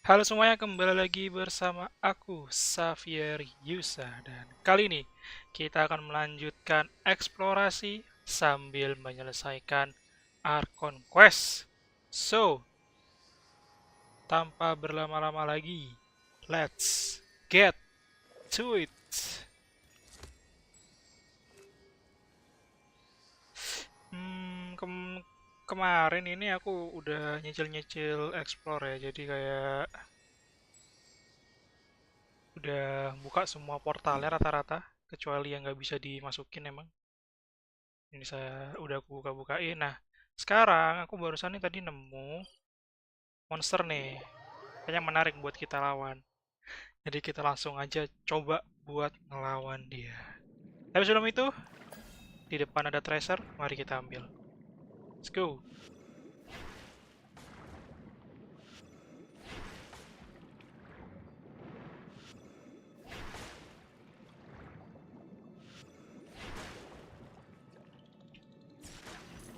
Halo semuanya, kembali lagi bersama aku, Xavier Yusa. Dan kali ini kita akan melanjutkan eksplorasi sambil menyelesaikan Arkon Quest. So, tanpa berlama-lama lagi, let's get to it. Kemarin ini aku udah nyicil-nyicil explore ya, jadi kayak udah buka semua portalnya rata-rata, kecuali yang nggak bisa dimasukin emang. Ini saya udah aku buka-bukain. Nah, sekarang aku barusan nih tadi nemu monster nih. Kayaknya menarik buat kita lawan. Jadi kita langsung aja coba buat ngelawan dia. Tapi sebelum itu, di depan ada treasure, mari kita ambil. Let's go.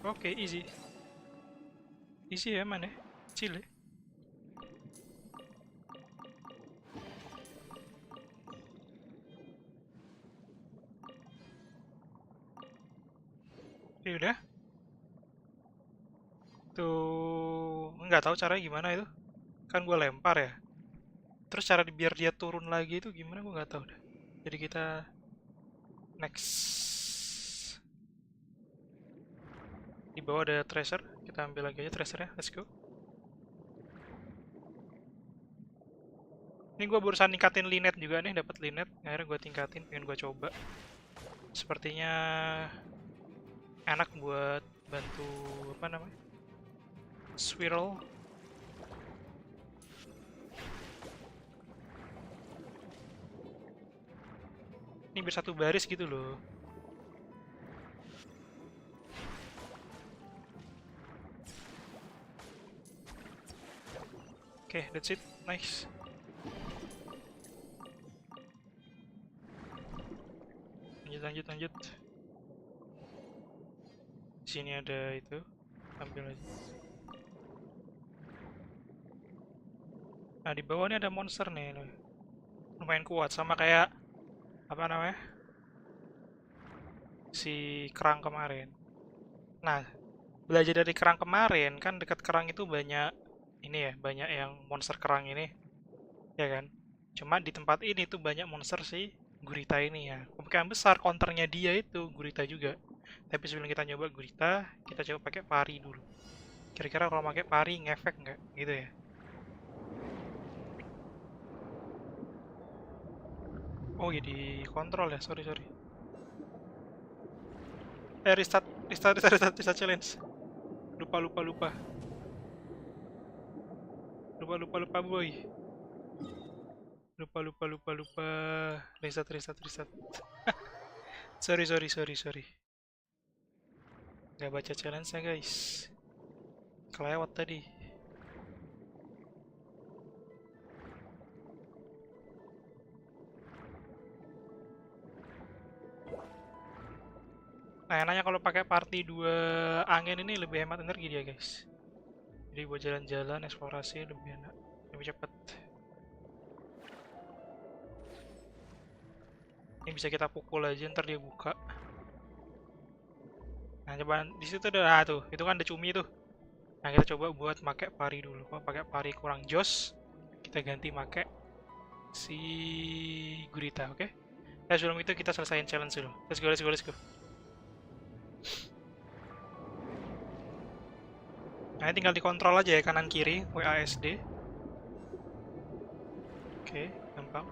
Oke, easy. Easy ya, man ya. Chill ya. Oke, udah. Tuh, nggak tahu caranya gimana itu. Kan gue lempar ya. Terus cara biar dia turun lagi itu gimana gue nggak tahu dah. Jadi kita next. Di bawah ada treasure, kita ambil lagi aja treasure-nya. Let's go. Ini gue barusan ningkatin linet juga nih, dapat linet. Akhirnya gue tingkatin, pengen gue coba. Sepertinya enak buat bantu apa namanya? Swirl. Ini biar satu baris gitu loh. Oke, that's it. Nice. Lanjut, lanjut, lanjut. Di sini ada itu. Ambil aja. Nah, di bawah ini ada monster nih. Lumayan kuat, sama kayak apa namanya? Si kerang kemarin. Nah, belajar dari kerang kemarin, kan dekat kerang itu banyak ini ya, banyak yang monster kerang ini, ya kan? Cuma di tempat ini tuh banyak monster si gurita ini ya. Kemungkinan besar counternya dia itu gurita juga. Tapi sebelum kita nyoba gurita, kita coba pakai pari dulu. Kira-kira kalau pakai pari ngefek nggak? Gitu ya. Oh iya di kontrol ya, sorry sorry. Restart, restart, restart, restart, restart challenge. Lupa, lupa, lupa. Lupa, lupa, lupa boy. Lupa, lupa, lupa, lupa. Restart, restart, restart. Sorry, sorry, sorry, sorry. Nggak baca challenge-nya guys. Kelewat tadi. Nah, enaknya kalau pakai party 2 angin ini lebih hemat energi dia, guys. Jadi buat jalan-jalan, eksplorasi lebih enak, lebih cepat. Ini bisa kita pukul aja, ntar dia buka. Nah, coba di situ ada, nah tuh, itu kan ada cumi tuh. Nah, kita coba buat pakai pari dulu. Kalau pakai pari kurang jos, kita ganti pakai si gurita, oke? Okay? Nah, sebelum itu kita selesaiin challenge dulu. Let's go, let's go, let's go. Nah, tinggal dikontrol aja ya kanan kiri, WASD. Oke, gampang.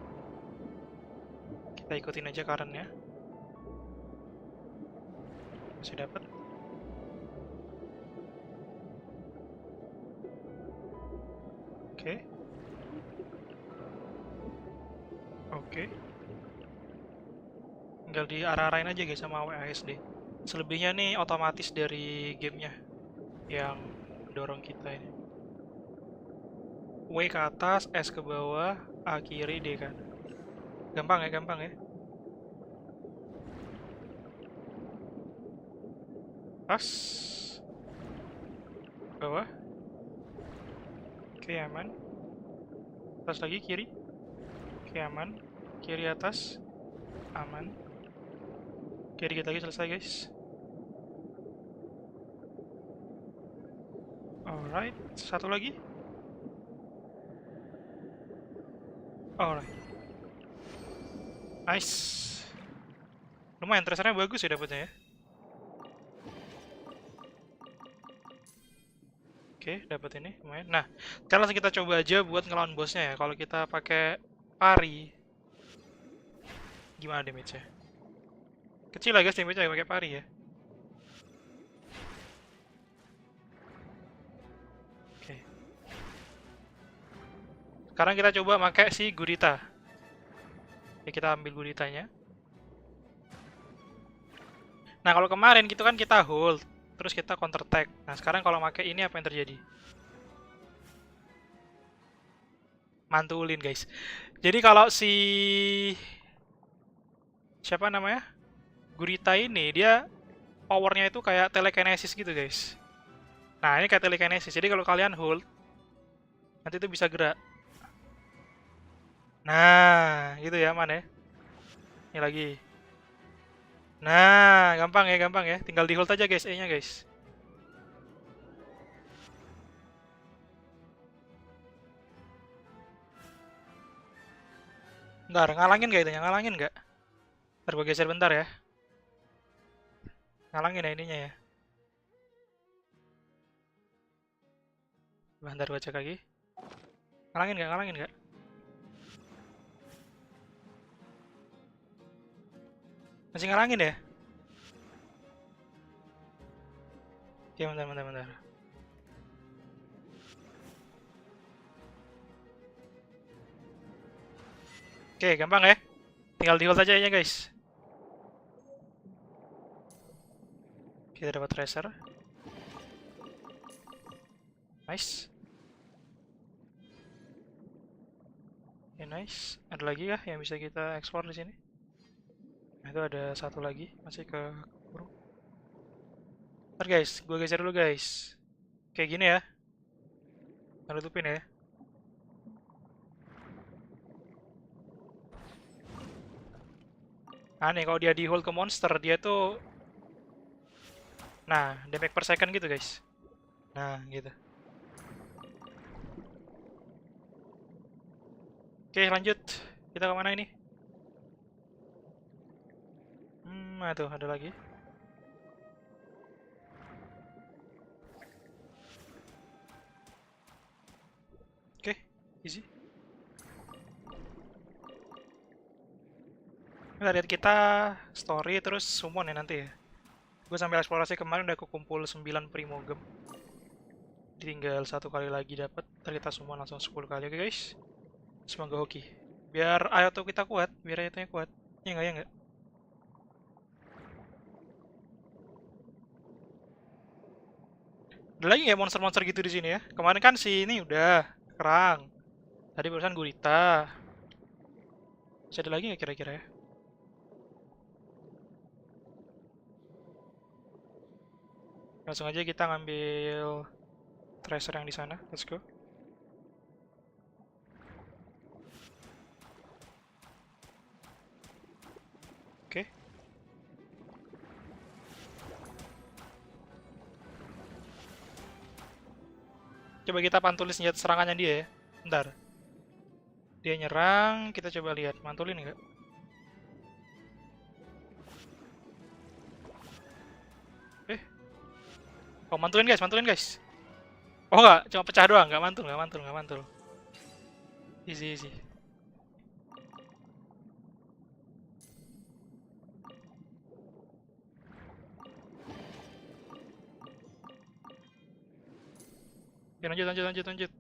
Kita ikutin aja current-nya. Masih dapat. Oke. Oke. Tinggal diarah-arahin aja guys sama WASD. Selebihnya nih otomatis dari gamenya yang dorong kita ini. W ke atas, S ke bawah, A kiri, D kan. Gampang ya, gampang ya. Pas. Bawah. Oke, aman. Atas lagi, kiri. Oke, aman. Kiri atas. Aman. Oke, dikit lagi selesai, guys. Alright, satu lagi. Alright. Nice. Lumayan, tracernya bagus ya dapetnya ya. Oke, dapat ini lumayan. Nah, sekarang langsung kita coba aja buat ngelawan bosnya ya. Kalau kita pakai pari, gimana damage-nya? Kecil lah guys damage-nya pakai pari ya. Oke. Sekarang kita coba pakai si gurita. Ya, kita ambil guritanya. Nah, kalau kemarin gitu kan kita hold, terus kita counter attack. Nah, sekarang kalau pakai ini apa yang terjadi? Mantulin, guys. Jadi kalau si siapa namanya? Gurita ini dia powernya itu kayak telekinesis gitu, guys. Nah, ini kayak telekinesis. Jadi kalau kalian hold, nanti itu bisa gerak. Nah, gitu ya, aman ya. Ini lagi. Nah, gampang ya, gampang ya. Tinggal di hold aja guys, E-nya guys. Bentar, ngalangin gak itu? Ngalangin gak? Ntar gue geser bentar ya. Ngalangin ya ininya ya. Bentar gue cek lagi. Ngalangin gak? Ngalangin gak? Masih ngalangin ya? Oke, bentar, bentar, bentar. Oke, gampang ya. Tinggal di hold aja ya guys. Kita dapat tracer. Nice. Oke, nice. Ada lagi kah yang bisa kita explore di sini? Nah, itu ada satu lagi, masih ke burung. Ntar guys, gue geser dulu guys. Kayak gini ya. Ntar tutupin ya. Aneh kalau dia di hold ke monster, dia tuh nah, damage per second gitu guys. Nah, gitu. Oke, lanjut. Kita kemana ini? Tuh, ada lagi. Oke, easy. Kita lihat kita story terus summon ya nanti ya. Gue sambil eksplorasi kemarin udah kumpul 9 primogem. Tinggal satu kali lagi dapat. Ntar kita summon langsung 10 kali, oke guys. Semoga hoki. Biar Ayato kita kuat, biar Ayatonya kuat. Ya enggak, ya enggak. Ada lagi nggak monster-monster gitu di sini ya? Kemarin kan si ini udah kerang. Tadi barusan gurita. Masih ada lagi nggak kira-kira ya? Langsung aja kita ngambil tracer yang di sana. Let's go. Oke. Coba kita pantulin senjata serangannya dia ya. Bentar. Dia nyerang, kita coba lihat. Mantulin nggak? Oh, mantulin guys, mantulin guys. Oh nggak, cuma pecah doang, nggak mantul, nggak mantul, nggak mantul. Easy, easy. Oke, lanjut, lanjut, lanjut, lanjut.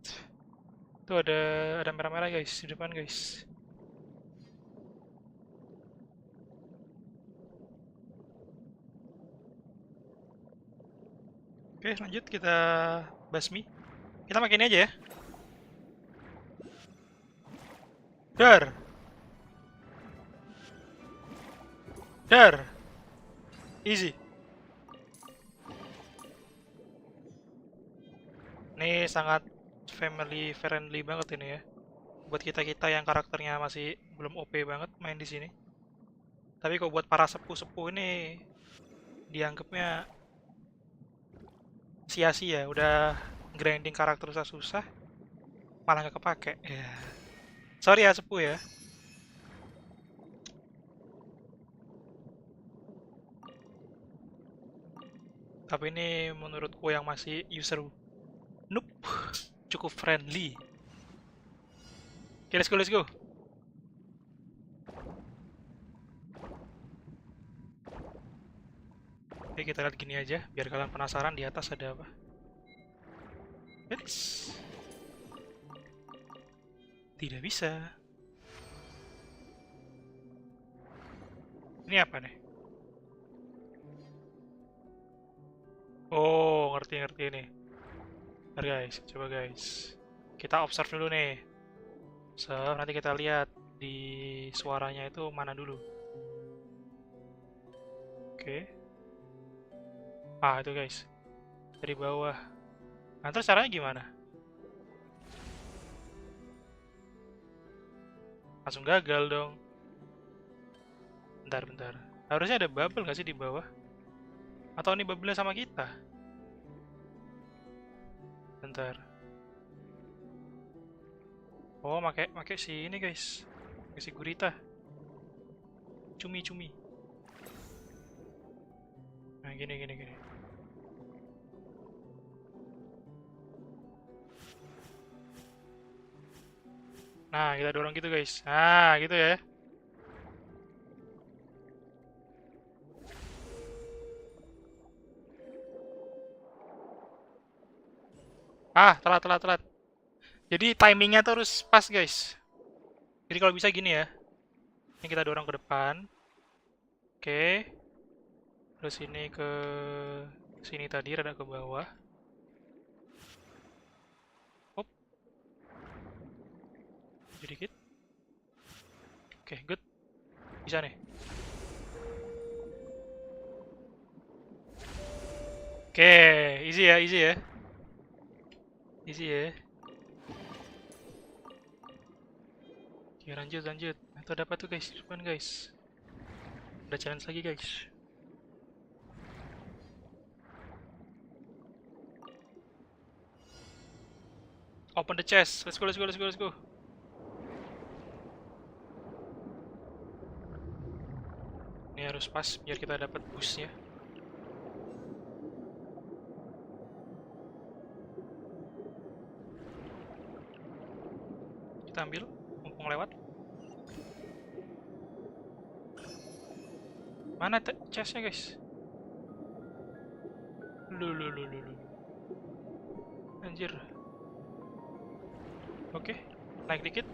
Tuh ada merah-merah guys, di depan guys. Oke, lanjut kita basmi. Kita pakai ini aja ya. Dar. Dar. Easy. Ini sangat family friendly banget ini ya. buat kita-kita yang karakternya masih belum OP banget main di sini. Tapi kalau buat para sepuh-sepuh ini dianggapnya sia-sia, udah grinding karakter susah-susah malah nggak kepake. Ya. Sorry ya sepuh ya. Tapi ini menurutku yang masih user noob cukup friendly. Oke, let's go, let's go. Oke, kita lihat gini aja, biar kalian penasaran di atas ada apa. Yes. Tidak bisa. Ini apa nih? Oh, ngerti-ngerti ini. Bentar guys, coba guys. Kita observe dulu nih. So, nanti kita lihat di suaranya itu mana dulu. Oke. Ah, itu guys. Dari bawah. Nah, terus caranya gimana? Langsung gagal dong. Bentar, bentar. Harusnya ada bubble nggak sih di bawah? Atau ini bubble sama kita? Bentar. Oh, make si ini guys. Pakai si gurita. Cumi-cumi. Nah, gini. Nah, kita dorong gitu guys. Nah, gitu ya. Ah, telat. Jadi timingnya tuh harus pas guys. Jadi kalau bisa gini ya. Ini kita dorong ke depan. Oke. Terus ini ke sini tadi, rada ke bawah. Hop. Sedikit. Oke, good. Bisa nih. Oke, easy ya. Easy ya. Oke, lanjut. Itu ada apa tuh guys? Depan guys. Ada challenge lagi guys. Open the chest. Let's go. Ini harus pas biar kita dapat boostnya. Kita ambil, mumpung lewat. Mana chestnya guys? Lu. Anjir. Oke, naik dikit,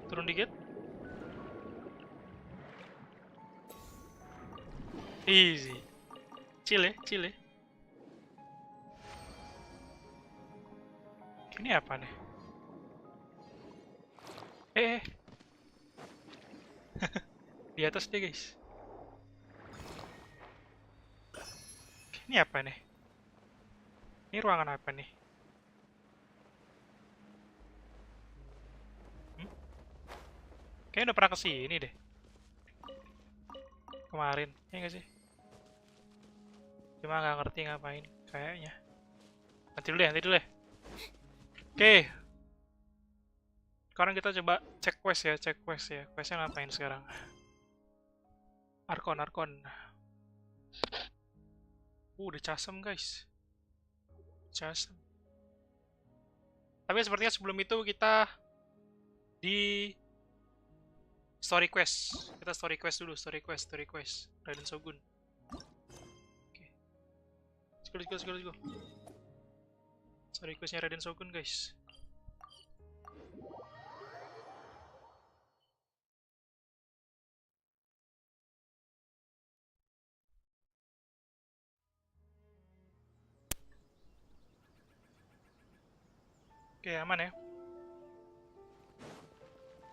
turun dikit. Easy. Chill ya. Ini apa nih? Di atas deh guys. Ini apa nih? Ini ruangan apa nih? Kayaknya udah pernah kesini deh. Kemarin, ya nggak sih? Cuma nggak ngerti ngapain, kayaknya. Nanti dulu deh. Oke. Sekarang kita coba cek quest ya. Questnya ngapain sekarang? Arkon. Udah casem guys. Tapi sepertinya sebelum itu kita di story quest. Kita story quest dulu, story quest. Raiden Shogun. Oke. Let's go. Story questnya Raiden Shogun guys. Oke, aman ya.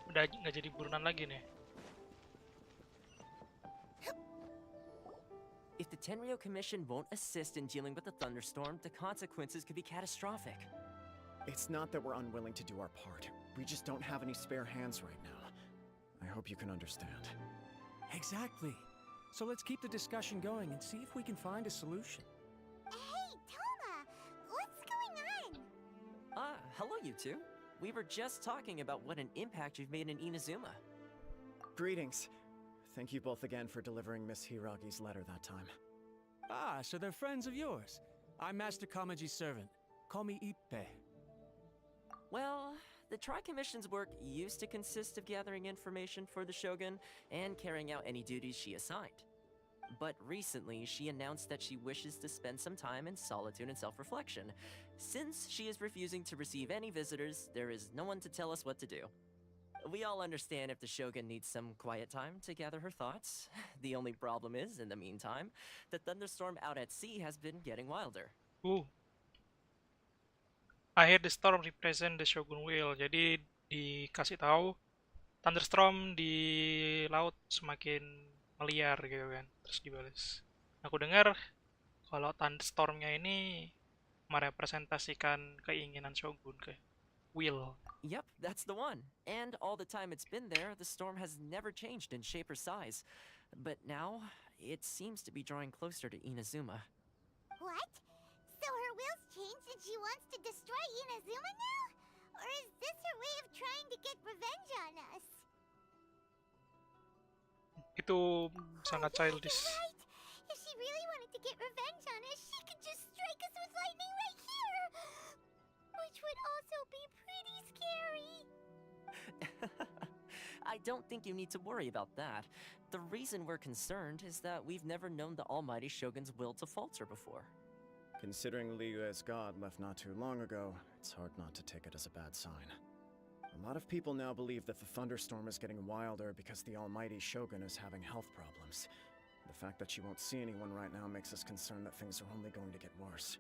Udah nggak jadi burunan lagi nih. If the Tenryo Commission won't assist in dealing with the thunderstorm, the consequences could be catastrophic. It's not that we're unwilling to do our part. We just don't have any spare hands right now. I hope you can understand. Exactly. So let's keep the discussion going and see if we can find a solution. Hey, Toma! What's going on? Hello you two. We were just talking about what an impact you've made in Inazuma. Greetings. Thank you both again for delivering Miss Hiragi's letter that time. Ah, so they're friends of yours. I'm Master Kamaji's servant. Call me Ippe. Well, the Tri-Commission's work used to consist of gathering information for the Shogun and carrying out any duties she assigned. But recently, she announced that she wishes to spend some time in solitude and self-reflection. Since she is refusing to receive any visitors, there is no one to tell us what to do. We all understand if the Shogun needs some quiet time to gather her thoughts. The only problem is, in the meantime, the thunderstorm out at sea has been getting wilder. Uh, I hear the storm represent the Shogun will. Jadi dikasih tahu thunderstorm di laut semakin meliar gitu kan. Terus dibalas. Aku dengar kalau thunderstormnya ini merepresentasikan keinginan Shogun ke will. Yep, that's the one. And all the time it's been there, the storm has never changed in shape or size. But now, it seems to be drawing closer to Inazuma. What? So her will's changed and she wants to destroy Inazuma now? Or is this her way of trying to get revenge on us? Itu sangat Yeah, childish. you're right. If she really wanted to get revenge on us, she could just strike us with lightning right here! Which would also be pretty scary. I don't think you need to worry about that. The reason we're concerned is that we've never known the almighty Shogun's will to falter before. Considering Liyue's god left not too long ago, it's hard not to take it as a bad sign. A lot of people now believe that the thunderstorm is getting wilder because the almighty Shogun is having health problems. The fact that she won't see anyone right now makes us concerned that things are only going to get worse.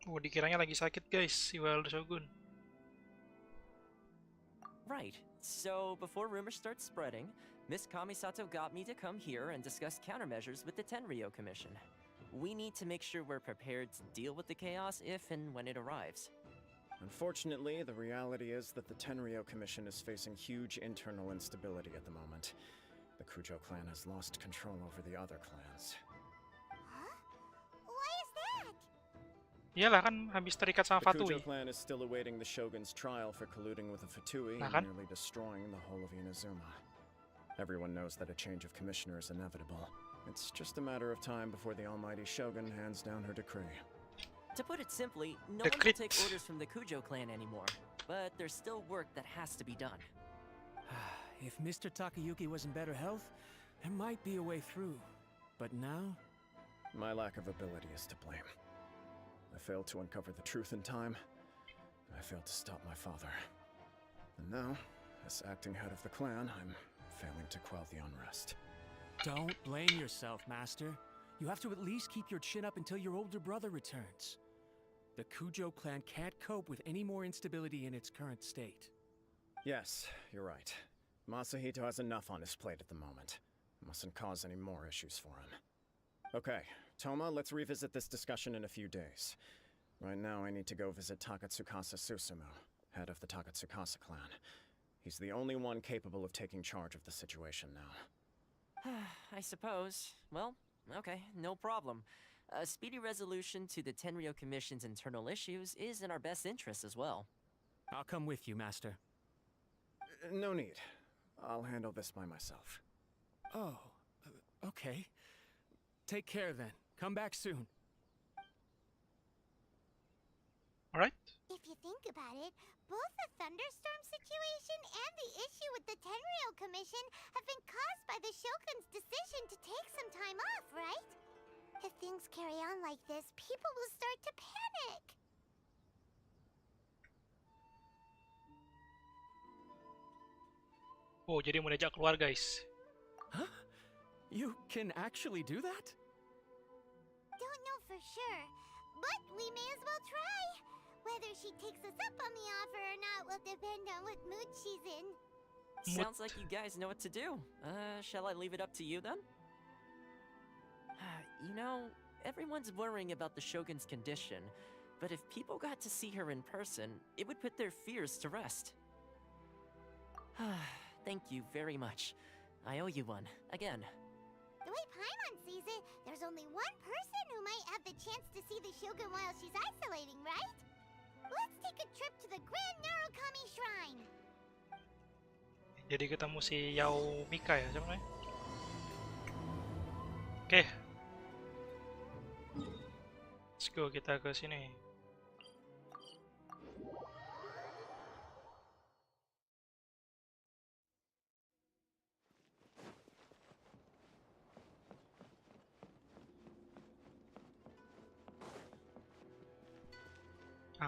Oh, dikiranya lagi sakit guys, si Wild Shogun. Right. So, before rumors start spreading, Miss Kamisato got me to come here and discuss countermeasures with the Tenryou Commission. We need to make sure we're prepared to deal with the chaos if and when it arrives. Unfortunately, the reality is that the Tenryou Commission is facing huge internal instability at the moment. The Kujo clan has lost control over the other clans. Huh? Why is that? Iyalah kan habis terikat sama The Kujo Fatui. clan is still awaiting the Shogun's trial for colluding with the Fatui Nah and kan? nearly destroying the whole of Inazuma. Everyone knows that a change of commissioner is inevitable. It's just a matter of time before the almighty Shogun hands down her decree. To put it simply, no The one will take crit. orders from the Kujo clan anymore. But there's still work that has to be done. If Mr. Takayuki was in better health, there might be a way through. But now, My lack of ability is to blame. I failed to uncover the truth in time. I failed to stop my father. And now, as acting head of the clan, I'm failing to quell the unrest. don't blame yourself, Master. You have to at least keep your chin up until your older brother returns. The Kujo clan can't cope with any more instability in its current state. Yes, you're right. Masahito has enough on his plate at the moment. Mustn't cause any more issues for him. Okay, Toma, let's revisit this discussion in a few days. Right now, I need to go visit Takatsukasa Susumu, head of the Takatsukasa clan. He's the only one capable of taking charge of the situation now. I suppose. Well, okay, no problem. A speedy resolution to the Tenryou Commission's internal issues is in our best interest as well. I'll come with you, Master. No need. I'll handle this by myself. Oh, okay. Take care then. Come back soon. Alright. If you think about it, both the thunderstorm situation and the issue with the Tenryou Commission have been caused by the Shogun's decision to take some time off, right? If things carry on like this, people will start to panic. Oh, jadi mau diajak keluar guys. Huh? You can actually do that? Don't know for sure, but we may as well try. Whether she takes us up on the offer or not will depend on what mood she's in. Sounds like you guys know what to do. Shall I leave it up to you then? You know, everyone's worrying about the Shogun's condition, But if people got to see her in person, it would put their fears to rest. Thank you very much. I owe you one, again. The way Paimon sees it, there's only one person who might have the chance to see the Shogun while she's isolating, right? Let's take a trip to the Grand Narukami Shrine. Jadi ketemu si Yao Mika ya, siapa namanya? Oke. Let's go, kita ke sini.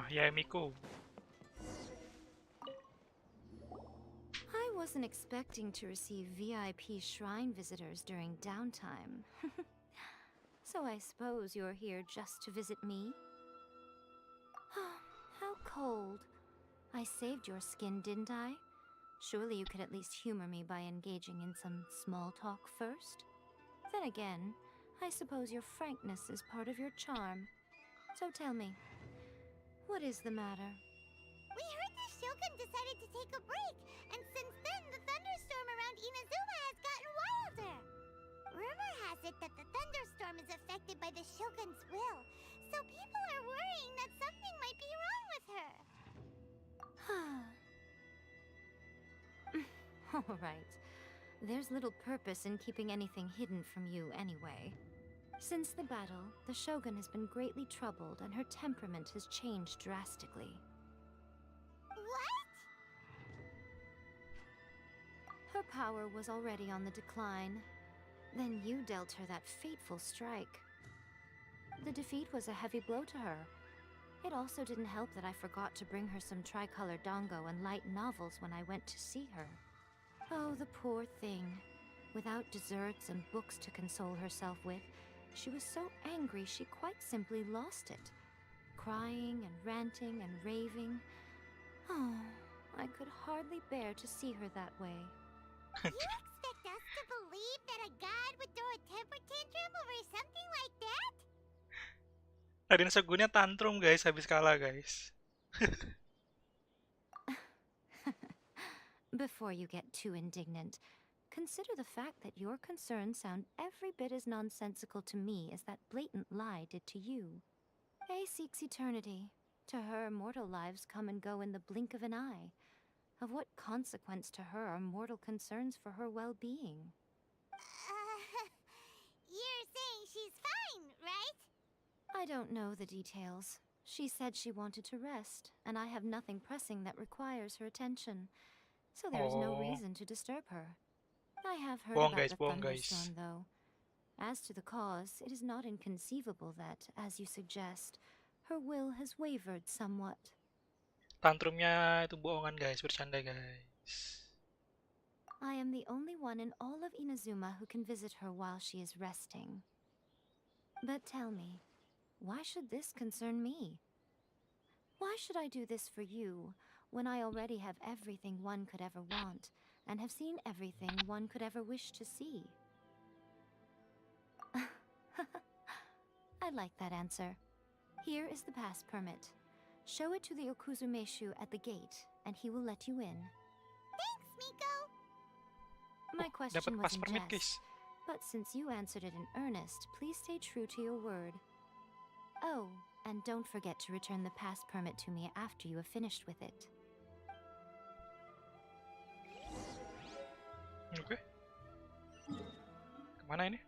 Yeah, Miko. I wasn't expecting to receive VIP shrine visitors during downtime. So I suppose you're here just to visit me? How cold. I saved your skin, didn't I? Surely you could at least humor me by engaging in some small talk first? Then again, I suppose your frankness is part of your charm. So tell me, what is the matter? We heard the Shogun decided to take a break, and since then the thunderstorm around Inazuma has gotten wilder. Rumor has it that the thunderstorm is affected by the Shogun's will, so people are worrying that something might be wrong with her. Alright. There's little purpose in keeping anything hidden from you anyway. Since the battle, the Shogun has been greatly troubled and her temperament has changed drastically. What? Her power was already on the decline. Then you dealt her that fateful strike. The defeat was a heavy blow to her. It also didn't help that I forgot to bring her some tricolor dango and light novels when I went to see her. Oh, the poor thing. Without desserts and books to console herself with, she was so angry she quite simply lost it. Crying and ranting and raving. Oh, I could hardly bear to see her that way. You expect us to believe that a god would throw a temper tantrum over something like that? Raiden Shogunnya tantrum guys, habis kalah guys. Before you get too indignant, consider the fact that your concerns sound every bit as nonsensical to me as that blatant lie did to you. A seeks eternity. To her, mortal lives come and go in the blink of an eye. Of what consequence to her are mortal concerns for her well-being? You're saying she's fine, right? I don't know the details. She said she wanted to rest, and I have nothing pressing that requires her attention. So there is no reason to disturb her. I have heard Bohong about guys, the bohong thunderstorm, guys. though. As to the cause, it is not inconceivable that, as you suggest, her will has wavered somewhat. Tantrumnya itu bohongan guys, bercanda guys. I am the only one in all of Inazuma who can visit her while she is resting. But tell me, why should this concern me? Why should I do this for you, when I already have everything one could ever want, and have seen everything one could ever wish to see? I like that answer. Here is the pass permit. Show it to the Okuzumeshu at the gate, and he will let you in. Thanks, Miko. My question Dapat was pas in permit jest, guys. but since you answered it in earnest, please stay true to your word. Oh, and don't forget to return the pass permit to me after you have finished with it. Oke. Kemana ini?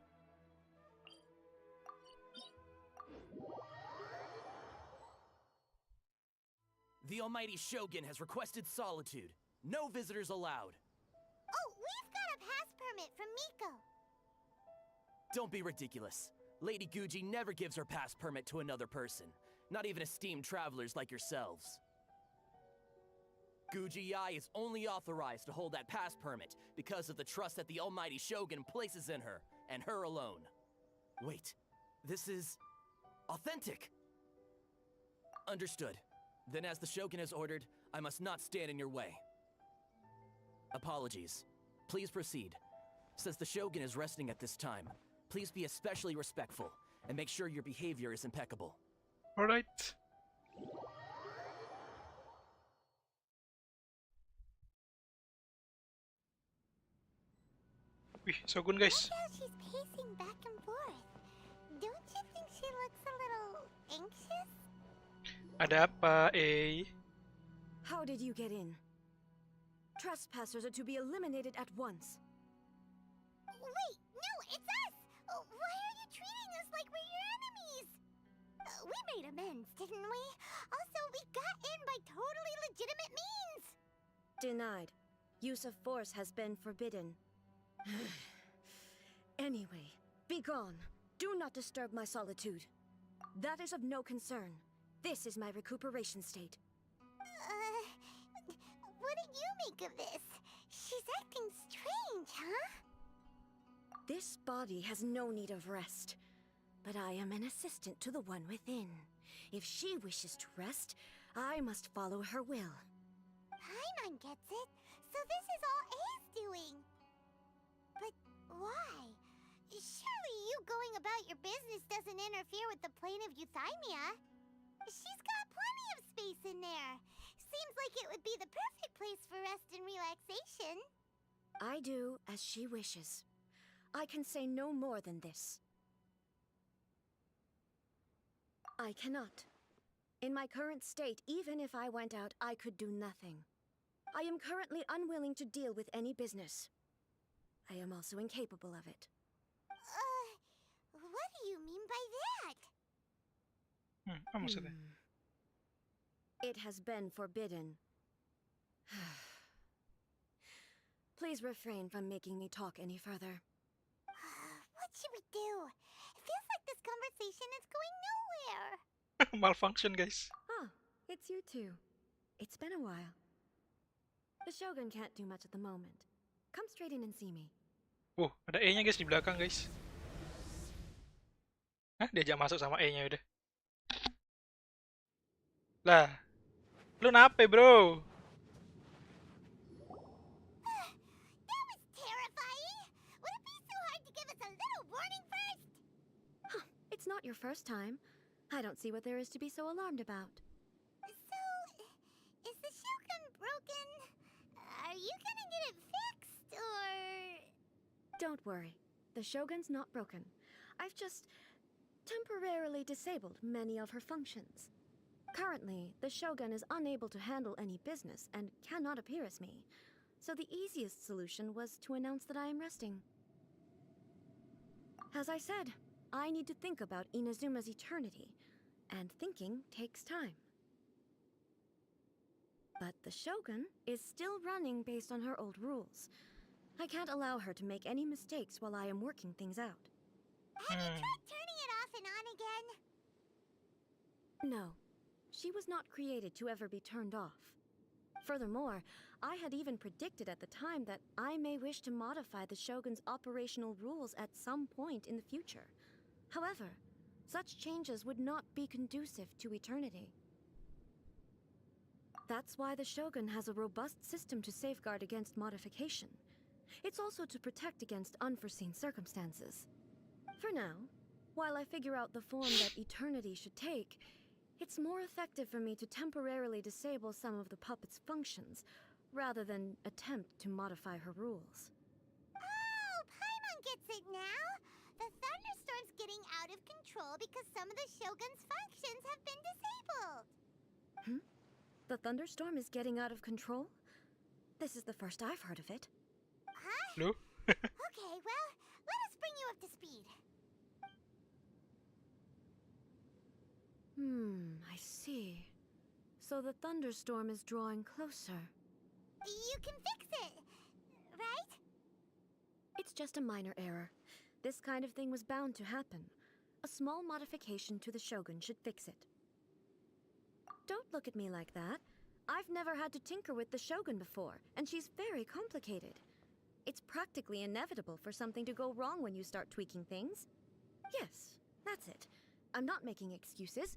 The almighty Shogun has requested solitude. No visitors allowed. Oh, we've got a pass permit from Miko. Don't be ridiculous. Lady Guji never gives her pass permit to another person, not even esteemed travelers like yourselves. Guji Ai is only authorized to hold that pass permit because of the trust that the almighty Shogun places in her, and her alone. Wait, this is authentic. Understood. Then as the Shogun has ordered, I must not stand in your way. Apologies. Please proceed. Since the Shogun is resting at this time, please be especially respectful, and make sure your behavior is impeccable. Alright. Wih, Shogun guys. Look how she's pacing back and forth. Don't you think she looks a little anxious? Ada apa, How did you get in? Trespassers are to be eliminated at once. Wait, no, it's us! Why are you treating us like we're your enemies? We made amends, didn't we? Also, we got in by totally legitimate means! Denied. Use of force has been forbidden. Anyway, be gone. Do not disturb my solitude. That is of no concern. This is my recuperation state. What did you make of this? She's acting strange, huh? This body has no need of rest. But I am an assistant to the one within. If she wishes to rest, I must follow her will. Paimon gets it. So this is all A's doing. But why? Surely you going about your business doesn't interfere with the plane of Euthymia. She's got plenty of space in there. Seems like it would be the perfect place for rest and relaxation. I do as she wishes. I can say no more than this. I cannot. In my current state, even if I went out, I could do nothing. I am currently unwilling to deal with any business. I am also incapable of it. What do you mean by that? Apa maksudnya? It has been forbidden. Please refrain from making me talk any further. What should we do? It feels like this conversation is going nowhere. Malfunction guys. Ah, it's you two. It's been a while. The Shogun can't do much at the moment. Come straight in and see me. Ada E-nya guys di belakang guys. Hah, diajak masuk sama E-nya udah. Lah, lu nape bro? That was terrifying. Would it be so hard to give us a little warning first? Huh, it's not your first time. I don't see what there is to be so alarmed about. So, is the Shogun broken? Are you gonna get it fixed, or...? Don't worry. The Shogun's not broken. I've just temporarily disabled many of her functions. Currently, the Shogun is unable to handle any business and cannot appear as me. So the easiest solution was to announce that I am resting. As I said, I need to think about Inazuma's eternity, and thinking takes time. But the Shogun is still running based on her old rules. I can't allow her to make any mistakes while I am working things out. Have you tried turning it off and on again? No, she was not created to ever be turned off. Furthermore, I had even predicted at the time that I may wish to modify the Shogun's operational rules at some point in the future. However, such changes would not be conducive to eternity. That's why the Shogun has a robust system to safeguard against modification. It's also to protect against unforeseen circumstances. For now, while I figure out the form that eternity should take, it's more effective for me to temporarily disable some of the puppet's functions, rather than attempt to modify her rules. Oh, Paimon gets it now! The thunderstorm's getting out of control because some of the Shogun's functions have been disabled! The thunderstorm is getting out of control? This is the first I've heard of it. Huh? Lu? Okay, well, let us bring you up to speed. I see. So the thunderstorm is drawing closer. You can fix it, right? It's just a minor error. This kind of thing was bound to happen. A small modification to the Shogun should fix it. Don't look at me like that. I've never had to tinker with the Shogun before, and she's very complicated. It's practically inevitable for something to go wrong when you start tweaking things. Yes, that's it. I'm not making excuses.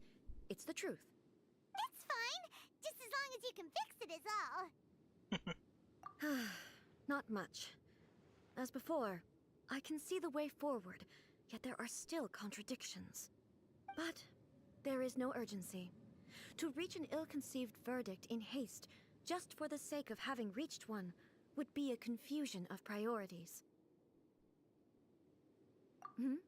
It's the truth. It's fine, just as long as you can fix it is all. Not much. As before, I can see the way forward, yet there are still contradictions. But there is no urgency. To reach an ill-conceived verdict in haste, just for the sake of having reached one, would be a confusion of priorities. Hmm?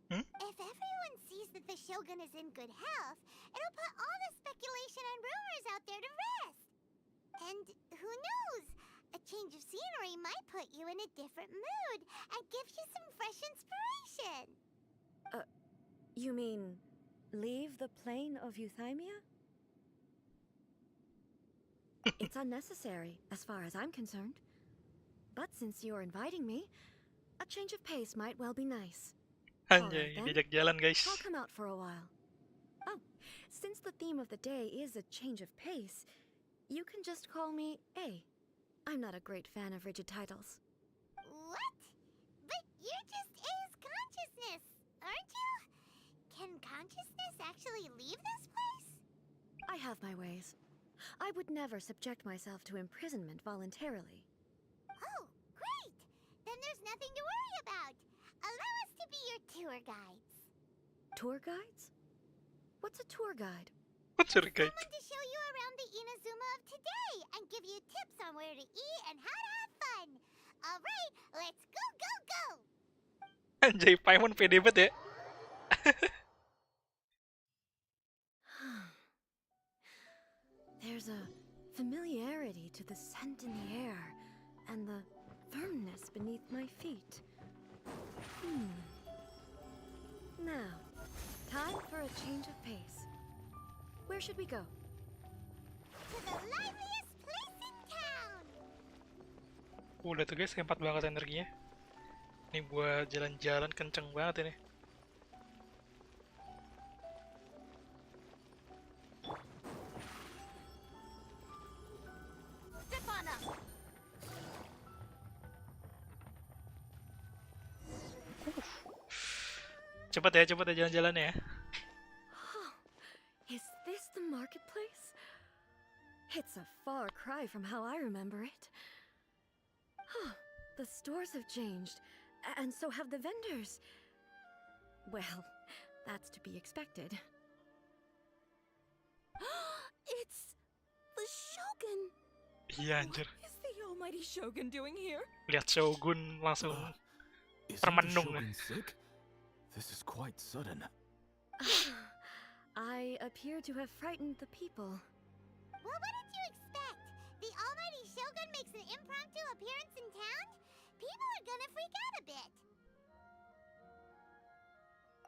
If everyone sees that the Shogun is in good health, it'll put all the speculation and rumors out there to rest. And who knows? A change of scenery might put you in a different mood and give you some fresh inspiration. You mean leave the plane of euthymia? It's unnecessary, as far as I'm concerned. But since you're inviting me, a change of pace might well be nice. Anjay, then. diajak jalan guys. I'll come out for a while. Oh, since the theme of the day is a change of pace, you can just call me A. I'm not a great fan of rigid titles. What? But you're just A's consciousness, aren't you? Can consciousness actually leave this place? I have my ways. I would never subject myself to imprisonment voluntarily. Oh, great! Then there's nothing to worry about. Allow us to be your tour guides. Tour guides? What's a tour guide? What's your guide? Someone to show you around the Inazuma of today and give you tips on where to eat and how to have fun. All right, let's go, go, go! Anjay, Paimon pede banget ya. There's a familiarity to the scent in the air and the firmness beneath my feet. Now, time for a change of pace. Where should we go? To the liveliest place in town! Udah tuh guys, hemat banget energinya. Ini buat jalan-jalan kenceng banget ini. Cepet ya jalan-jalannya ya. Is this the marketplace? It's a far cry from how I remember it. The stores have changed, and so have the vendors. Well, that's to be expected. It's the Shogun! Iya anjir. What is the almighty Shogun doing here? Lihat Shogun langsung Isn't the termenung. Shogun sick? This is quite sudden. I appear to have frightened the people. Well, what did you expect? The almighty Shogun makes an impromptu appearance in town? People are gonna freak out a bit.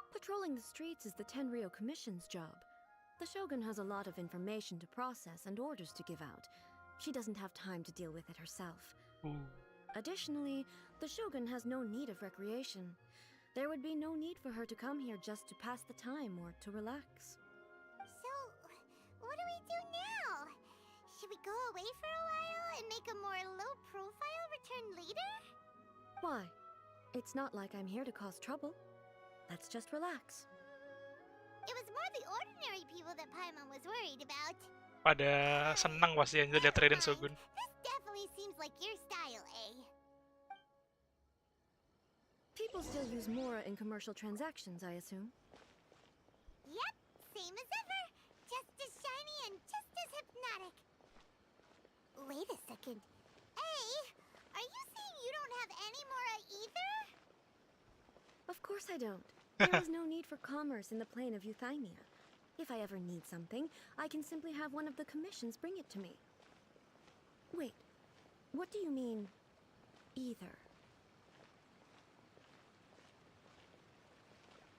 Patrolling the streets is the Tenryou Commission's job. The Shogun has a lot of information to process and orders to give out. She doesn't have time to deal with it herself. Additionally, the Shogun has no need of recreation. There would be no need for her to come here just to pass the time or to relax. So, what do we do now? Should we go away for a while and make a more low-profile return later? Why? It's not like I'm here to cause trouble. Let's just relax. It was more the ordinary people that Paimon was worried about. Pada senang pasti anjir lihat Raiden Shogun. This definitely seems like your style, eh? People still use Mora in commercial transactions, I assume. Yep, same as ever. Just as shiny and just as hypnotic. Wait a second. Hey, are you saying you don't have any Mora either? Of course I don't. There is no need for commerce in the plane of euthymia. If I ever need something, I can simply have one of the commissions bring it to me. Wait, what do you mean, either?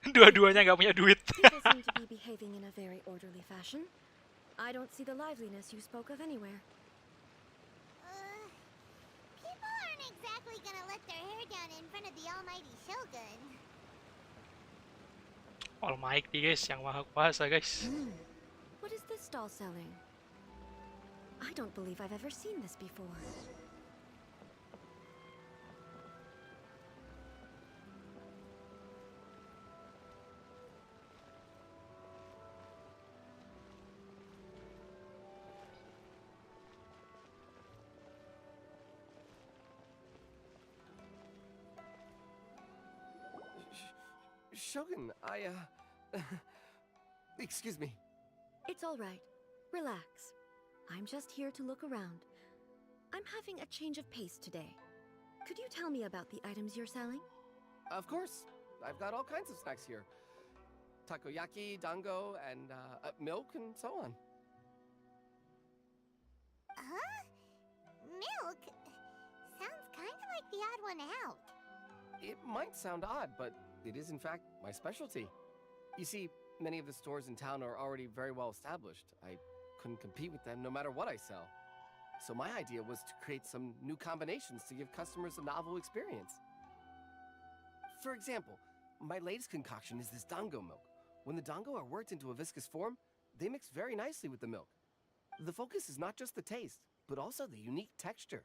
Dua-duanya nggak punya duit. People seem to be behaving in a very orderly fashion. I don't see the liveliness you spoke of anywhere. People aren't exactly gonna let their hair down in front of the almighty Shogun. Almighty guys, yang maha kuasa guys. What is this stall selling? I don't believe I've ever seen this before. Shogun, excuse me. It's all right. Relax. I'm just here to look around. I'm having a change of pace today. Could you tell me about the items you're selling? Of course. I've got all kinds of snacks here. Takoyaki, dango, and milk, and so on. Huh? Milk? Sounds kind of like the odd one out. It might sound odd, but it is in fact my specialty. You see, many of the stores in town are already very well established. I couldn't compete with them no matter what I sell. So my idea was to create some new combinations to give customers a novel experience. For example, my latest concoction is this dango milk. When the dango are worked into a viscous form, they mix very nicely with the milk. The focus is not just the taste, but also the unique texture.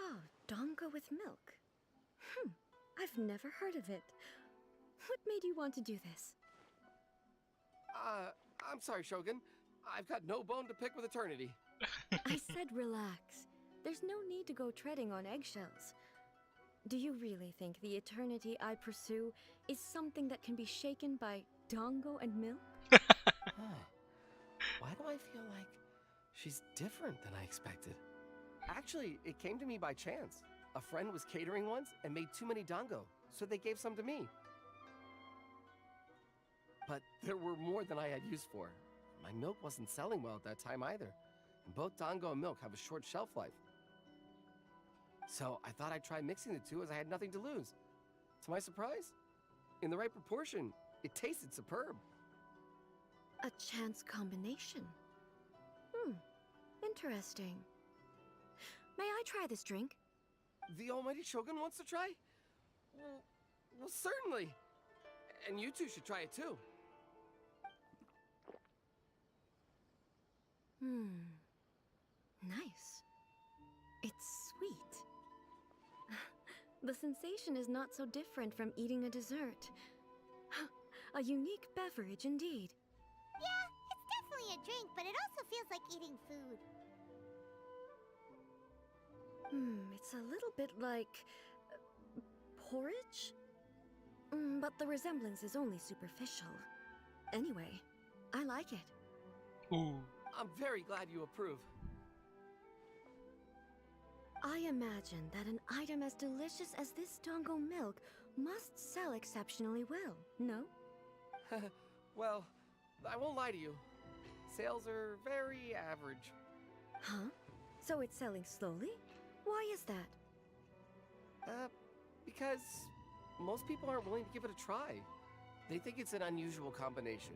Oh, dango with milk. I've never heard of it. What made you want to do this? I'm sorry, Shogun. I've got no bone to pick with eternity. I said relax. There's no need to go treading on eggshells. Do you really think the eternity I pursue is something that can be shaken by dango and milk? Why do I feel like she's different than I expected? Actually, it came to me by chance. A friend was catering once and made too many dango, so they gave some to me. But there were more than I had use for. My milk wasn't selling well at that time either. And both dango and milk have a short shelf life. So I thought I'd try mixing the two as I had nothing to lose. To my surprise, in the right proportion, it tasted superb. A chance combination. Interesting. May I try this drink? The almighty Shogun wants to try? Well, certainly. And you two should try it too. Nice. It's sweet. The sensation is not so different from eating a dessert. A unique beverage indeed. Yeah, it's definitely a drink, but it also feels like eating food. It's a little bit like porridge? But the resemblance is only superficial. Anyway, I like it. Ooh. I'm very glad you approve. I imagine that an item as delicious as this dango milk must sell exceptionally well, no? Well, I won't lie to you. Sales are very average. Huh? So it's selling slowly? Why is that? Because most people aren't willing to give it a try. They think it's an unusual combination.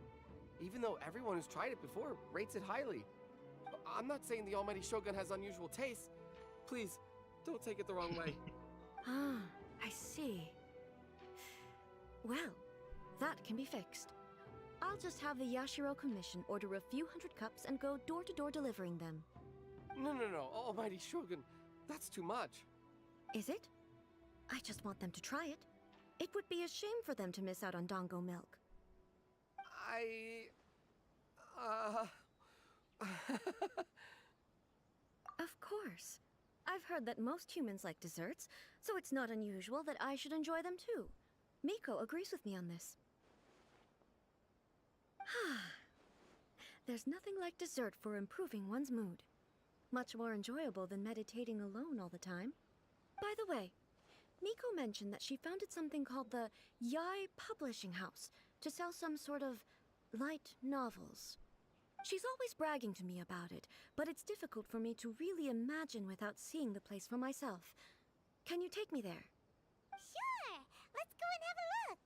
Even though everyone who's tried it before rates it highly. I'm not saying the almighty Shogun has unusual tastes. Please, don't take it the wrong way. I see. Well, that can be fixed. I'll just have the Yashiro Commission order a few hundred cups and go door-to-door delivering them. No, almighty Shogun. That's too much. Is it? I just want them to try it. It would be a shame for them to miss out on dango milk. Of course. I've heard that most humans like desserts, so it's not unusual that I should enjoy them too. Miko agrees with me on this. There's nothing like dessert for improving one's mood. Much more enjoyable than meditating alone all the time. By the way, Miko mentioned that she founded something called the Yai Publishing House to sell some sort of light novels. She's always bragging to me about it, but it's difficult for me to really imagine without seeing the place for myself. Can you take me there? Sure! Let's go and have a look!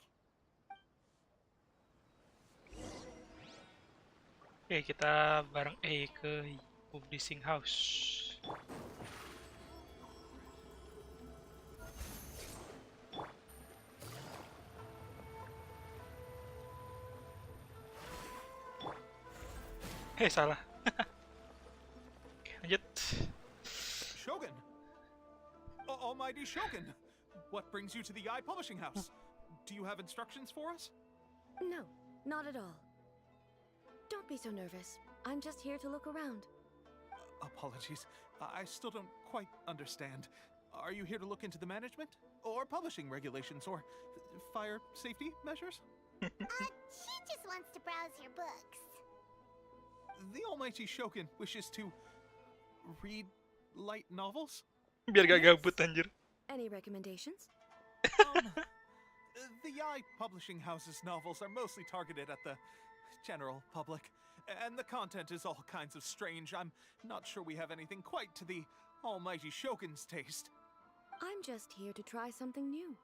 Oke, kita bareng ke publishing house. Salah. Oke, lanjut. Shogun! Almighty Shogun! What brings you to the Yai Publishing House? Do you have instructions for us? No, not at all. Don't be so nervous. I'm just here to look around. Apologies. I still don't quite understand. Are you here to look into the management? Or publishing regulations? Or fire safety measures? She just wants to browse your books. The almighty Shogun wishes to read light novels? Biar gak gabut anjir. Any recommendations? The Yae Publishing House's novels are mostly targeted at the general public, and the content is all kinds of strange. I'm not sure we have anything quite to the almighty Shogun's taste. I'm just here to try something new.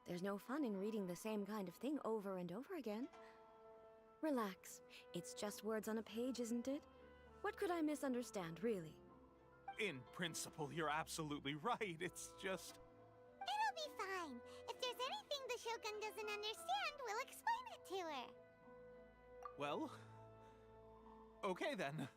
There's no fun in reading the same kind of thing over and over again. Relax. It's just words on a page, isn't it? What could I misunderstand, really? In principle, you're absolutely right. It's just... It'll be fine. If there's anything the Shogun doesn't understand, we'll explain it to her. Well... Okay then.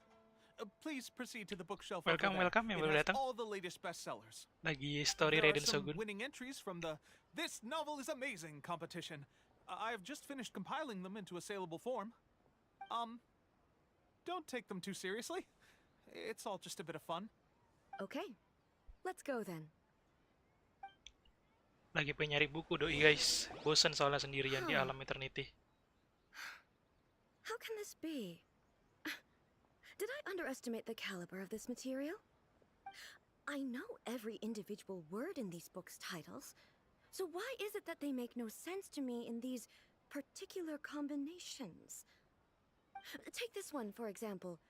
Please proceed to the bookshelf Welcome, over there. welcome yang It baru has datang. all the latest bestsellers. Lagi story There are Raiden some Shogun. winning entries from the This Novel is Amazing competition. I've just finished compiling them into a saleable form. Don't take them too seriously. It's all just a bit of fun. Okay. Let's go then. Lagi pengen nyari buku doi guys. Bosan soalnya sendirian di alam eternity. How can this be? Did I underestimate the caliber of this material? I know every individual word in these books' titles, so why is it that they make no sense to me in these particular combinations? Take this one, for example.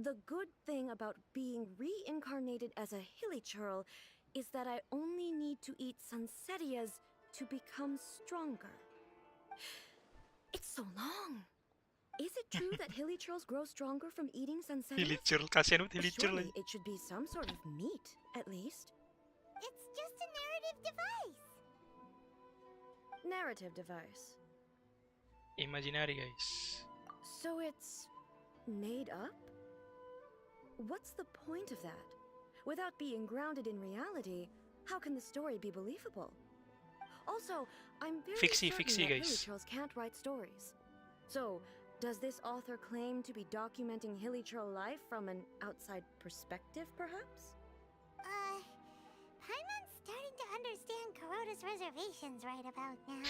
The good thing about being reincarnated as a hilly churl is that I only need to eat sunsetias to become stronger. It's so long. Is it true that hilly churls grow stronger from eating sunsetias? Hilly-churl, kasihan banget hilly-churl. Surely it should be some sort of meat, at least. It's just a narrative device. Narrative device. Imaginary guys. So it's made up? What's the point of that? Without being grounded in reality, how can the story be believable? Also, I'm very Fiksi, certain fiksi, that guys. hilly churls can't write stories. So, does this author claim to be documenting hilly churl life from an outside perspective, perhaps? Paimon's starting to understand Kuroda's reservations right about now.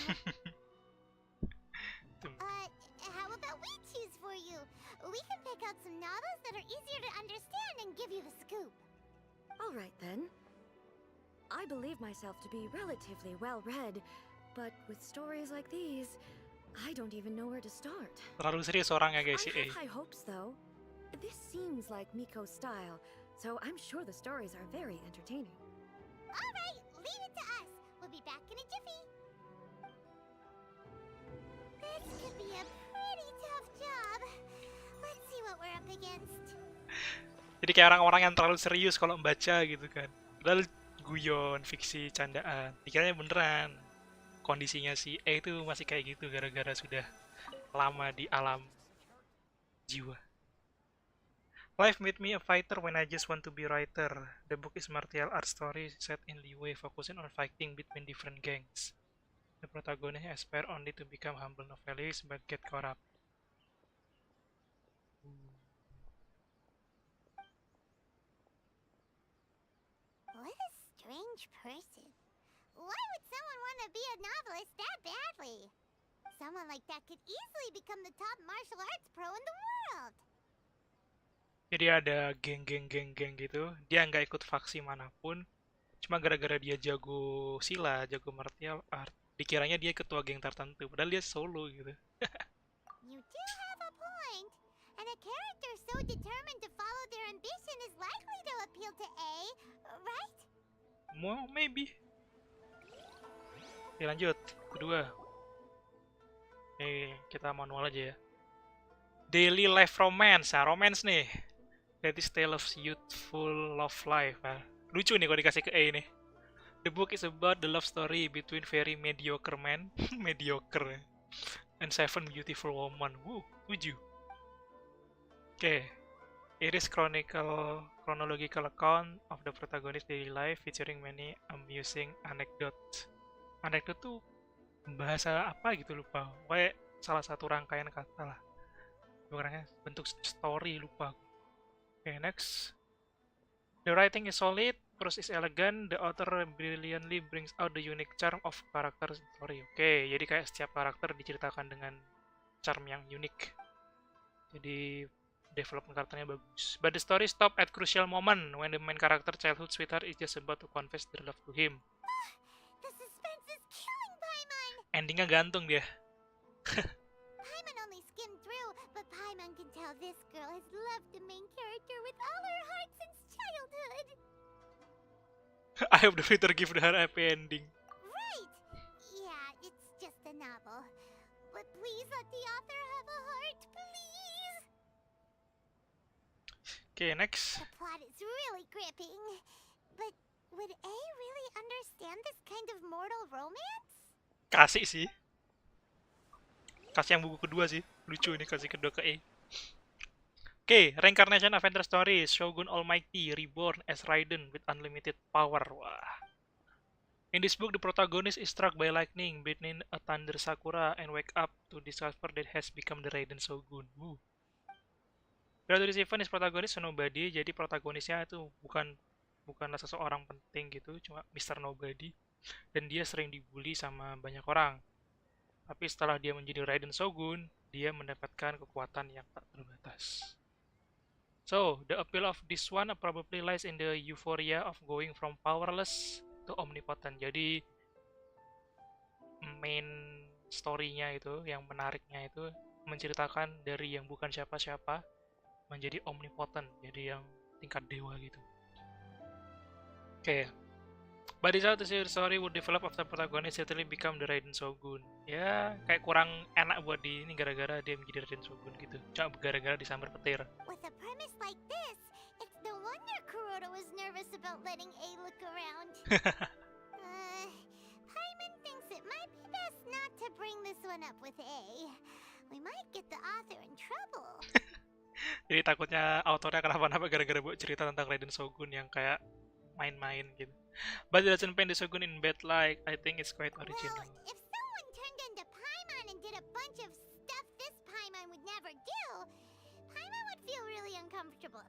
How about we choose for you? We can pick out some novels that are easier to understand and give you the scoop. All right, then. I believe myself to be relatively well-read, but with stories like these, I don't even know where to start. Terlalu serius orangnya guys si I A. have high hopes, though. This seems like Miko's style, so I'm sure the stories are very entertaining. All right, leave it to us. We'll be back in a jiffy. This could be a pretty tough job. Let's see what we're up against. Jadi kayak orang-orang yang terlalu serius kalau membaca gitu kan. Padahal guyon, fiksi, candaan. Dikiranya beneran. Kondisinya si A itu masih kayak gitu gara-gara sudah lama di alam jiwa. Life made me a fighter when I just want to be writer. The book is martial art story set in Liyue, focusing on fighting between different gangs. The protagonist aspire only to become humble novelist but get caught up. What a strange person. Why would someone want to be a novelist that badly? Someone like that could easily become the top martial arts pro in the world. Jadi ada geng-geng gitu, dia nggak ikut faksi manapun, cuma gara-gara dia jago silat, jago martial art, dikiranya dia ketua geng tertentu, padahal dia solo gitu. You do have a point. And a character so determined to follow their ambition is likely to appeal to A, right? Maybe. Oke, lanjut. Kedua. Kita manual aja ya. Daily life romance. Nah, romance nih. That is tale of youthful love life. Nah, lucu nih kalau dikasih ke A nih. The book is about the love story between very mediocre man, mediocre, and 7 beautiful women. Woo, 7. Oke. It is chronological account of the protagonist's daily life featuring many amusing anecdotes. Anekdot tuh bahasa apa gitu lupa. Kayak salah satu rangkaian kata lah. Bukannya bentuk story lupa. Okay, next. The writing is solid, prose is elegant, the author brilliantly brings out the unique charm of character story. Oke, jadi kayak setiap karakter diceritakan dengan charm yang unik. Jadi development karakternya bagus. But the story stop at crucial moment when the main character childhood sweetheart is just about to confess their love to him. The suspense is killing Paimon. Endingnya gantung dia. Paimon only skimmed through, but Paimon can tell this girl has loved the main character with all her heart since childhood. I hope the reader give her happy ending. Right! Yeah, it's just a novel. But please let the author have a heart, please! Okay, next. The plot is really gripping. But would A really understand this kind of mortal romance? Kasih sih. Kasih yang buku kedua sih. Lucu ini kasih kedua ke E. Oke, Reincarnation Adventure Stories, Shogun Almighty reborn as Raiden with unlimited power. Wah. In this book, the protagonist is struck by lightning beneath a thunder sakura and wake up to discover that has become the Raiden Shogun. Prior to this event, his protagonist is nobody, jadi protagonisnya itu bukanlah seseorang penting gitu, cuma Mr. Nobody. Dan dia sering dibully sama banyak orang. Tapi setelah dia menjadi Raiden Shogun, dia mendapatkan kekuatan yang tak terbatas. So, the appeal of this one probably lies in the euphoria of going from powerless to omnipotent. Jadi main story-nya itu, yang menariknya itu menceritakan dari yang bukan siapa-siapa menjadi omnipotent, jadi yang tingkat dewa gitu. Oke. But this the story would develop after protagonist certainly become the Raiden Shogun. Ya, kayak kurang enak buat di ini gara-gara dia menjadi Raiden Shogun gitu. Cuma gara-gara disambar petir. With a premise like this, it's no wonder Kuroda was nervous about letting A look around. Paimon thinks it might be best not to bring this one up with A. We might get the author in trouble. Jadi takutnya autornya kenapa-napa gara-gara buat cerita tentang Raiden Shogun yang kayak main-main gitu. But it doesn't paint the Shogun in bad light. I think it's quite original. Well, if someone turned into Paimon and did a bunch of stuff this Paimon would never do, Paimon would feel really uncomfortable.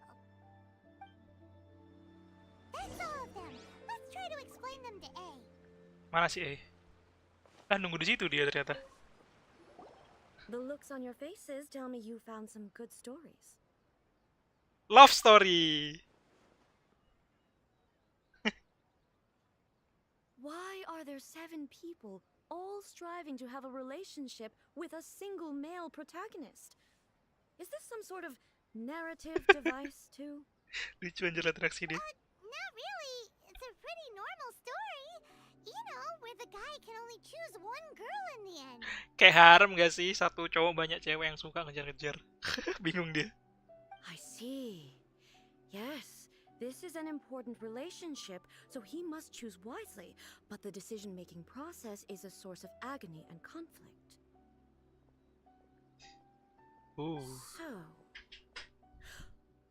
That's all of them. Let's try to explain them to A. Mana sih nunggu di situ dia ternyata. The looks on your faces tell me you found some good stories. Love story. Why are there 7 people all striving to have a relationship with a single male protagonist? Is this some sort of narrative device too? Lucu anjir interaksi dia. Not really. It's a pretty normal story. You know, where the guy can only choose one girl in the end. Kayak harem gak sih? Satu cowok banyak cewek yang suka ngejar-ngejar. Bingung dia. I see. Yes. This is an important relationship, so he must choose wisely, but the decision-making process is a source of agony and conflict. Ooh. So,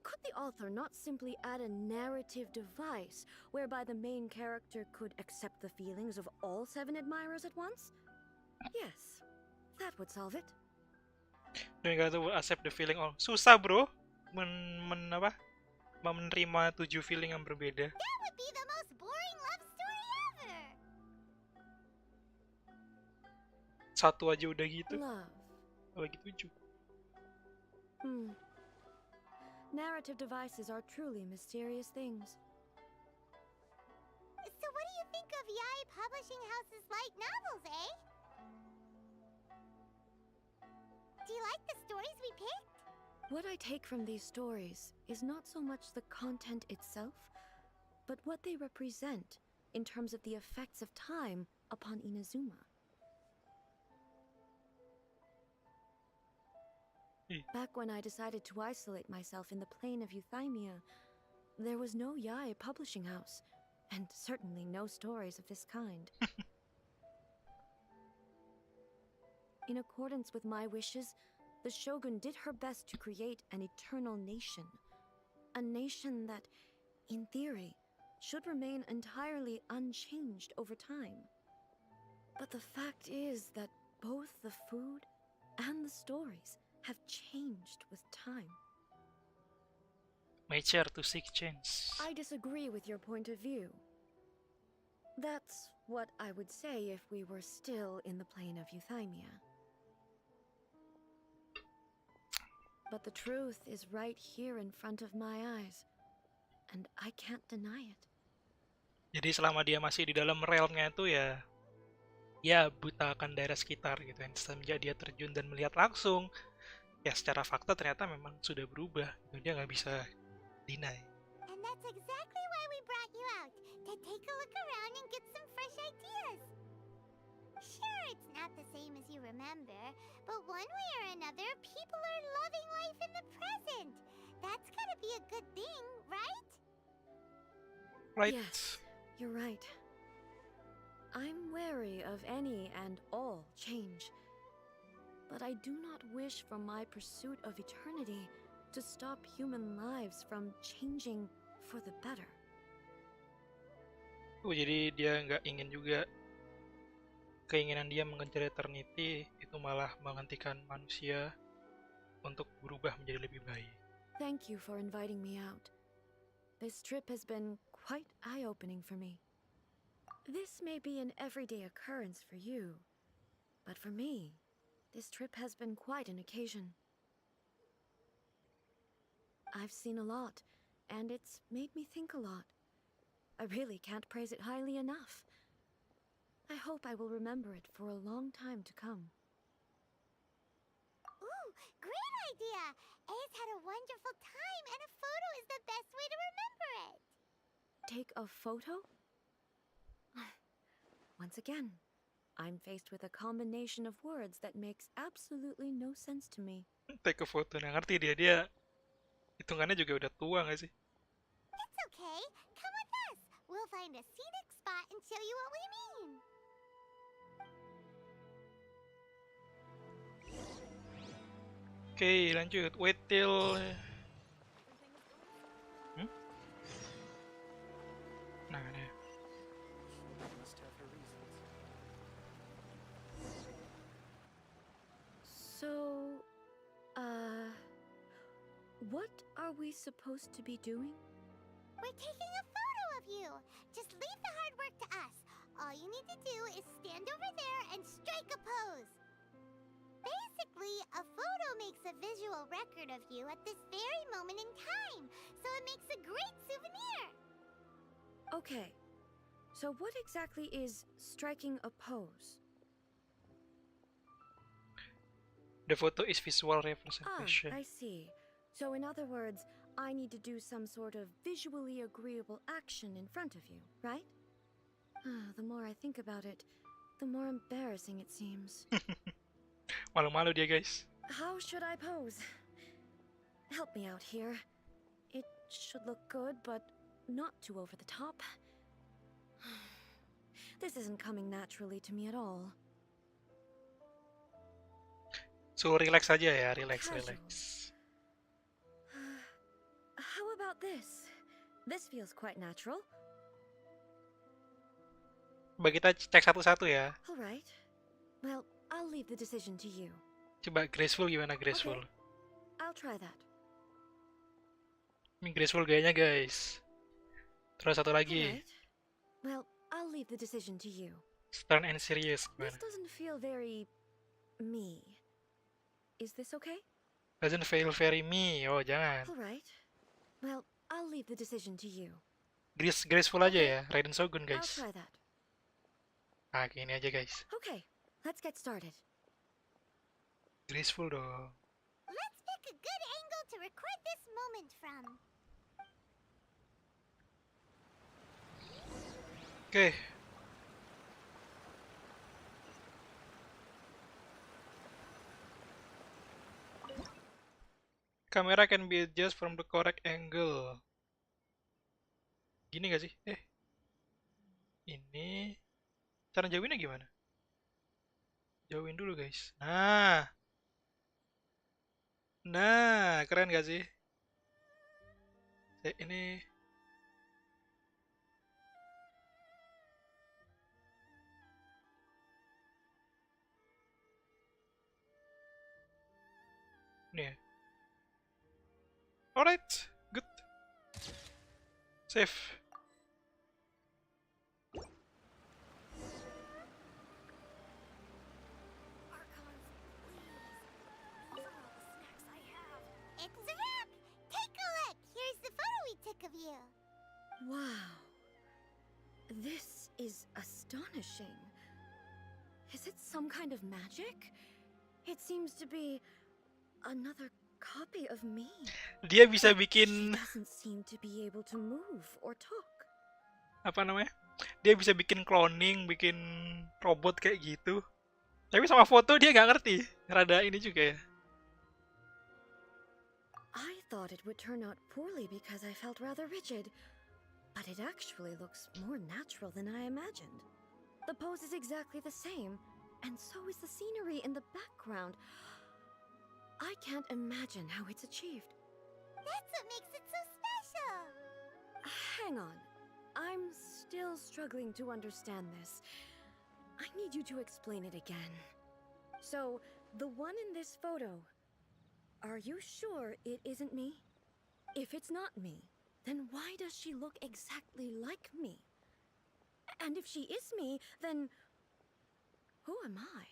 could the author not simply add a narrative device whereby the main character could accept the feelings of all 7 admirers at once? Yes, that would solve it. Dan kata accept the feeling all. Susah bro, menerima 7 feeling yang berbeda. That would be the most boring love story ever. Satu aja udah gitu. Love. Lagi 7. Narrative devices are truly mysterious things. So what do you think of Yai Publishing House's light novels, eh? Do you like the stories we picked? What I take from these stories is not so much the content itself, but what they represent in terms of the effects of time upon Inazuma. Back when I decided to isolate myself in the plain of Euthymia, there was no Yai publishing house, and certainly no stories of this kind. In accordance with my wishes, the Shogun did her best to create an eternal nation. A nation that, in theory, should remain entirely unchanged over time. But the fact is that both the food and the stories have changed with time. Nature to seek change. I disagree with your point of view. That's what I would say if we were still in the plane of Euthymia. But the truth is right here in front of my eyes, and I can't deny it. Jadi selama dia masih di dalam realmnya itu ya ya butakan daerah sekitar gitu. Dan semenjak dia terjun dan melihat langsung, ya secara fakta ternyata memang sudah berubah. Gitu. Dia nggak bisa deny. And that's exactly why we brought you out, to take a look around and get some fresh ideas. Sure, it's not the same as you remember, but one way or another, people are loving life in the present. That's gotta be a good thing, right? Right? Yes, you're right. I'm wary of any and all change. But I do not wish for my pursuit of eternity to stop human lives from changing for the better. Jadi dia nggak ingin juga keinginan dia mengejar eternity itu malah menghentikan manusia untuk berubah menjadi lebih baik. Thank you for inviting me out. This trip has been quite eye-opening for me. This may be an everyday occurrence for you, but for me, this trip has been quite an occasion. I've seen a lot, and it's made me think a lot. I really can't praise it highly enough. I hope I will remember it for a long time to come. Ooh, great idea! Ace had a wonderful time, and a photo is the best way to remember it. Take a photo? Once again, I'm faced with a combination of words that makes absolutely no sense to me. Take a photo, nggak ngerti dia hitungannya juga udah tua nggak sih? It's okay. Come with us. We'll find a scenic spot and show you what we mean. Oke, lanjut. Wait till... Nah, ini. So, what are we supposed to be doing? We're taking a photo of you. Just leave the hard work to us. All you need to do is stand over there and strike a pose. Basically, a photo makes a visual record of you at this very moment in time, so it makes a great souvenir. Okay, so what exactly is striking a pose? The photo is visual Ah, representation. I see. So in other words, I need to do some sort of visually agreeable action in front of you, right? The more I think about it, the more embarrassing it seems. Malu-malu dia, guys. How should I pose? Help me out here. It should look good, but not too over the top. This isn't coming naturally to me at all. So, relax aja ya, relax. How about this? This feels quite natural. Coba kita cek satu-satu ya. All right. Well, I'll leave the decision to you. Coba graceful gimana graceful? Okay. I'll try that. Ini graceful gayanya, guys. Terus satu lagi. Alright. Well, I'll leave the decision to you. Stern and serious This gimana? doesn't feel very me. Is this okay? Doesn't feel very me. Oh, jangan. Alright. Well, I'll leave the decision to you. Graceful aja ya, Raiden Shogun, I'll guys. try that. Nah, gini aja, guys. Okay, let's get started. Graceful dong. Let's pick a good angle to record this moment from. Oke. Camera can be adjusted from the correct angle. Gini gak sih? Ini cara jauhinnya gimana? Jauhin dulu, guys. Nah, keren gak sih? Ini ya. Alright, good. Save. It's a wrap! Take a look! Here's the photo we took of you. Wow. This is astonishing. Is it some kind of magic? It seems to be another copy of me. Dia bisa But she bikin doesn't seem to be able to move or talk. apa namanya? Dia bisa bikin cloning, bikin robot kayak gitu. Tapi sama foto dia nggak ngerti. Rada ini juga ya. I thought it would turn out poorly because I felt rather rigid, but it actually looks more natural than I imagined. The pose is exactly the same, and so is the scenery in the background. I can't imagine how it's achieved. That's what makes it so special. Hang on. I'm still struggling to understand this. I need you to explain it again. So, the one in this photo, are you sure it isn't me? If it's not me, then why does she look exactly like me? And if she is me, then who am I?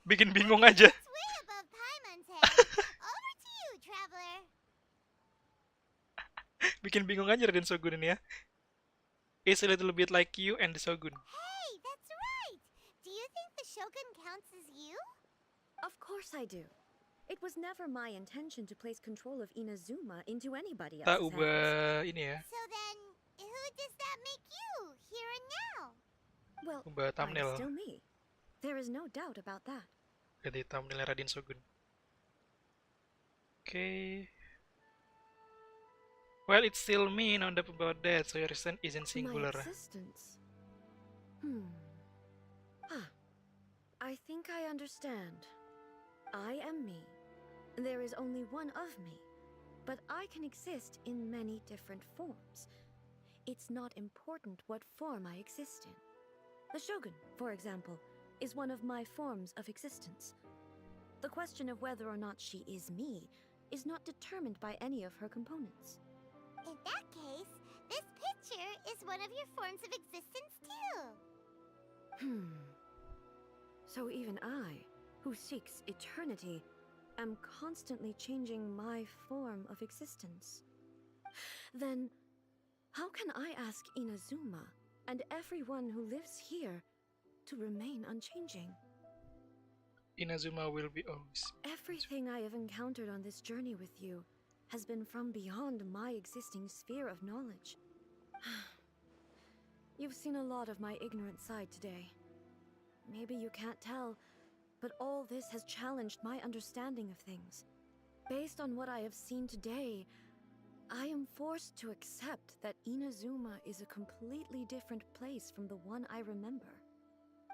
Bikin bingung aja. It's way above Paimon's head. Over to you, traveler. Bikin bingung aja Raiden Shogun ini ya. It's a little bit like you and the Shogun. Hey, that's right. Do you think the Shogun counts as you? Of course I do. It was never my intention to place control of Inazuma into anybody Kita else's hands. ubah ini ya. So then, who does that make you, here and now? Well, Ubah I'm thumbnail. still me. There is no doubt about that. Ganti thumbnail Raiden Shogun. Okay. Well, it's still me, no doubt about that. So your resistance isn't singular. My existence. I think I understand. I am me. There is only one of me, but I can exist in many different forms. It's not important what form I exist in. The Shogun, for example, is one of my forms of existence. The question of whether or not she is me is not determined by any of her components. In that case, this picture is one of your forms of existence too. So even I, who seeks eternity, am constantly changing my form of existence. Then, how can I ask Inazuma and everyone who lives here to remain unchanging? Inazuma will be always. Everything I have encountered on this journey with you has been from beyond my existing sphere of knowledge. You've seen a lot of my ignorant side today. Maybe you can't tell, but all this has challenged my understanding of things. Based on what I have seen today, I am forced to accept that Inazuma is a completely different place from the one I remember.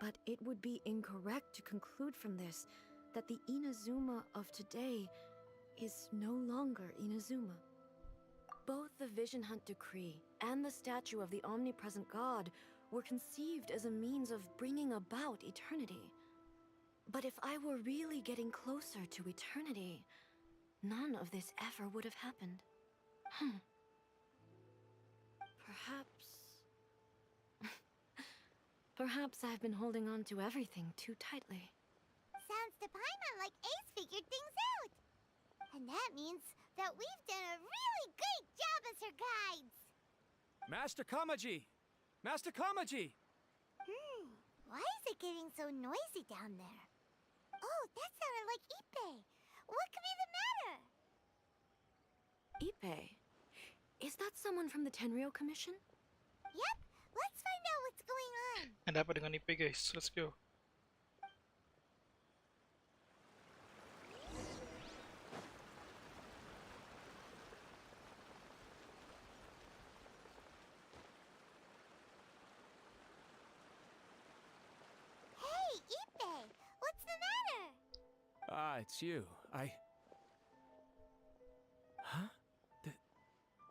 But it would be incorrect to conclude from this that the Inazuma of today is no longer Inazuma. Both the Vision Hunt Decree and the statue of the omnipresent god were conceived as a means of bringing about eternity. But if I were really getting closer to eternity, none of this ever would have happened. Perhaps I've been holding on to everything too tightly. Sounds to Paimon like Ace figured things out. And that means that we've done a really great job as her guides. Master Kamaji! Master Kamaji! Why is it getting so noisy down there? Oh, that sounded like Ippei. What could be the matter? Ippei? Is that someone from the Tenryou Commission? Yep, let's find out what's going on. Ada apa dengan IP guys? Let's go. Hey, Ippei, what's the matter? Ah, it's you. Huh?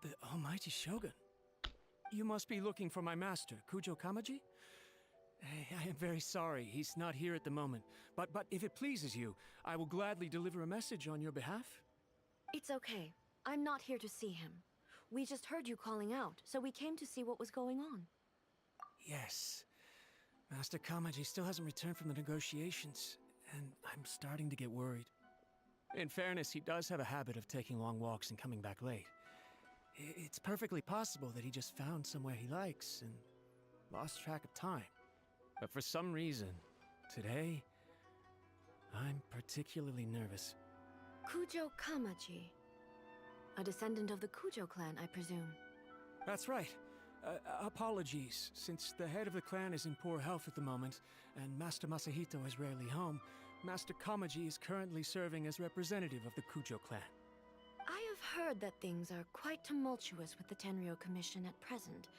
The Almighty Shogun. You must be looking for my master, Kujo Kamaji? I am very sorry, he's not here at the moment. But if it pleases you, I will gladly deliver a message on your behalf. It's okay. I'm not here to see him. We just heard you calling out, so we came to see what was going on. Yes. Master Kamaji still hasn't returned from the negotiations, and I'm starting to get worried. In fairness, he does have a habit of taking long walks and coming back late. It's perfectly possible that he just found somewhere he likes and lost track of time. But for some reason, today, I'm particularly nervous. Kujo Kamaji. A descendant of the Kujo clan, I presume. That's right. Apologies, since the head of the clan is in poor health at the moment, and Master Masahito is rarely home, Master Kamaji is currently serving as representative of the Kujo clan. I have heard that things are quite tumultuous with the Tenryou Commission at present.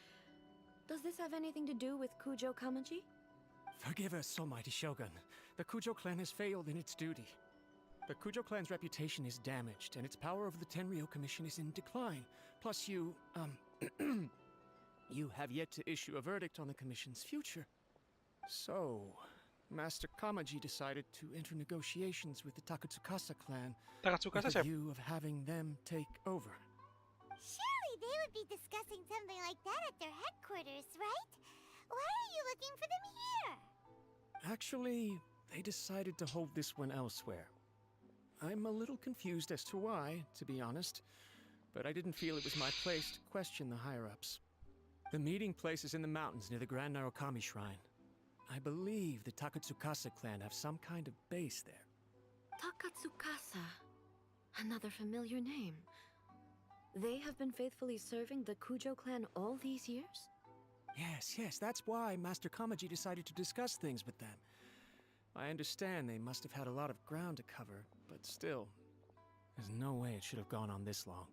Does this have anything to do with Kujo Kamaji? Forgive us, Almighty Shogun. The Kujo clan has failed in its duty. The Kujo clan's reputation is damaged, and its power over the Tenryou Commission is in decline. Plus you have yet to issue a verdict on the Commission's future. So, Master Kamaji decided to enter negotiations with the Takatsukasa clan with a view of having them take over. Surely they would be discussing something like that at their headquarters, right? Why are you looking for them here? Actually, they decided to hold this one elsewhere. I'm a little confused as to why, to be honest, but I didn't feel it was my place to question the higher-ups. The meeting place is in the mountains near the Grand Narukami Shrine. I believe the Takatsukasa clan have some kind of base there. Takatsukasa. Another familiar name. They have been faithfully serving the Kujo clan all these years? Yes, that's why Master Kamaji decided to discuss things with them. I understand they must have had a lot of ground to cover, but still, there's no way it should have gone on this long.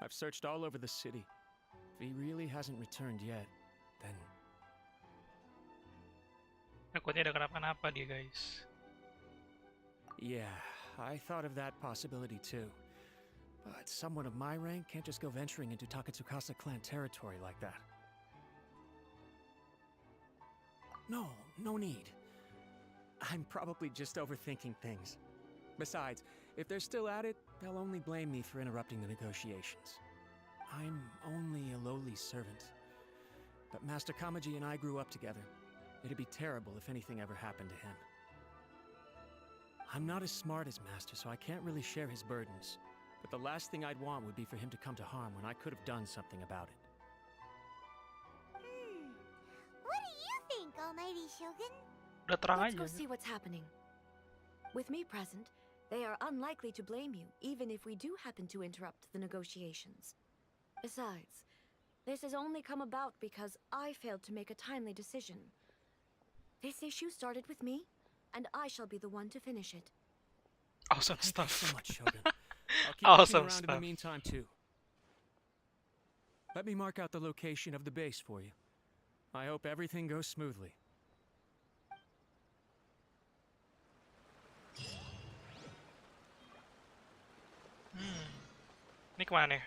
I've searched all over the city. If he really hasn't returned yet, then... Takutnya ada kenapa-napa dia, guys. Yeah, I thought of that possibility too. But someone of my rank can't just go venturing into Takatsukasa clan territory like that. No need. I'm probably just overthinking things. Besides, if they're still at it, they'll only blame me for interrupting the negotiations. I'm only a lowly servant. But Master Kamaji and I grew up together. It'd be terrible if anything ever happened to him. I'm not as smart as Master, so I can't really share his burdens. But the last thing I'd want would be for him to come to harm when I could have done something about it. What do you think, Almighty Shogun? Udah terang Let's aja. go see what's happening. With me present, they are unlikely to blame you, even if we do happen to interrupt the negotiations. Besides, this has only come about because I failed to make a timely decision. This issue started with me, and I shall be the one to finish it. Awesome Thank you stuff. so much, Shogun. I'll keep Awesome looking around in stuff. the meantime too. Let me mark out the location of the base for you. I hope everything goes smoothly. Ini kemana nih?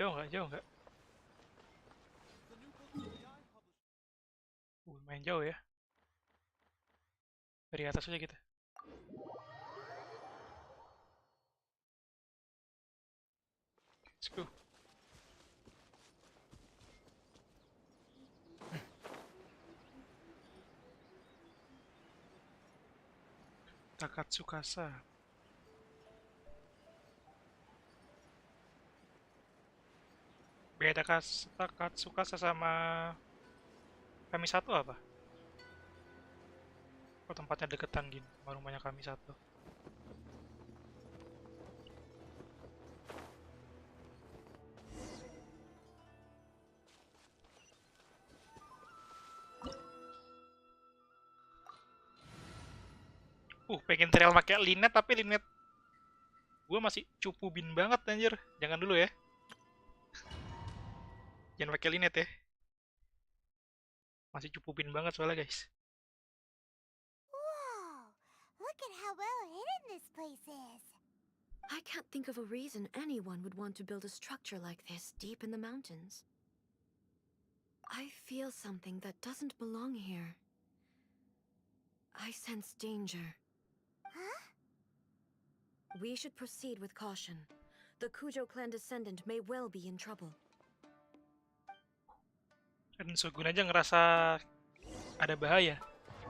Jauh nggak? Main jauh ya. Dari atas aja kita. Let's go. Takatsukasa. Beda Takatsukasa sama kami satu apa? Kok tempatnya deketan gini sama rumahnya kami satu? Pengen trail pakai linet tapi linet gue masih cupu bin banget anjir. Jangan dulu ya. Jangan pakai linet ya. Masih cupu bin banget soalnya guys. Whoa! Look at how well hidden this place is. I can't think of a reason anyone would want to build a structure like this deep in the mountains. I feel something that doesn't belong here. I sense danger. Huh? We should proceed with caution. The Kujo clan descendant may well be in trouble. Raiden Shogun aja ngerasa ada bahaya.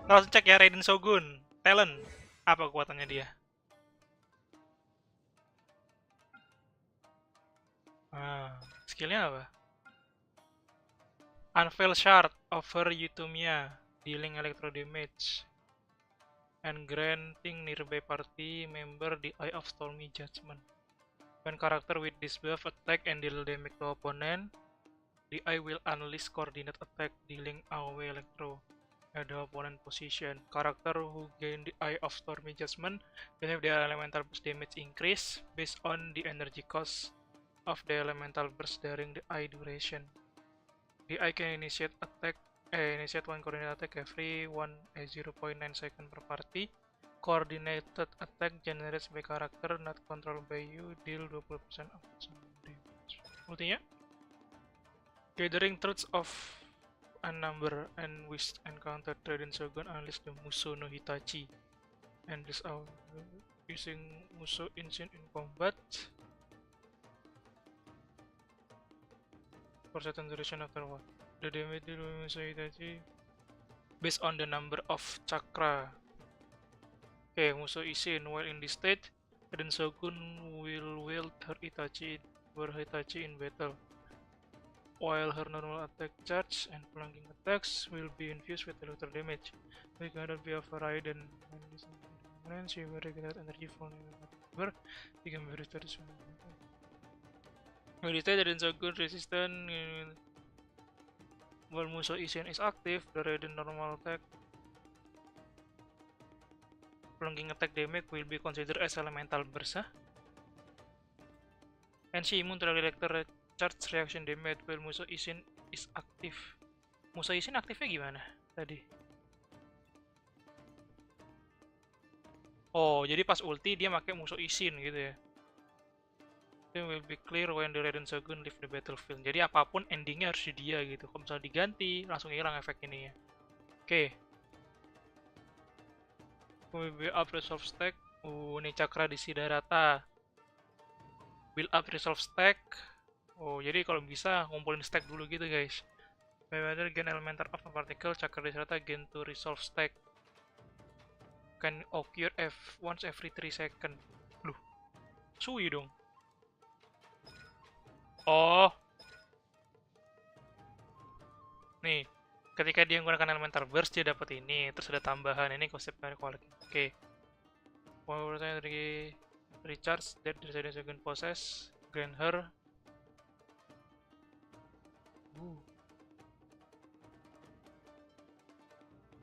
Kita langsung cek ya Raiden Shogun. Talent. Apa kekuatannya dia? Skillnya apa? Unveil Shard. over Euthymia, dealing electro damage, and granting nearby party member the Eye of Stormy Judgment. When character with this buff attack and deal damage to opponent, the Eye will unleash coordinate attack dealing away electro at the opponent position. Character who gain the Eye of Stormy Judgment will have their elemental burst damage increase based on the energy cost of the elemental burst during the Eye duration. The Eye can initiate one coordinate attack every 0.9 second per party. Coordinated attack generates by character not controlled by you, deal 20% of damage. Ultinya, gathering truths of a number and with encounter Raiden Shogun unleash the Muso no Hitachi, and this out using Muso Instinct in combat for certain duration after what? The damage deal by Muso Hitachi based on the number of chakra. Okay, Muso Isin, while in this state, Raiden Shogun will wield her Hitachi in battle, while her normal attack charge and flanking attacks will be infused with electro damage. We cannot be of Raiden, and she will regulate energy from whatever become very restored. When this state, Raiden Shogun resistant, while Muso Isin is active, the Raiden normal attack flanking attack damage will be considered as elemental burst, and she immune to electro charge reaction damage while Muso Isin is active. Muso Isin aktifnya gimana tadi? Oh, jadi pas ulti dia pakai Muso Isin gitu ya. It will be clear when the Raiden Shogun leave the battlefield. Jadi apapun endingnya harus di dia gitu. Kalau misalnya diganti, langsung hilang efek ini ya. Oke. Will be up resolve stack. Ini cakra di Siddhartha. Build up resolve stack. Oh, jadi kalau bisa ngumpulin stack dulu gitu guys. Whether gain elemental of a particle, cakra di Siddhartha gain to resolve stack. Can occur once every 3 seconds. Loh, suwi dong. Oh. Nih. Ketika dia menggunakan elemental burst dia dapat ini, terus ada tambahan ini konsepnya quality. Oke. Powernya dari recharge that the Raiden Shogun possess, grant her.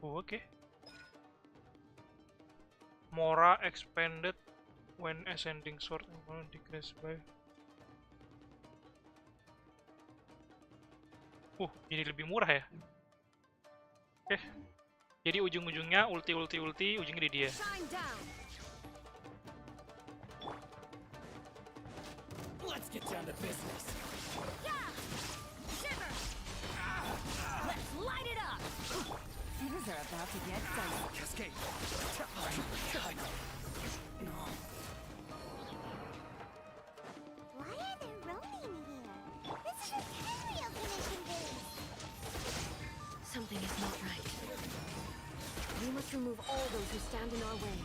Oke. Mora expanded when ascending sword decreased by. Jadi lebih murah ya. Oke, jadi ujung-ujungnya ulti, ujungnya di dia. Let's get down to business. Let's light it up! Things are about to get dicey. Cascade. Why are there ronin here? This is a Tenryou Commission base. Something is not right. We must remove all those who stand in our way.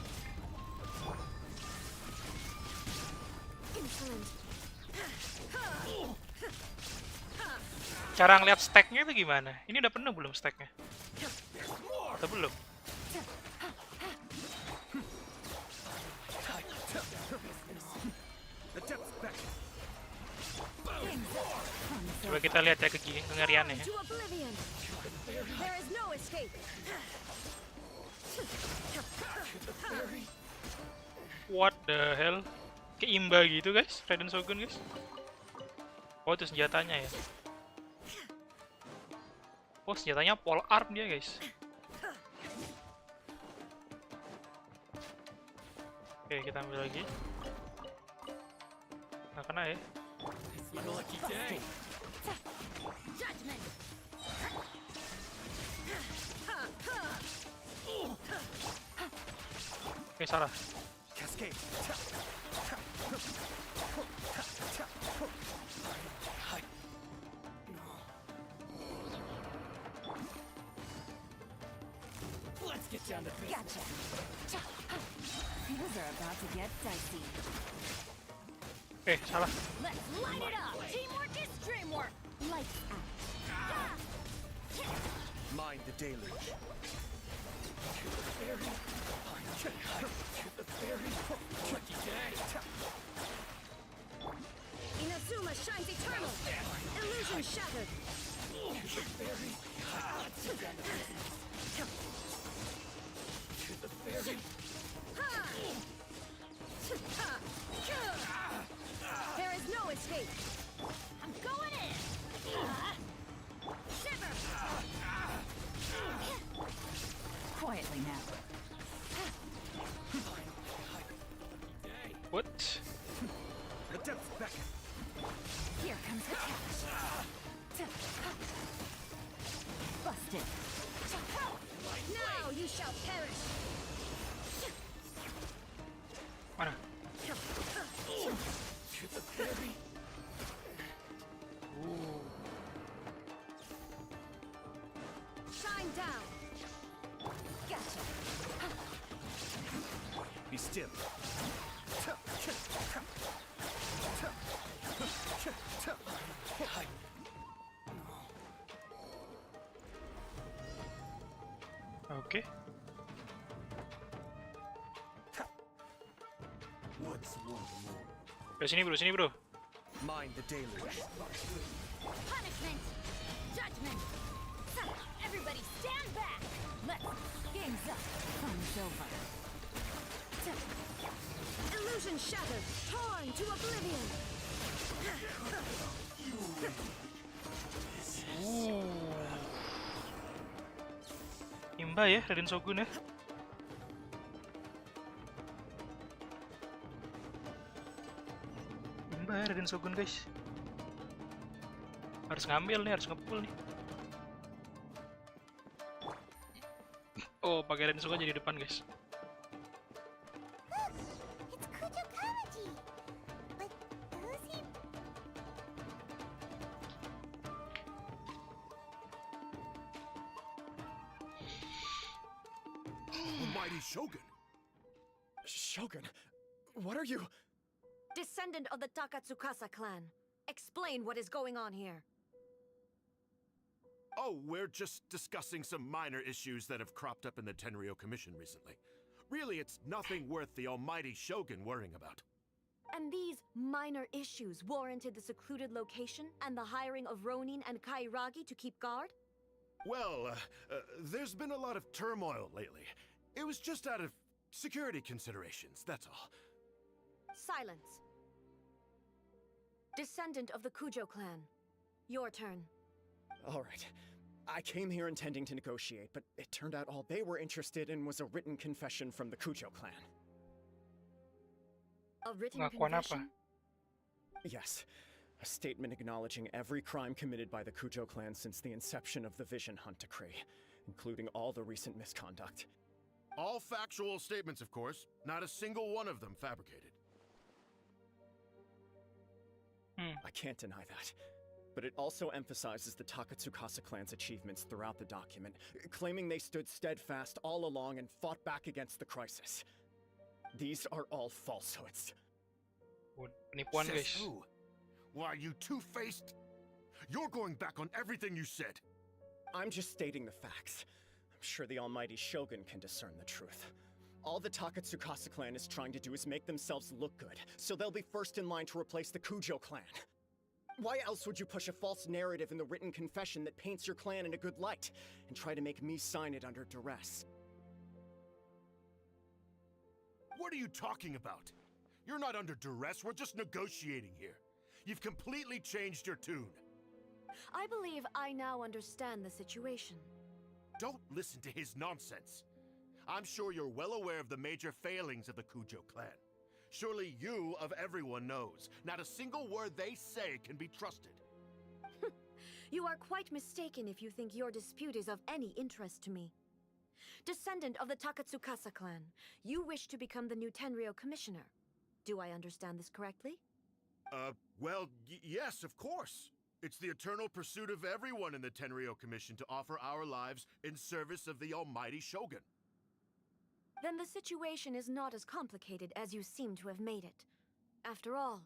Insolent. Cara ngeliat stacknya itu gimana? Ini udah penuh belum stacknya? Atau belum? Coba kita lihat ya kengeriannya ya. There is no escape. What the hell? Keimba gitu guys, Raiden Shogun guys. Oh itu senjatanya ya. Oh senjatanya pole arm dia guys. Oke kita ambil lagi. Nggak kena ya. Oke salah. Cascade. Let's get down to business. Gotcha. Things are about to get dicey. Salah. Let's light it up! Teamwork is dreamwork! Lights out. the deluge. To the fairy. To the fairy. Lucky day. Inazuma shines eternal! Illusion shattered! To the fairy. To the fairy. There is no escape! I'm going in! Shiver! Quietly now. What? The depths beckon. Here comes the catch. Busted. Now you shall perish! Mana? To the fairy. Shine down! Gotcha. Be still. Oke. What's one more? Sini bro, sini bro. Mind the deluge. Punishment! Judgment! Everybody stand back! Let's. Game's up. Fun's over. Illusion shattered! Torn to oblivion! Imba ya, Raiden Shogun ya. Imba ya Raiden Shogun guys. Harus ngambil nih, harus ngepull nih. Oh, pakai Raiden Shogun jadi depan guys. It's Kujo Kamaji! But who's he? Almighty Shogun. Shogun, what are you? Descendant of the Takatsukasa clan. Explain what is going on here. Oh, we're just discussing some minor issues that have cropped up in the Tenryou Commission recently. Really, it's nothing worth the almighty Shogun worrying about. And these minor issues warranted the secluded location and the hiring of Ronin and Kairagi to keep guard? Well, there's been a lot of turmoil lately. It was just out of security considerations, that's all. Silence. Descendant of the Kujo clan. Your turn. All right. I came here intending to negotiate, but it turned out all they were interested in was a written confession from the Kujo clan. A written Ngakuan apa? confession? Yes. A statement acknowledging every crime committed by the Kujo clan since the inception of the Vision Hunt Decree, including all the recent misconduct. All factual statements, of course. Not a single one of them fabricated. I can't deny that. But it also emphasizes the Takatsukasa clan's achievements throughout the document, claiming they stood steadfast all along and fought back against the crisis. These are all falsehoods. Penipuan Says guys. who? Why, you two-faced? You're going back on everything you said. I'm just stating the facts. I'm sure the almighty Shogun can discern the truth. All the Takatsukasa clan is trying to do is make themselves look good, so they'll be first in line to replace the Kujo clan. Why else would you push a false narrative in the written confession that paints your clan in a good light, and try to make me sign it under duress? What are you talking about? You're not under duress, we're just negotiating here. You've completely changed your tune. I believe I now understand the situation. Don't listen to his nonsense. I'm sure you're well aware of the major failings of the Kujo clan. Surely you, of everyone, knows. Not a single word they say can be trusted. You are quite mistaken if you think your dispute is of any interest to me. Descendant of the Takatsukasa clan, you wish to become the new Tenryou commissioner. Do I understand this correctly? Well, yes, of course. It's the eternal pursuit of everyone in the Tenryou Commission to offer our lives in service of the almighty Shogun. Then the situation is not as complicated as you seem to have made it. After all,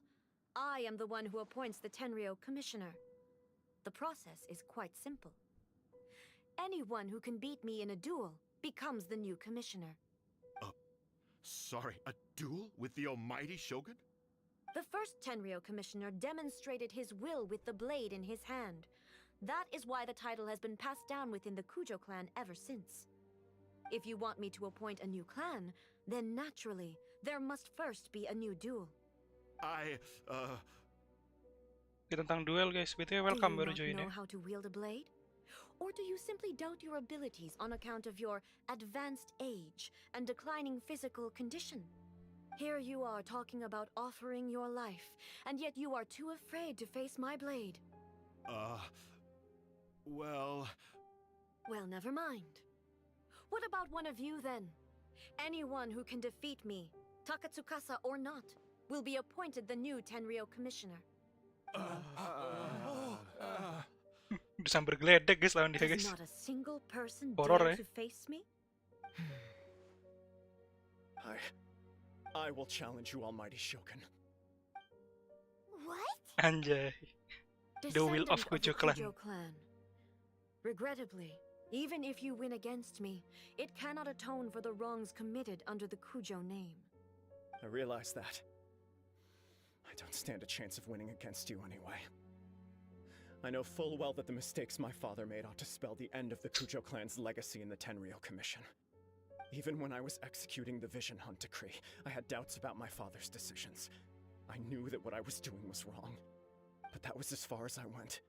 I am the one who appoints the Tenryou commissioner. The process is quite simple. Anyone who can beat me in a duel becomes the new commissioner. Sorry, a duel with the almighty Shogun? The first Tenryou commissioner demonstrated his will with the blade in his hand. That is why the title has been passed down within the Kujo clan ever since. If you want me to appoint a new clan, then naturally, there must first be a new duel. Tentang duel guys, BTW Do welcome you baru not join know ya. how to wield a blade? Or do you simply doubt your abilities on account of your advanced age and declining physical condition? Here you are talking about offering your life, and yet you are too afraid to face my blade. Well... Well, never mind. What about one of you then? Anyone who can defeat me, Takatsukasa or not, will be appointed the new Tenryou commissioner. Udah sambil geledek guys lawan dia Does guys. not a single person Horror, dare eh? to face me? I will challenge you, almighty Shogun. What? Anjay. The will Descendant of Kujo clan. clan. Regrettably, even if you win against me, it cannot atone for the wrongs committed under the Kujo name. I realize that. I don't stand a chance of winning against you anyway. I know full well that the mistakes my father made ought to spell the end of the Kujo clan's legacy in the Tenryou Commission. Even when I was executing the Vision Hunt decree, I had doubts about my father's decisions. I knew that what I was doing was wrong, but that was as far as I went.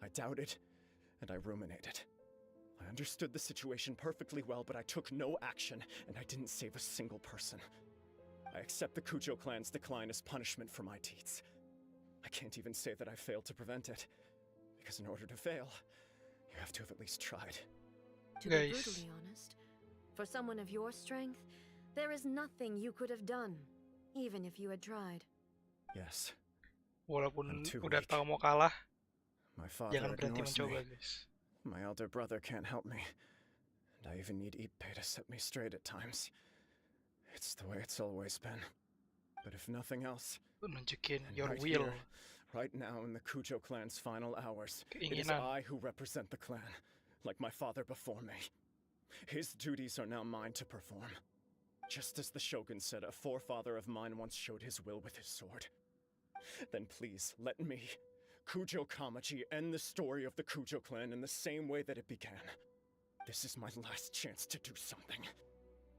I doubted, and I ruminated. I understood the situation perfectly well, but I took no action, and I didn't save a single person. I accept the Kujo clan's decline as punishment for my deeds. I can't even say that I failed to prevent it, because in order to fail, you have to have at least tried. To be brutally honest, for someone of your strength, there is nothing you could have done, even if you had tried. Yes. Walaupun udah tahu mau kalah, My father jangan berhenti ignores mencoba me. guys. My elder brother can't help me, and I even need Ippei to set me straight at times. It's the way it's always been. But if nothing else, Nunjukin and your right will. here, right now in the Kujo clan's final hours, it is Keinginan. I who represent the clan, like my father before me. His duties are now mine to perform. Just as the Shogun said a forefather of mine once showed his will with his sword. Then please, let me, Kujo Kamaji, end the story of the Kujo clan in the same way that it began. This is my last chance to do something.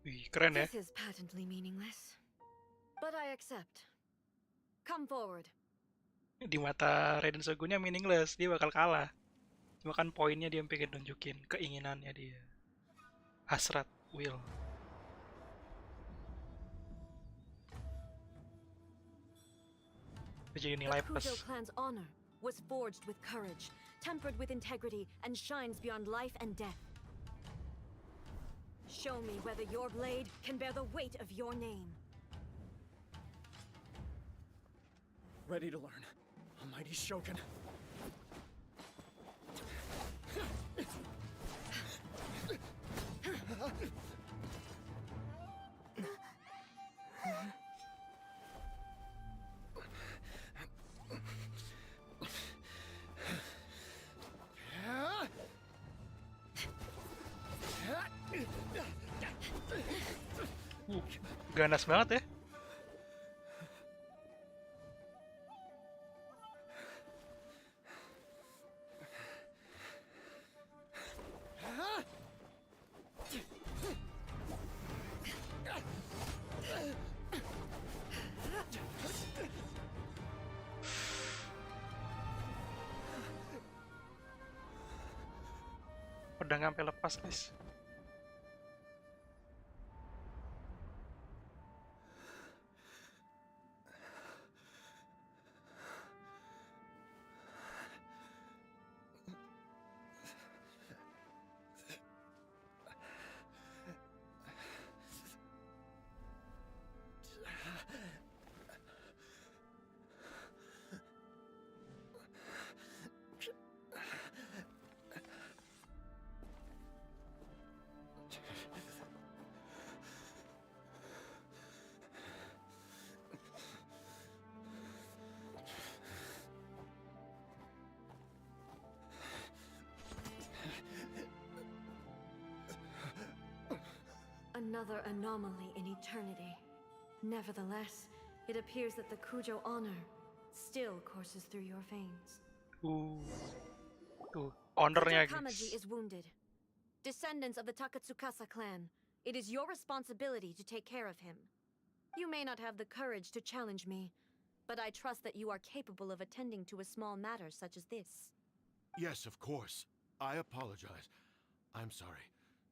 Wih, keren ya. This is patently meaningless, but I accept. Come forward. Di mata Raiden Shogunnya meaningless, dia bakal kalah. Cuma kan poinnya dia pengen nunjukin keinginannya dia. Hasrat, will. Jadi The nilai Kujo plus. clan's honor was forged with courage, tempered with integrity, and shines beyond life and death. Show me whether your blade can bear the weight of your name. Ready to learn, almighty Shogun. Ganas banget ya. Pedang sampai lepas guys. Another anomaly in eternity. Nevertheless, it appears that the Kujo honor still courses through your veins. Tuh, ownernya Kujo Kamaji guys. is wounded. Descendants of the Takatsukasa clan, it is your responsibility to take care of him. You may not have the courage to challenge me, but I trust that you are capable of attending to a small matter such as this. Yes, of course. I apologize. I'm sorry.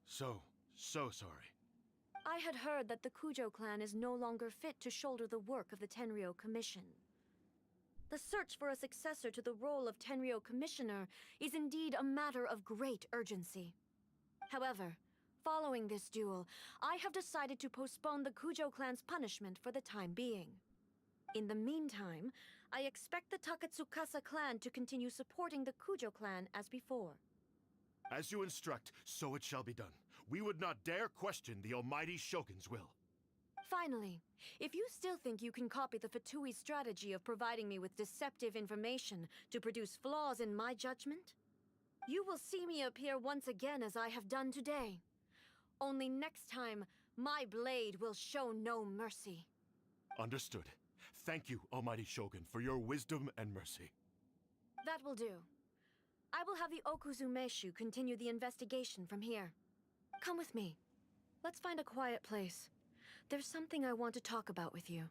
So sorry. I had heard that the Kujo clan is no longer fit to shoulder the work of the Tenryou Commission. The search for a successor to the role of Tenryou Commissioner is indeed a matter of great urgency. However, following this duel, I have decided to postpone the Kujo clan's punishment for the time being. In the meantime, I expect the Takatsukasa clan to continue supporting the Kujo clan as before. As you instruct, so it shall be done. We would not dare question the almighty Shogun's will. Finally, if you still think you can copy the Fatui strategy of providing me with deceptive information to produce flaws in my judgment, you will see me appear once again as I have done today. Only next time, my blade will show no mercy. Understood. Thank you, almighty Shogun, for your wisdom and mercy. That will do. I will have the Okuzumeshu continue the investigation from here. Come with me. Let's find a quiet place. There's something I want to talk about with you.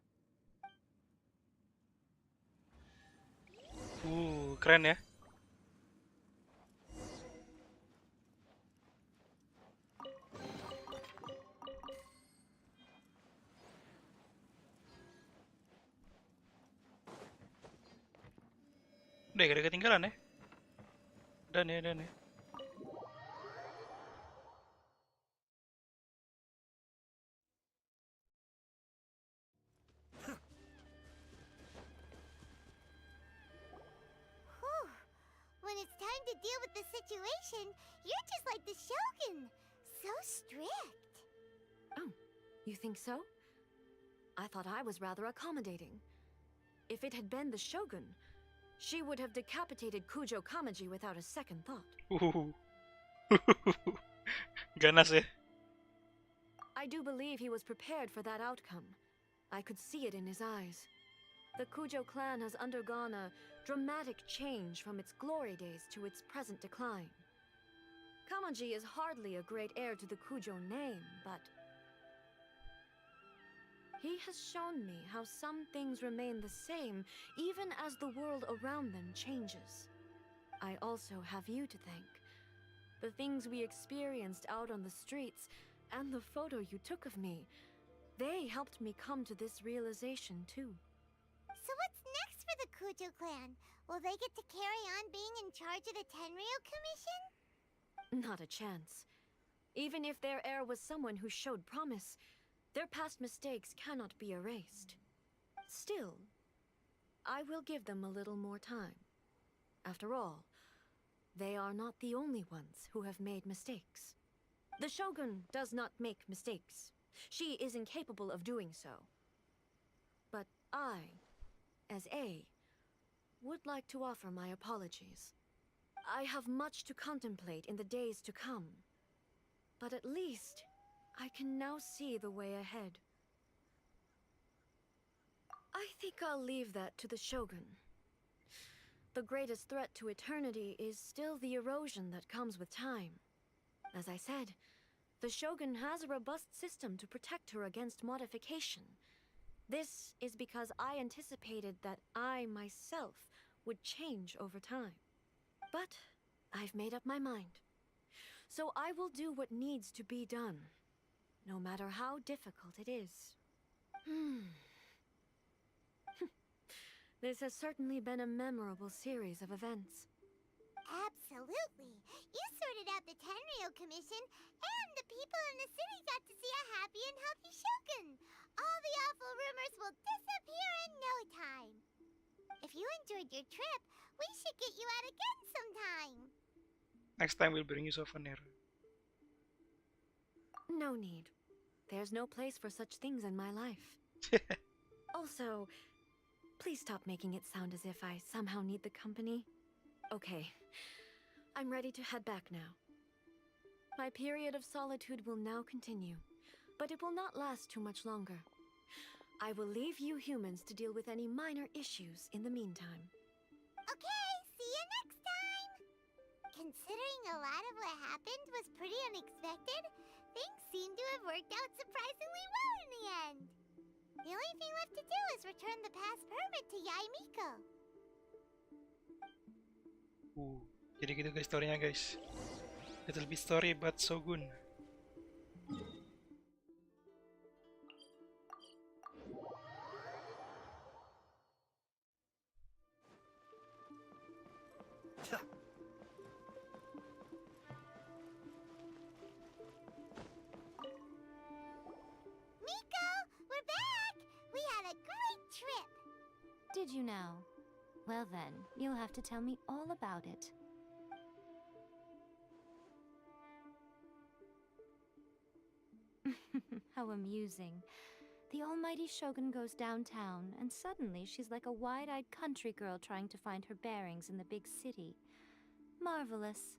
Keren ya. Udah gak ada ketinggalan ya. Dan ya. Whew. When it's time to deal with the situation, you're just like the Shogun. So strict. Oh, you think so? I thought I was rather accommodating. If it had been the Shogun, she would have decapitated Kujo Kamaji without a second thought. Ganas ya. I do believe he was prepared for that outcome. I could see it in his eyes. The Kujo clan has undergone a dramatic change from its glory days to its present decline. Kamaji is hardly a great heir to the Kujo name, but he has shown me how some things remain the same even as the world around them changes. I also have you to thank. The things we experienced out on the streets and the photo you took of me, they helped me come to this realization too. So what's next for the Kujo clan? Will they get to carry on being in charge of the Tenryou Commission? Not a chance. Even if their heir was someone who showed promise, their past mistakes cannot be erased. Still, I will give them a little more time. After all, they are not the only ones who have made mistakes. The Shogun does not make mistakes. She is incapable of doing so. But I, as A, would like to offer my apologies. I have much to contemplate in the days to come. But at least, I can now see the way ahead. I think I'll leave that to the Shogun. The greatest threat to eternity is still the erosion that comes with time. As I said, the Shogun has a robust system to protect her against modification. This is because I anticipated that I myself would change over time. But I've made up my mind. So I will do what needs to be done, no matter how difficult it is. This has certainly been a memorable series of events. Absolutely. You sorted out the Tenryou Commission, and the people in the city got to see a happy and healthy Shogun. All the awful rumors will disappear in no time. If you enjoyed your trip, we should get you out again sometime. Next time we'll bring you souvenir. No need. There's no place for such things in my life. Also, please stop making it sound as if I somehow need the company. Okay, I'm ready to head back now. My period of solitude will now continue. but it will not last too much longer. I will leave you humans to deal with any minor issues in the meantime. Okay, see you next time! Considering a lot of what happened was pretty unexpected, things seem to have worked out surprisingly well in the end. The only thing left to do is return the pass permit to Yaimiko. Jadi gitu guys storynya guys. Little bit story about Shogun. Miko, we're back! We had a great trip! Did you now? Well then, you'll have to tell me all about it. How amusing. The almighty Shogun goes downtown, and suddenly she's like a wide-eyed country girl trying to find her bearings in the big city. Marvelous.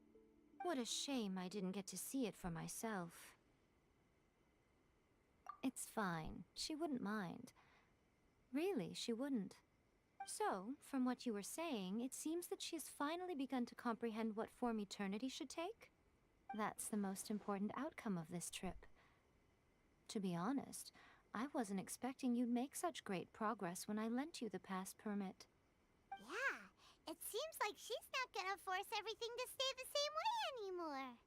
What a shame I didn't get to see it for myself. It's fine. She wouldn't mind. Really, she wouldn't. So, from what you were saying, it seems that she has finally begun to comprehend what form eternity should take? That's the most important outcome of this trip. To be honest, I wasn't expecting you'd make such great progress when I lent you the pass permit. Yeah, it seems like she's not gonna force everything to stay the same way anymore.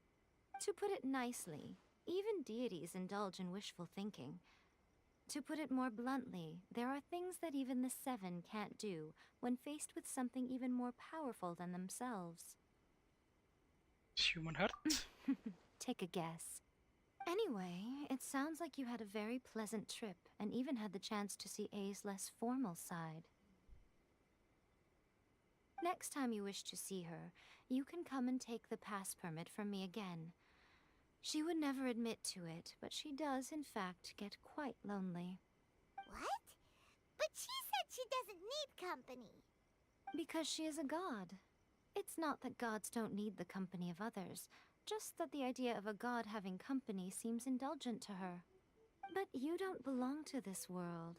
To put it nicely, even deities indulge in wishful thinking. To put it more bluntly, there are things that even the Seven can't do when faced with something even more powerful than themselves. Human heart? Take a guess. Anyway, it sounds like you had a very pleasant trip and even had the chance to see A's less formal side. Next time you wish to see her, you can come and take the pass permit from me again. She would never admit to it, but she does, in fact, get quite lonely. What? But she said she doesn't need company. Because she is a god. It's not that gods don't need the company of others, just that the idea of a god having company seems indulgent to her. But you don't belong to this world.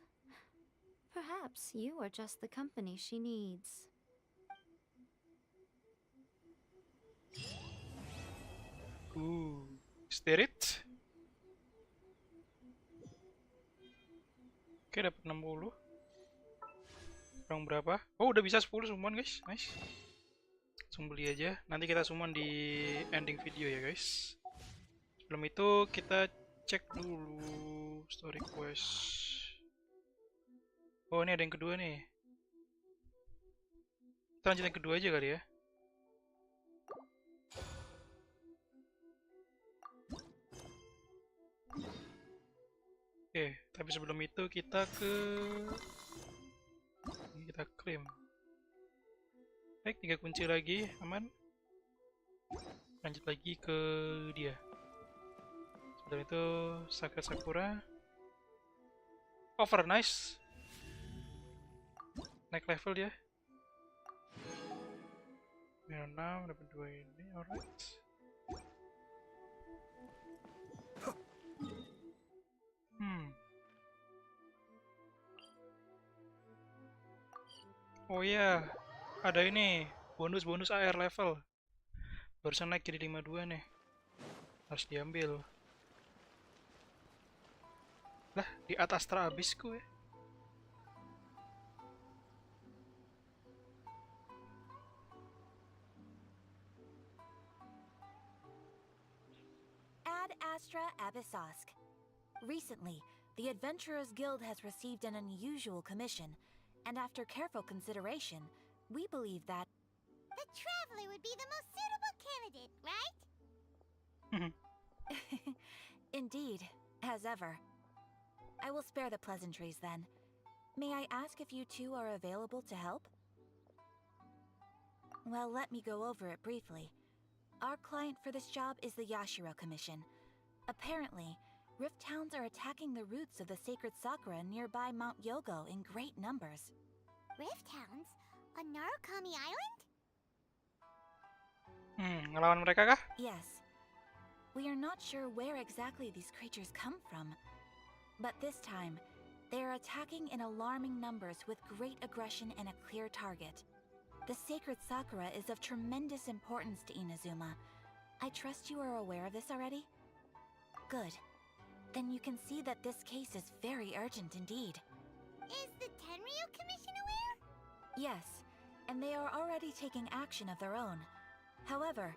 Perhaps you are just the company she needs. Spirit. Oke, dapat 60. Kurang berapa? Oh, udah bisa 10 summon, guys. Nice. Langsung beli aja. Nanti kita summon di ending video ya, guys. Sebelum itu kita cek dulu story quest. Oh, ini ada yang kedua nih. Kita lanjut yang kedua aja kali ya. Oke, tapi sebelum itu kita klaim. Baik, 3 kunci lagi, aman. Lanjut lagi ke dia. Setelah itu Sakura. Over, nice. Naik level dia. Level 6, dapat 2 ini, alright. Oh iya, ada ini bonus AR level. Barusan naik jadi 52 nih. Harus diambil. Lah, di atas terabisku ya. Ad Astra Abyssosk. Recently, the Adventurers Guild has received an unusual commission, and after careful consideration, we believe that the Traveler would be the most suitable candidate, right? Indeed, as ever. I will spare the pleasantries then. May I ask if you two are available to help? Well, let me go over it briefly. Our client for this job is the Yashiro Commission. Apparently, Rift Towns are attacking the roots of the sacred sakura nearby Mount Yogo in great numbers. Rift Towns? On Narukami Island? Ngelawan mereka kah? Yes. We are not sure where exactly these creatures come from. But this time, they are attacking in alarming numbers with great aggression and a clear target. The sacred Sakura is of tremendous importance to Inazuma. I trust you are aware of this already? Good. Then you can see that this case is very urgent indeed. Is the Tenryu Commission aware? Yes, and they are already taking action of their own. However,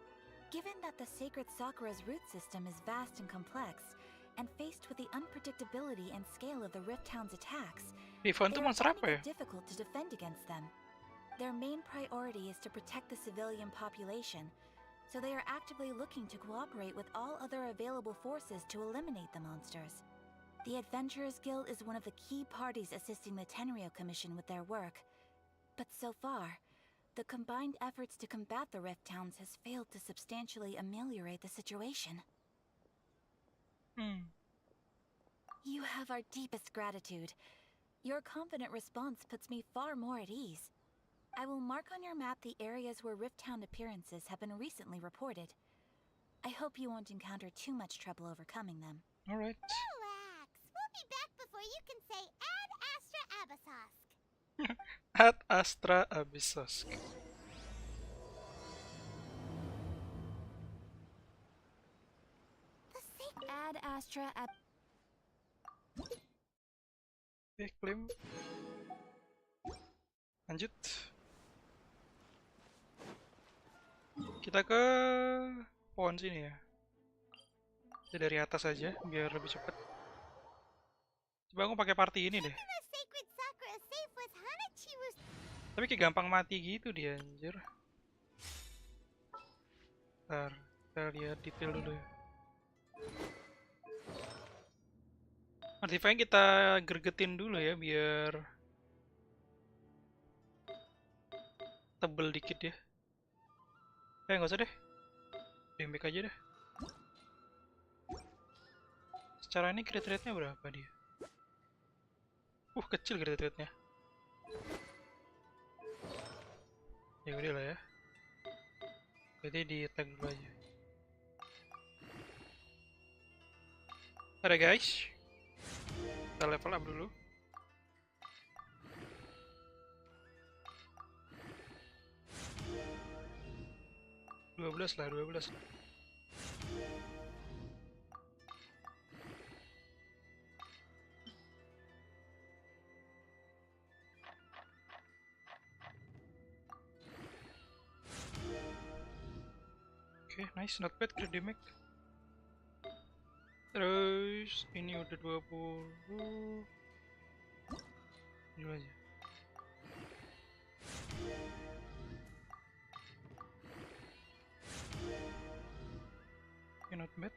given that the sacred Sakura's root system is vast and complex, and faced with the unpredictability and scale of the Rift Town's attacks, they Devon tuh are monster finding apa ya? it difficult to defend against them. Their main priority is to protect the civilian population, so they are actively looking to cooperate with all other available forces to eliminate the monsters. The Adventurers Guild is one of the key parties assisting the Tenryu Commission with their work. But so far, the combined efforts to combat the Rift Towns has failed to substantially ameliorate the situation. You have our deepest gratitude. Your confident response puts me far more at ease. I will mark on your map the areas where Rift Town appearances have been recently reported. I hope you won't encounter too much trouble overcoming them. Alright. Relax. We'll be back before you can say Ad Astra Abyssosk. Ad Astra Abyssos. Ad Astra Oke, klaim. Lanjut. Kita ke pohon sini ya. Kita dari atas aja biar lebih cepat. Coba aku pakai party ini deh. The sacred Sakura safe with Hanachiru's. Tapi kayak gampang mati gitu dia anjir. Ntar, kita lihat detail dulu ya. Artifaknya kita gergetin dulu ya biar tebel dikit ya. Nggak usah deh. Dembek aja deh. Secara ini crit rate-nya berapa dia? Kecil crit rate-nya. Ya udah lah ya. Berarti di tag dulu aja. Ada guys. Kita level up dulu. Dua belas lah. Oke, nice, not bad, crit damage. Terus ini udah 20. Dulu aja. Oke, not bad.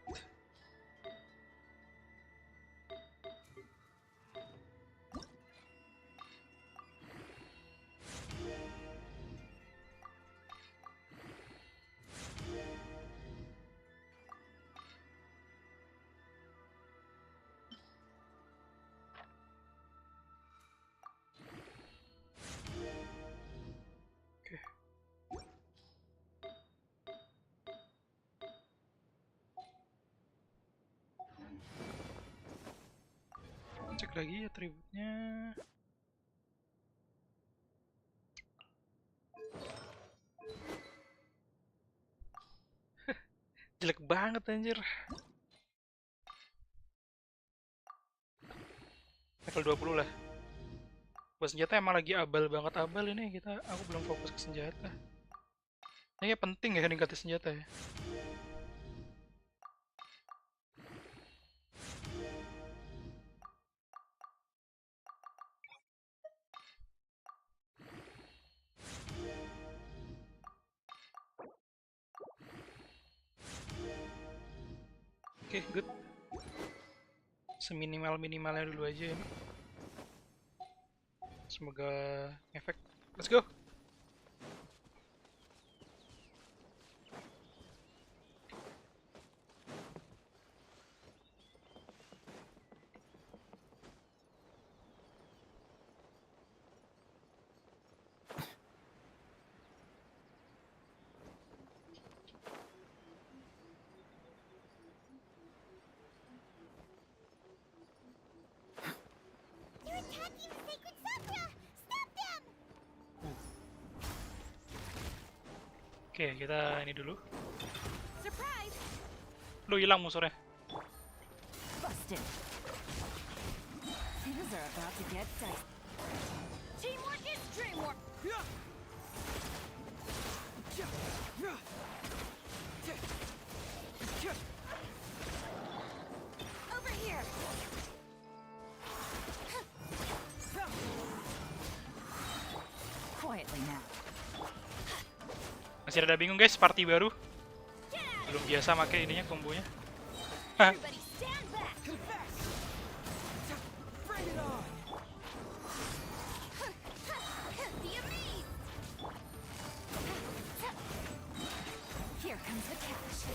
Cek lagi atributnya. Jelek banget anjir. Level 20 lah. Buat senjata emang lagi abal banget ini aku belum fokus ke senjata. Ini penting ya ningkatin senjata ya. Oke, good. Seminimal-minimalnya dulu aja ini. Semoga efek. Let's go. Oke, kita ini dulu. Surprise! Lu hilang musuhnya. Busted. Things are about to get dicey. Teamwork is dreamwork. Over here. Quietly now. Masih rada bingung guys, party baru. Belum biasa pakai ininya kombonya. Everybody stand back. Bring it on! Be amazed. Here comes the catch.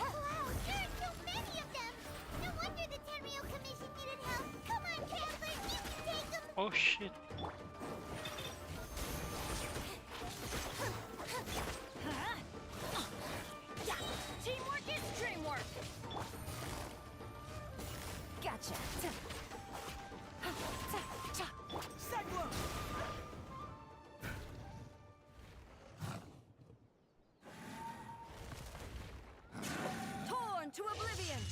Wow, there are so many of them! No wonder the Tenryou Commission needed help! Come on, Traveler, you can take them! Oh shit. Yeah. Teamwork is dreamwork. Gotcha. Cyclone! Torn to oblivion!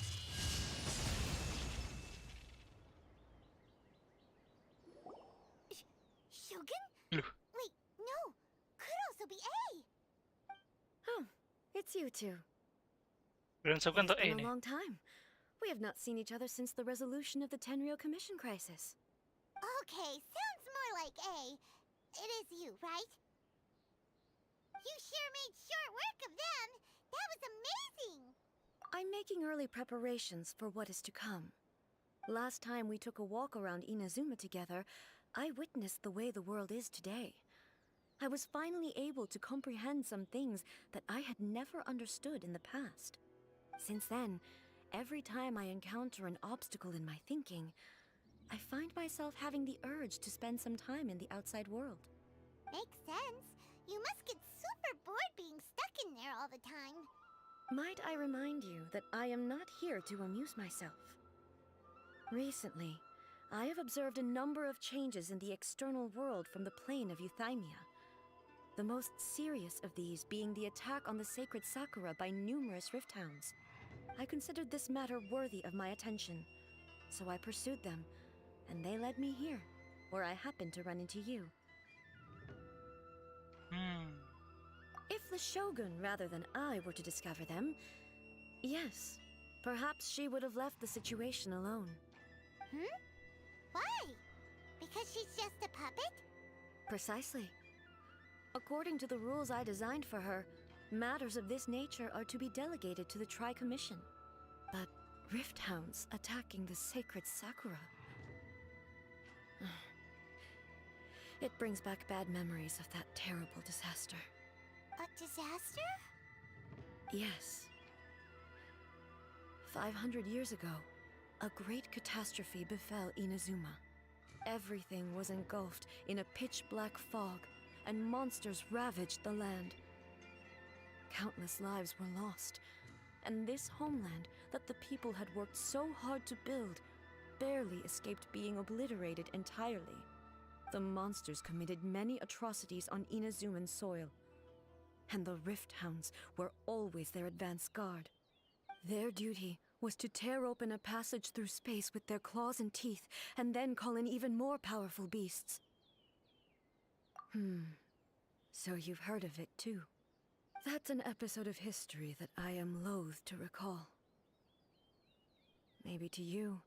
Shogun? Loh. Wait, no! Could also be A! Oh, it's you two. Grand Shogun It's atau been ini? a long time. We have not seen each other since the resolution of the Tenryou Commission crisis. Okay, sounds more like A. It is you, right? You sure made short work of them! That was amazing! I'm making early preparations for what is to come. Last time we took a walk around Inazuma together, I witnessed the way the world is today. I was finally able to comprehend some things that I had never understood in the past. Since then, every time I encounter an obstacle in my thinking, I find myself having the urge to spend some time in the outside world. Makes sense. You must get super bored being stuck in there all the time. Might I remind you that I am not here to amuse myself. Recently, I have observed a number of changes in the external world from the plane of Euthymia. The most serious of these being the attack on the sacred Sakura by numerous rift hounds. I considered this matter worthy of my attention, so I pursued them, and they led me here, where I happened to run into you. If the Shogun rather than I were to discover them, yes, perhaps she would have left the situation alone. Hmm? Why? Because she's just a puppet? Precisely. According to the rules I designed for her, matters of this nature are to be delegated to the Tri-Commission. But rift hounds attacking the sacred Sakura... It brings back bad memories of that terrible disaster. A disaster? Yes. 500 years ago, a great catastrophe befell Inazuma. Everything was engulfed in a pitch-black fog, and monsters ravaged the land. Countless lives were lost, and this homeland that the people had worked so hard to build barely escaped being obliterated entirely. The monsters committed many atrocities on Inazuman soil, and the Rift Hounds were always their advance guard. Their duty was to tear open a passage through space with their claws and teeth, and then call in even more powerful beasts. So you've heard of it too. That's an episode of history that I am loath to recall. Maybe to you,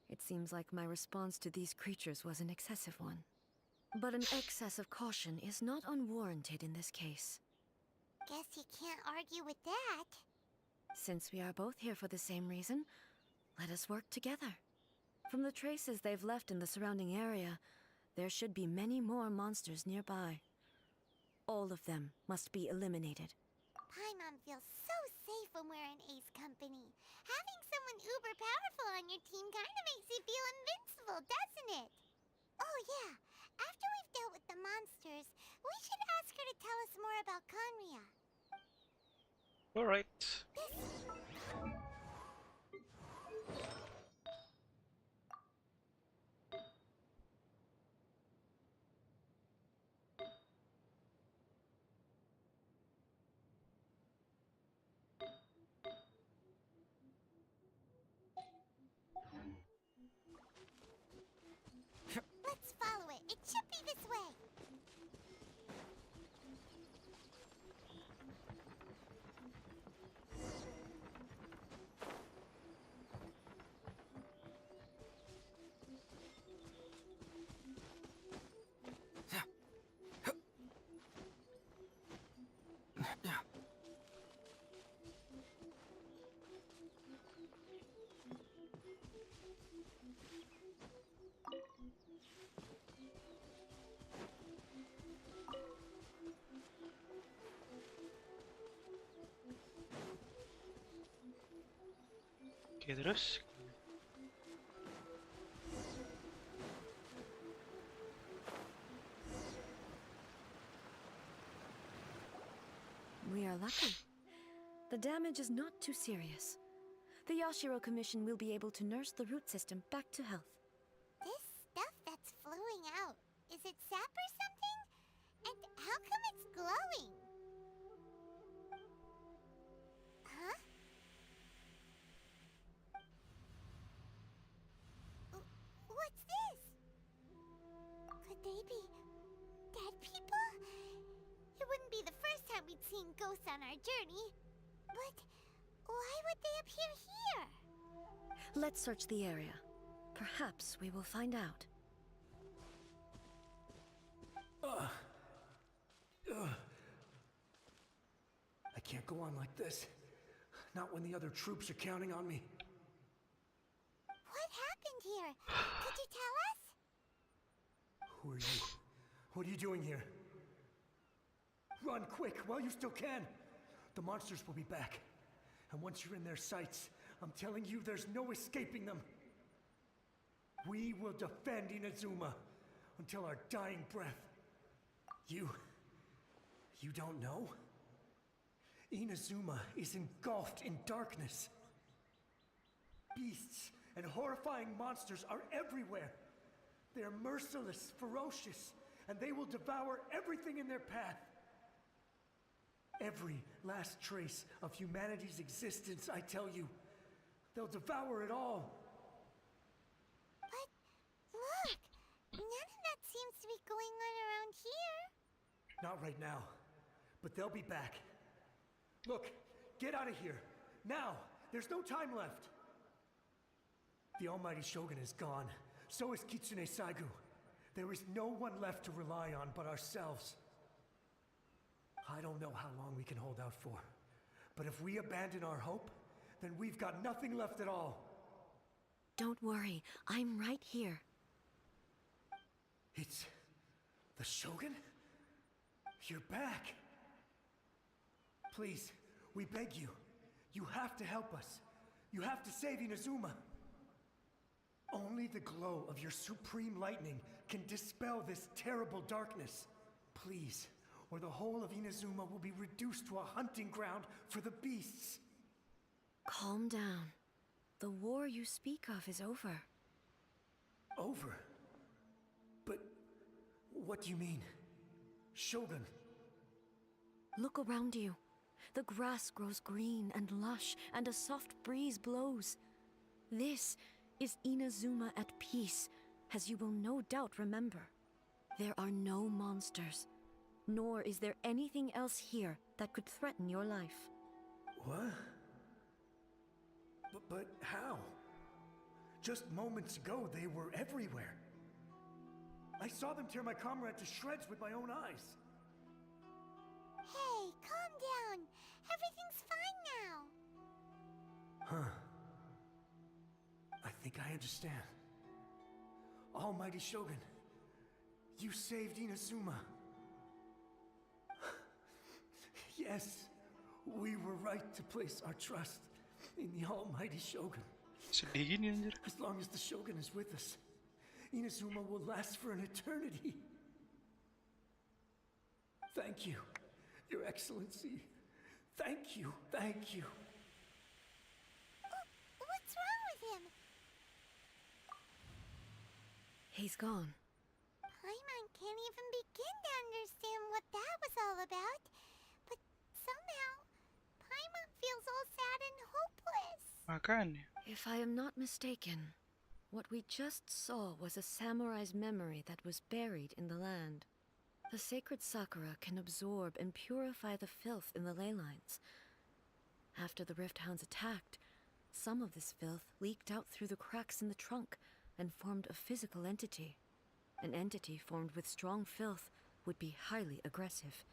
it seems like my response to these creatures was an excessive one. But an excess of caution is not unwarranted in this case. Guess you can't argue with that. Since we are both here for the same reason, let us work together. From the traces they've left in the surrounding area, there should be many more monsters nearby. All of them must be eliminated. Paimon feels so safe when we're in Ace Company. Having someone uber powerful on your team kinda makes you feel invincible, doesn't it? Oh yeah, after we've dealt with the monsters, we should ask her to tell us more about Conria. Alright. Oke, terus? We are lucky. The damage is not too serious. The Yashiro Commission will be able to nurse the root system back to health. This stuff that's flowing out, is it sap or something? And how come it's glowing? Huh? What's this? Could they be dead people? It wouldn't be the first time we'd seen ghosts on our journey. But why would they appear here? Let's search the area. Perhaps we will find out. I can't go on like this. Not when the other troops are counting on me. What happened here? Could you tell us? Who are you? What are you doing here? Run quick while you still can. The monsters will be back. And once you're in their sights, I'm telling you there's no escaping them. We will defend Inazuma until our dying breath. You don't know? Inazuma is engulfed in darkness. Beasts and horrifying monsters are everywhere. They are merciless, ferocious, and they will devour everything in their path. Every last trace of humanity's existence, I tell you. They'll devour it all. But look, none of that seems to be going on around here. Not right now, but they'll be back. Look, get out of here. Now, there's no time left. The almighty Shogun is gone. So is Kitsune Saigu. There is no one left to rely on but ourselves. I don't know how long we can hold out for. But if we abandon our hope, then we've got nothing left at all. Don't worry, I'm right here. It's the Shogun? You're back. Please, we beg you. You have to help us. You have to save Inazuma. Only the glow of your supreme lightning can dispel this terrible darkness. Please, or the whole of Inazuma will be reduced to a hunting ground for the beasts. Calm down. The war you speak of is over. Over? But what do you mean? Shogun? Look around you. The grass grows green and lush, and a soft breeze blows. This is Inazuma at peace, as you will no doubt remember. There are no monsters, nor is there anything else here that could threaten your life. What? But how? Just moments ago, they were everywhere. I saw them tear my comrade to shreds with my own eyes. Hey, calm down. Everything's fine now. Huh. I think I understand. Almighty Shogun, you saved Inazuma. Yes, we were right to place our trust in the Almighty Shogun. Sedih gini anjir. As long as the Shogun is with us, Inazuma will last for an eternity. Thank you, Your Excellency. Thank you, thank you. What's wrong with him? He's gone. Paimon can't even begin to understand what that was all about. But somehow, Paimon feels all sad and hopeless. Makanya. If I am not mistaken, what we just saw was a samurai's memory that was buried in the land. The sacred sakura can absorb and purify the filth in the ley lines. After the Rift Hounds attacked, some of this filth leaked out through the cracks in the trunk and formed a physical entity. An entity formed with strong filth would be highly aggressive.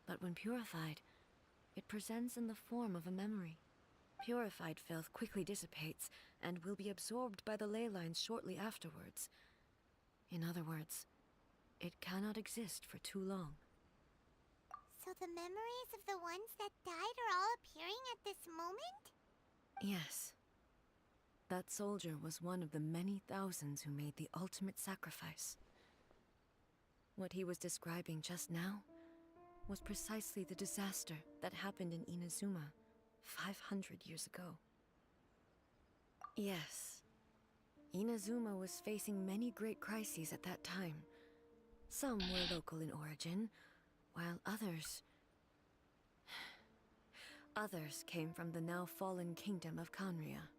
But when purified, it presents in the form of a memory. Purified filth quickly dissipates and will be absorbed by the ley lines shortly afterwards. In other words, it cannot exist for too long. So the memories of the ones that died are all appearing at this moment? Yes. That soldier was one of the many thousands who made the ultimate sacrifice. What he was describing just now was precisely the disaster that happened in Inazuma 500 years ago. Yes, Inazuma was facing many great crises at that time. Some were local in origin, while others came from the now fallen kingdom of Kanria.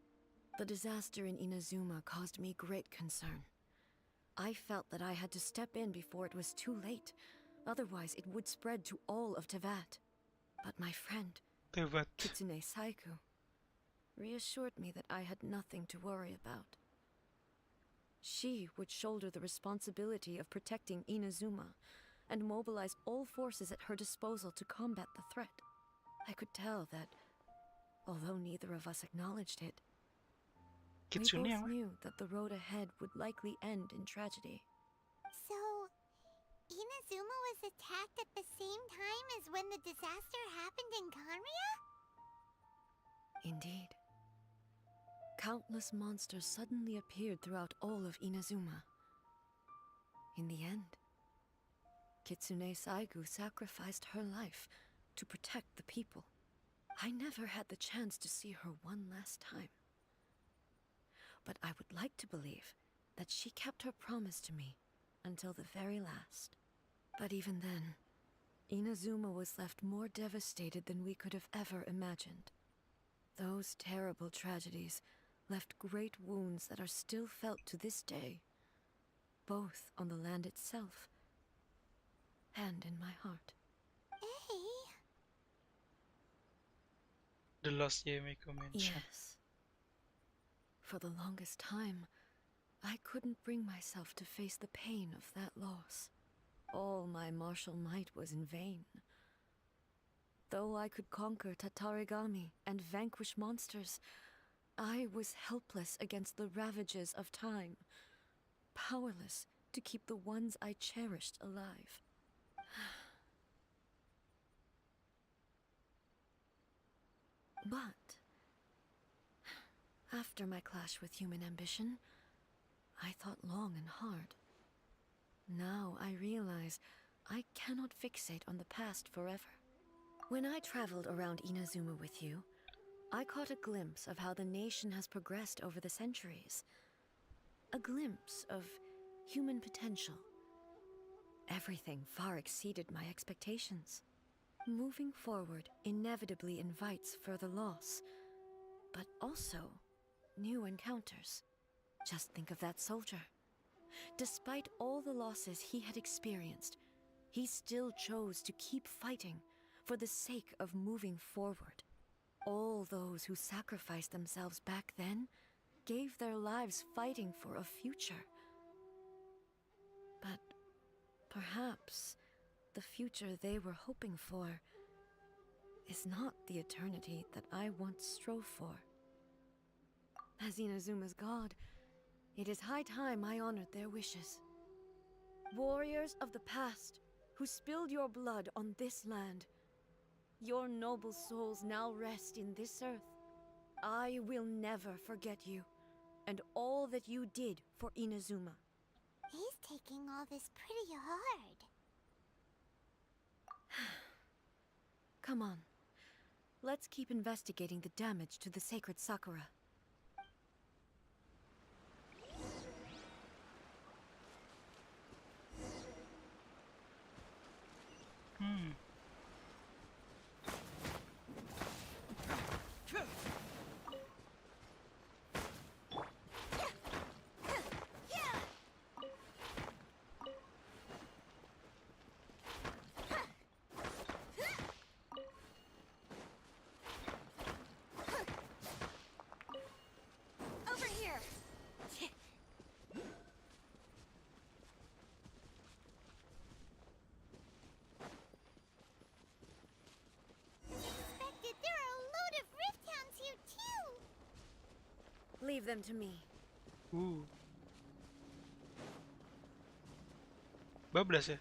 The disaster in Inazuma caused me great concern. I felt that I had to step in before it was too late, otherwise it would spread to all of Tevat. But my friend, Kitsune Saiku, reassured me that I had nothing to worry about. She would shoulder the responsibility of protecting Inazuma and mobilize all forces at her disposal to combat the threat. I could tell that, although neither of us acknowledged it, we both knew that the road ahead would likely end in tragedy. So, Inazuma was attacked at the same time as when the disaster happened in Kanria? Indeed. Countless monsters suddenly appeared throughout all of Inazuma. In the end, Kitsune Saigu sacrificed her life to protect the people. I never had the chance to see her one last time. But I would like to believe that she kept her promise to me until the very last. But even then, Inazuma was left more devastated than we could have ever imagined. Those terrible tragedies left great wounds that are still felt to this day, both on the land itself and in my heart. The lost Yemiko mention. Yes. For the longest time, I couldn't bring myself to face the pain of that loss. All my martial might was in vain. Though I could conquer Tatarigami and vanquish monsters, I was helpless against the ravages of time, powerless to keep the ones I cherished alive. But after my clash with human ambition, I thought long and hard. Now I realize I cannot fixate on the past forever. When I traveled around Inazuma with you, I caught a glimpse of how the nation has progressed over the centuries. A glimpse of human potential. Everything far exceeded my expectations. Moving forward inevitably invites further loss, but also new encounters. Just think of that soldier. Despite all the losses he had experienced, he still chose to keep fighting for the sake of moving forward. All those who sacrificed themselves back then gave their lives fighting for a future. But perhaps the future they were hoping for is not the eternity that I once strove for. As Inazuma's god, it is high time I honored their wishes. Warriors of the past who spilled your blood on this land, your noble souls now rest in this earth. I will never forget you and all that you did for Inazuma. He's taking all this pretty hard. Come on. Let's keep investigating the damage to the sacred Sakura. Over here! Suspected there are a load of rift hounds here too! Leave them to me. Ooh. Bablas ya?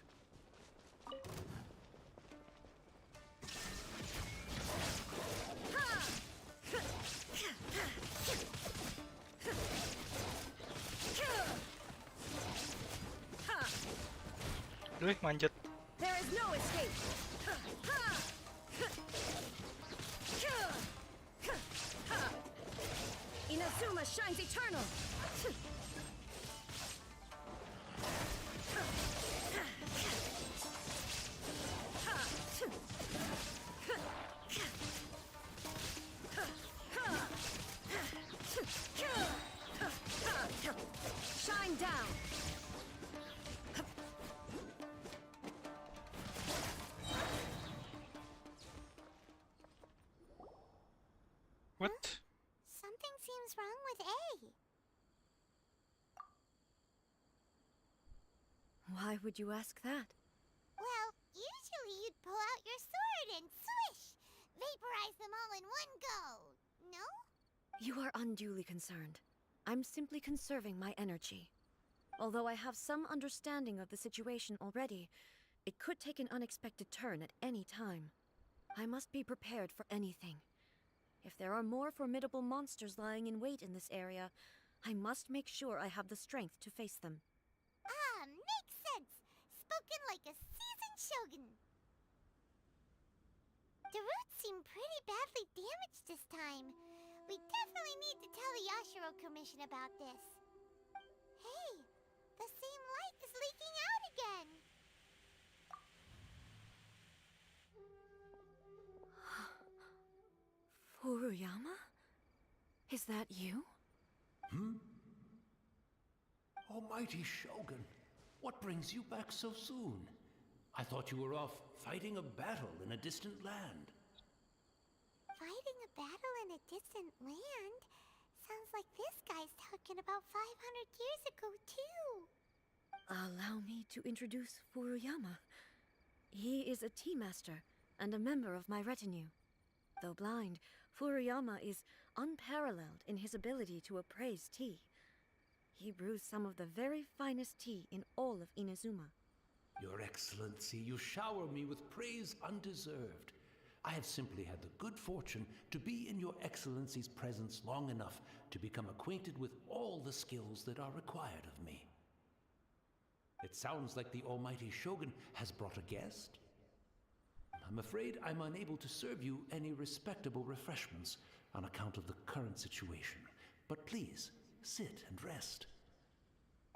Wih, manjat. There is no escape. Inazuma shines eternal. Shine down. What? Something seems wrong with A. Why would you ask that? Well, usually you'd pull out your sword and swish! Vaporize them all in one go! No? You are unduly concerned. I'm simply conserving my energy. Although I have some understanding of the situation already, it could take an unexpected turn at any time. I must be prepared for anything. If there are more formidable monsters lying in wait in this area, I must make sure I have the strength to face them. Ah, makes sense! Spoken like a seasoned shogun. The roots seem pretty badly damaged this time. We definitely need to tell the Yashiro Commission about this. Hey, the same light is leaking out again! Furuyama? Is that you? Almighty Shogun, what brings you back so soon? I thought you were off fighting a battle in a distant land. Fighting a battle in a distant land? Sounds like this guy's talking about 500 years ago, too. Allow me to introduce Furuyama. He is a tea master and a member of my retinue. Though blind, Furuyama is unparalleled in his ability to appraise tea. He brews some of the very finest tea in all of Inazuma. Your Excellency, you shower me with praise undeserved. I have simply had the good fortune to be in your Excellency's presence long enough to become acquainted with all the skills that are required of me. It sounds like the Almighty Shogun has brought a guest. I'm afraid I'm unable to serve you any respectable refreshments on account of the current situation. But please, sit and rest.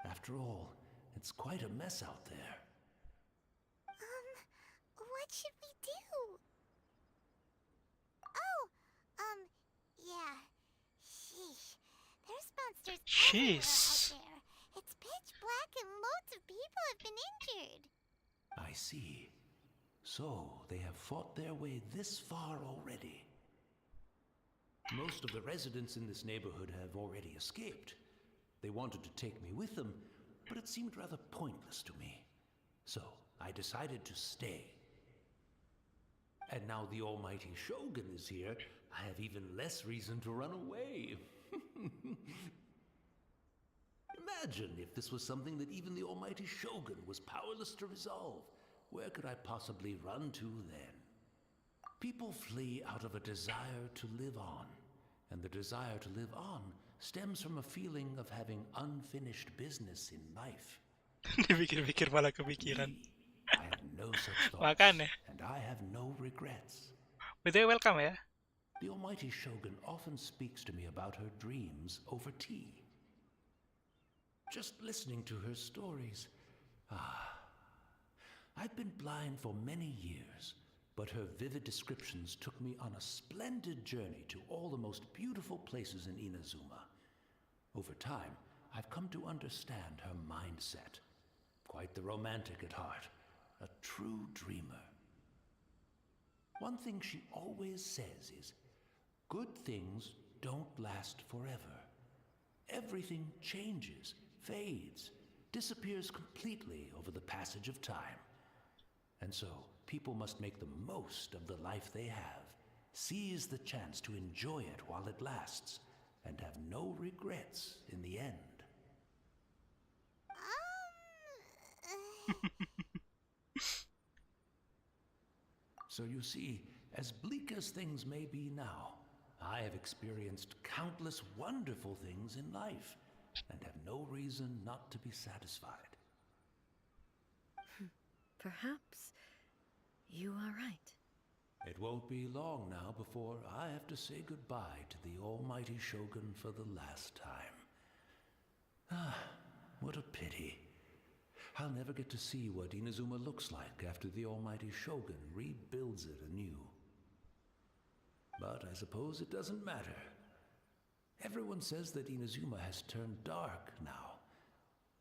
After all, it's quite a mess out there. What should we do? Oh, yeah. Sheesh. There's monsters everywhere out there. It's pitch black and loads of people have been injured. I see. So, they have fought their way this far already. Most of the residents in this neighborhood have already escaped. They wanted to take me with them, but it seemed rather pointless to me. So, I decided to stay. And now the Almighty Shogun is here, I have even less reason to run away. Imagine if this was something that even the Almighty Shogun was powerless to resolve. Where could I possibly run to then? People flee out of a desire to live on, and the desire to live on stems from a feeling of having unfinished business in life. Dipikir-pikir malah kepikiran. I have no such thoughts, Makanya. and I have no regrets. BTW welcome ya. The Almighty Shogun often speaks to me about her dreams over tea. Just listening to her stories, I've been blind for many years, but her vivid descriptions took me on a splendid journey to all the most beautiful places in Inazuma. Over time, I've come to understand her mindset. Quite the romantic at heart, a true dreamer. One thing she always says is, good things don't last forever. Everything changes, fades, disappears completely over the passage of time. And so, people must make the most of the life they have, seize the chance to enjoy it while it lasts, and have no regrets in the end. So you see, as bleak as things may be now, I have experienced countless wonderful things in life, and have no reason not to be satisfied. Perhaps you are right. It won't be long now before I have to say goodbye to the almighty Shogun for the last time. Ah, what a pity. I'll never get to see what Inazuma looks like after the almighty Shogun rebuilds it anew. But I suppose it doesn't matter. Everyone says that Inazuma has turned dark now.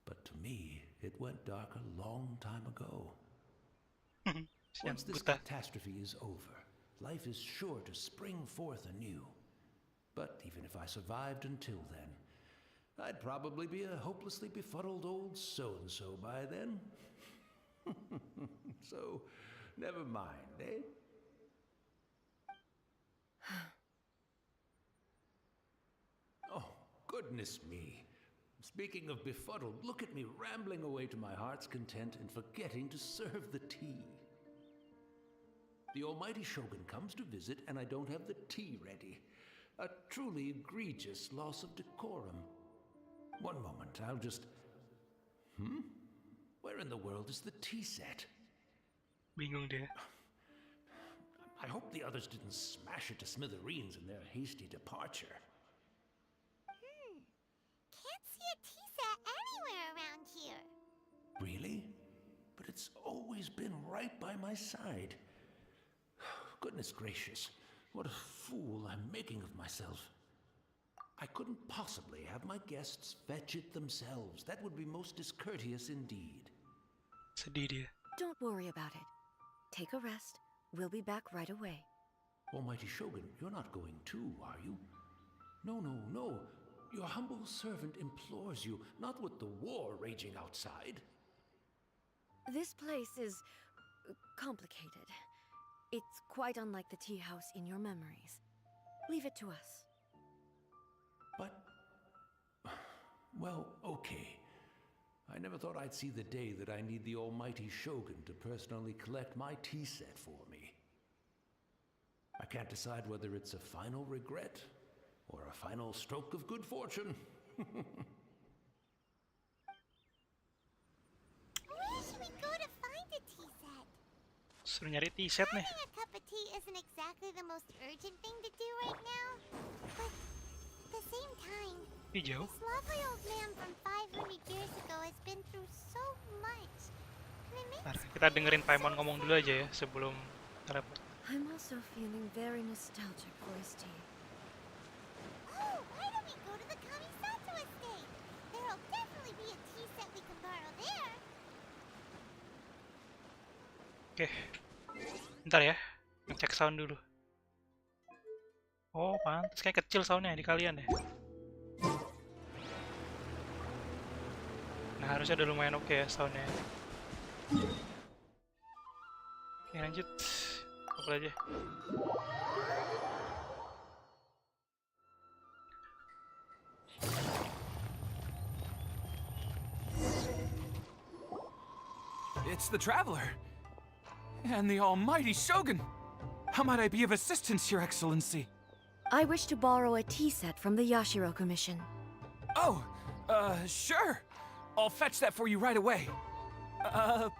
But to me, it went dark a long time ago. Once this catastrophe is over, life is sure to spring forth anew. But even if I survived until then, I'd probably be a hopelessly befuddled old so-and-so by then. So, never mind, eh? Oh, goodness me. Speaking of befuddled, look at me rambling away to my heart's content and forgetting to serve the tea. The almighty Shogun comes to visit and I don't have the tea ready. A truly egregious loss of decorum. One moment, I'll just... Where in the world is the tea set? Bingung dia. I hope the others didn't smash it to smithereens in their hasty departure. Can't see a tea set anywhere around here. Really? But it's always been right by my side. Goodness gracious, what a fool I'm making of myself. I couldn't possibly have my guests fetch it themselves. That would be most discourteous indeed. Sedih dia. Don't worry about it. Take a rest. We'll be back right away. Almighty Shogun, you're not going too, are you? No, no, no. Your humble servant implores you, not with the war raging outside. This place is complicated. It's quite unlike the tea house in your memories. Leave it to us. But... well, okay. I never thought I'd see the day that I need the almighty Shogun to personally collect my tea set for me. I can't decide whether it's a final regret or a final stroke of good fortune. Where should we go to find a tea set? Suruh nyari tea set nih. Having a cup of tea isn't exactly the most urgent thing to do right now, but at the same time, Hijau. this lovely old man from 500 years ago has been through so much. And it Ntar, makes kita dengerin Paimon ngomong dulu aja ya sebelum teleport. I'm also feeling very nostalgic for his tea. Oh, why don't we go to the Kamisato estate? There'll definitely be a tea set we can borrow there. Oke. Bentar ya. Ngecek sound dulu. Oh, pantas kayak kecil soundnya di kalian ya. Nah, harusnya udah lumayan oke ya soundnya. Oke, lanjut. Apa aja? It's the Traveler! And the almighty Shogun! How might I be of assistance, Your Excellency? I wish to borrow a tea set from the Yashiro Commission. Oh, sure. I'll fetch that for you right away.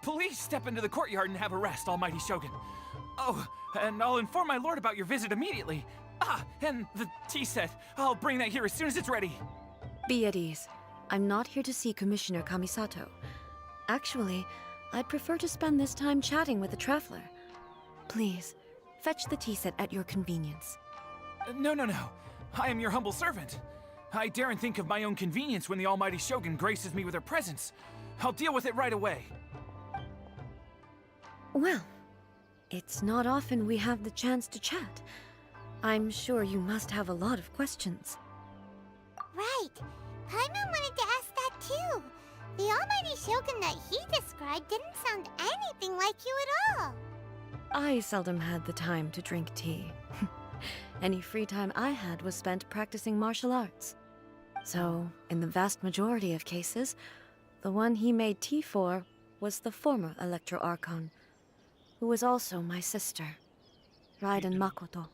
Please step into the courtyard and have a rest, almighty Shogun. Oh, and I'll inform my lord about your visit immediately. Ah, and the tea set. I'll bring that here as soon as it's ready. Be at ease. I'm not here to see Commissioner Kamisato. Actually, I'd prefer to spend this time chatting with the Traveler. Please, fetch the tea set at your convenience. No. I am your humble servant. I daren't think of my own convenience when the almighty Shogun graces me with her presence. I'll deal with it right away. Well, it's not often we have the chance to chat. I'm sure you must have a lot of questions. Right. Paimon wanted to ask that too. The almighty Shogun that he described didn't sound anything like you at all. I seldom had the time to drink tea. Any free time I had was spent practicing martial arts. So, in the vast majority of cases, the one he made tea for was the former Electro Archon, who was also my sister, Raiden Makoto.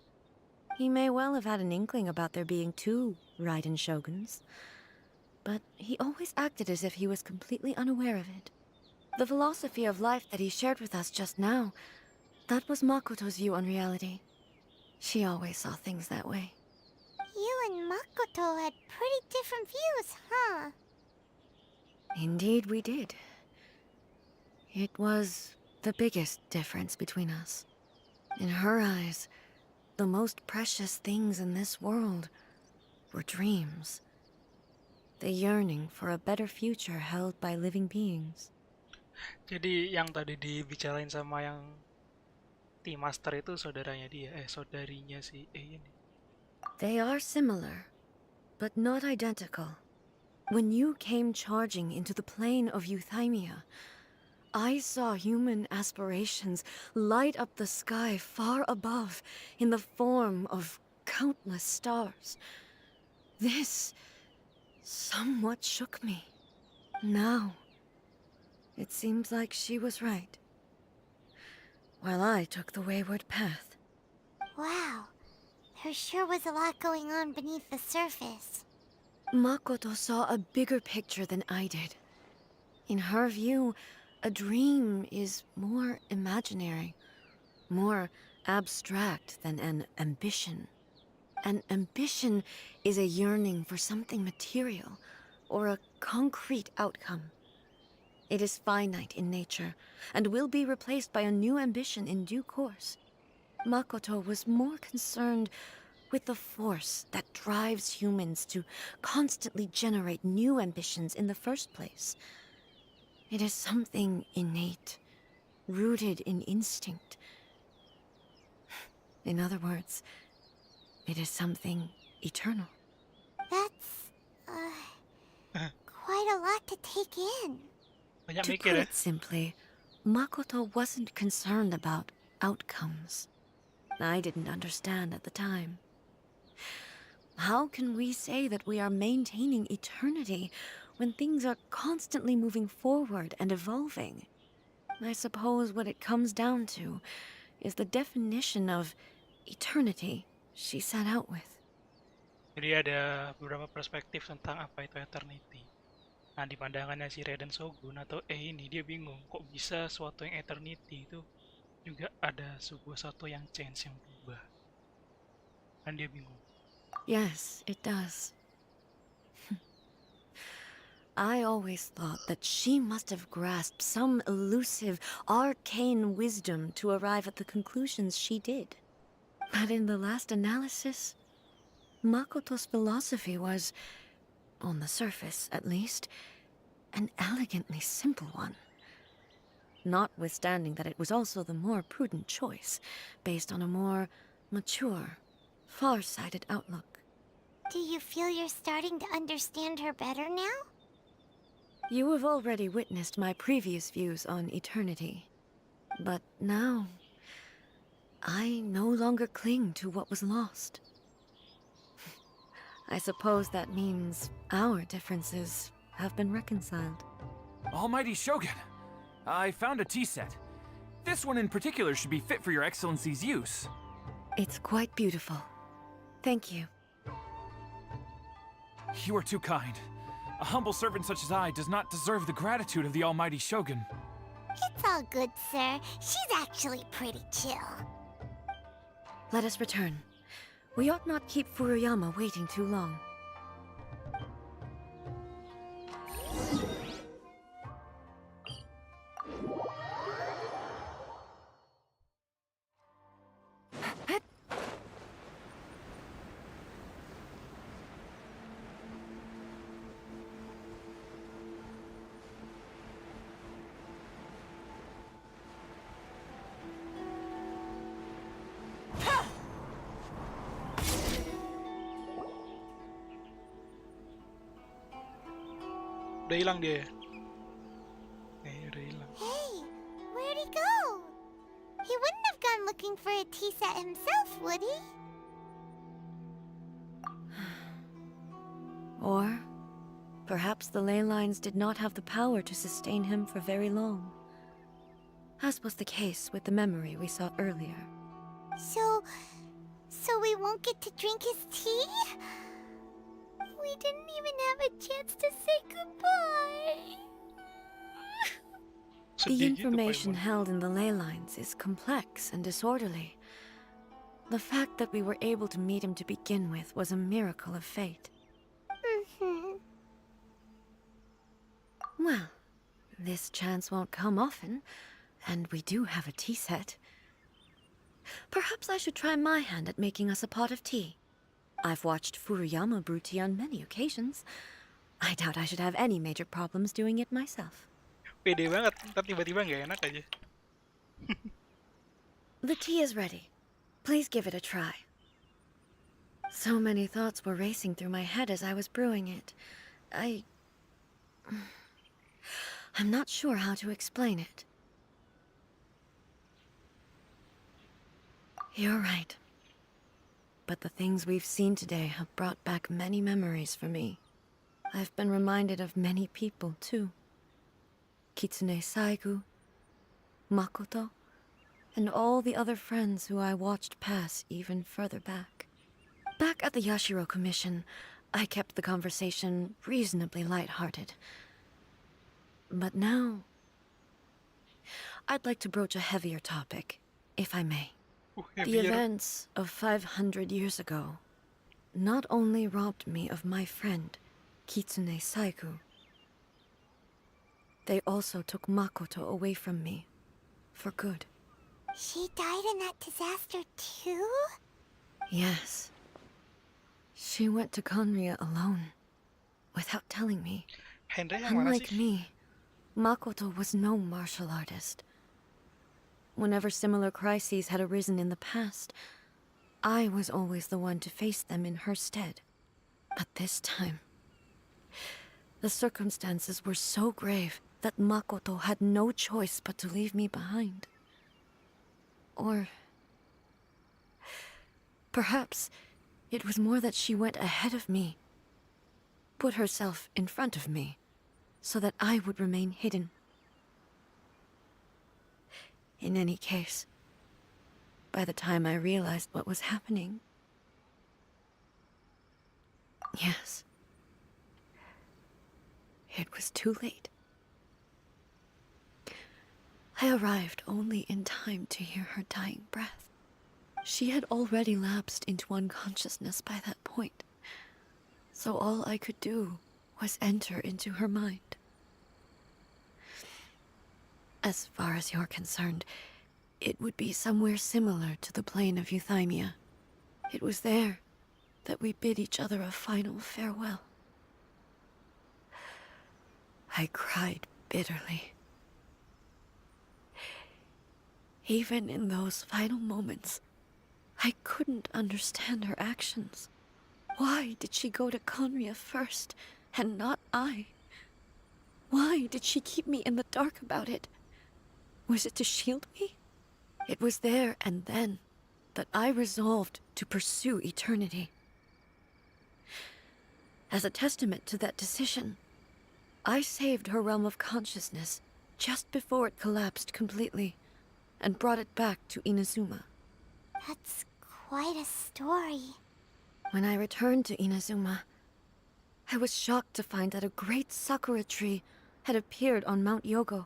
He may well have had an inkling about there being two Raiden Shoguns, but he always acted as if he was completely unaware of it. The philosophy of life that he shared with us just now, that was Makoto's view on reality. She always saw things that way. You and Makoto had pretty different views, huh? Indeed we did. It was the biggest difference between us. In her eyes, the most precious things in this world were dreams. The yearning for a better future held by living beings. Jadi yang tadi dibicarain sama yang Tea Master itu saudaranya dia, saudarinya si ini. They are similar, but not identical. When you came charging into the plane of Euthymia, I saw human aspirations light up the sky far above in the form of countless stars. This somewhat shook me. Now, it seems like she was right, while I took the wayward path. Wow, there sure was a lot going on beneath the surface. Makoto saw a bigger picture than I did. In her view, a dream is more imaginary, more abstract than an ambition. An ambition is a yearning for something material or a concrete outcome. It is finite in nature and will be replaced by a new ambition in due course. Makoto was more concerned with the force that drives humans to constantly generate new ambitions in the first place. It is something innate, rooted in instinct. In other words, it is something eternal. That's, quite a lot to take in. Banyak To mikir put ya. it simply, Makoto wasn't concerned about outcomes. I didn't understand at the time. How can we say that we are maintaining eternity when things are constantly moving forward and evolving? I suppose what it comes down to is the definition of eternity she set out with. Jadi ada beberapa perspektif tentang apa itu eternity. Nah, di pandangannya si Raiden Shogun atau ini dia bingung kok bisa suatu yang eternity itu juga ada sebuah satu yang change yang berubah. Dan dia bingung. Yes, it does. I always thought that she must have grasped some elusive, arcane wisdom to arrive at the conclusions she did. But in the last analysis, Makoto's philosophy was, on the surface at least, an elegantly simple one. Notwithstanding that it was also the more prudent choice, based on a more mature, far-sighted outlook. Do you feel you're starting to understand her better now? You have already witnessed my previous views on eternity. But now, I no longer cling to what was lost. I suppose that means our differences have been reconciled. Almighty Shogun, I found a tea set. This one in particular should be fit for your Excellency's use. It's quite beautiful. Thank you. You are too kind. A humble servant such as I does not deserve the gratitude of the Almighty Shogun. It's all good, sir. She's actually pretty chill. Let us return. We ought not keep Furuyama waiting too long. Udah hilang dia. Udah hilang. Hey, where'd he go? He wouldn't have gone looking for a tea set himself, would he? Or perhaps the ley lines did not have the power to sustain him for very long, as was the case with the memory we saw earlier. So we won't get to drink his tea? We didn't even have a chance to say goodbye. The Sedih gitu information Paimon. held in the ley lines is complex and disorderly. The fact that we were able to meet him to begin with was a miracle of fate. Well, this chance won't come often, and we do have a tea set. Perhaps I should try my hand at making us a pot of tea. I've watched Furuyama brew tea on many occasions. I doubt I should have any major problems doing it myself. Pede banget, ntar tiba-tiba nggak enak aja. The tea is ready. Please give it a try. So many thoughts were racing through my head as I was brewing it. I'm not sure how to explain it. You're right. But the things we've seen today have brought back many memories for me. I've been reminded of many people, too. Kitsune Saigu, Makoto, and all the other friends who I watched pass even further back. Back at the Yashiro Commission, I kept the conversation reasonably lighthearted. But now, I'd like to broach a heavier topic, if I may. The events of 500 years ago not only robbed me of my friend, Kitsune Saigu, they also took Makoto away from me, for good. She died in that disaster too? Yes. She went to Conria alone, without telling me. Unlike me, Makoto was no martial artist. Whenever similar crises had arisen in the past, I was always the one to face them in her stead. But this time, the circumstances were so grave that Makoto had no choice but to leave me behind. Or perhaps it was more that she went ahead of me, put herself in front of me, so that I would remain hidden. In any case, by the time I realized what was happening, yes, it was too late. I arrived only in time to hear her dying breath. She had already lapsed into unconsciousness by that point, so all I could do was enter into her mind. As far as you're concerned, it would be somewhere similar to the plane of Euthymia. It was there that we bid each other a final farewell. I cried bitterly. Even in those final moments, I couldn't understand her actions. Why did she go to Conria first, and not I? Why did she keep me in the dark about it? Was it to shield me? It was there and then that I resolved to pursue eternity. As a testament to that decision, I saved her realm of consciousness just before it collapsed completely and brought it back to Inazuma. That's quite a story. When I returned to Inazuma, I was shocked to find that a great sakura tree had appeared on Mount Yogo.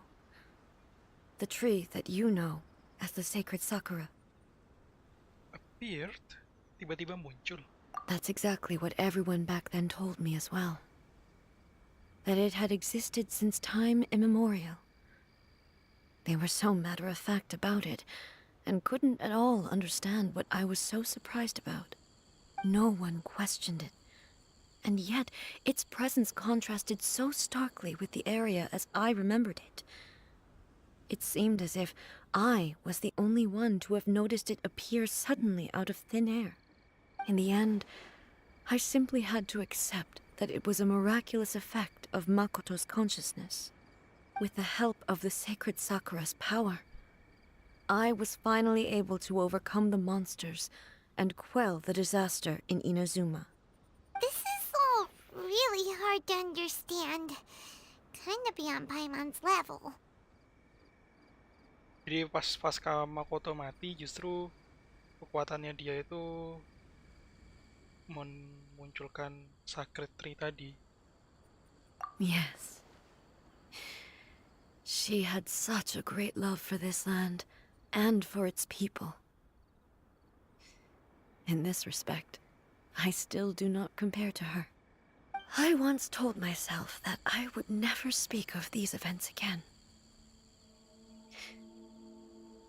The tree that you know as the sacred sakura. Appeared? Tiba-tiba muncul. That's exactly what everyone back then told me as well. That it had existed since time immemorial. They were so matter-of-fact about it, and couldn't at all understand what I was so surprised about. No one questioned it. And yet, its presence contrasted so starkly with the area as I remembered it. It seemed as if I was the only one to have noticed it appear suddenly out of thin air. In the end, I simply had to accept that it was a miraculous effect of Makoto's consciousness. With the help of the sacred Sakura's power, I was finally able to overcome the monsters and quell the disaster in Inazuma. This is all really hard to understand. Kinda beyond Paimon's level. Jadi pasca Makoto mati, justru kekuatannya dia itu memunculkan sacred tree tadi. Yes. She had such a great love for this land, and for its people. In this respect, I still do not compare to her. I once told myself that I would never speak of these events again.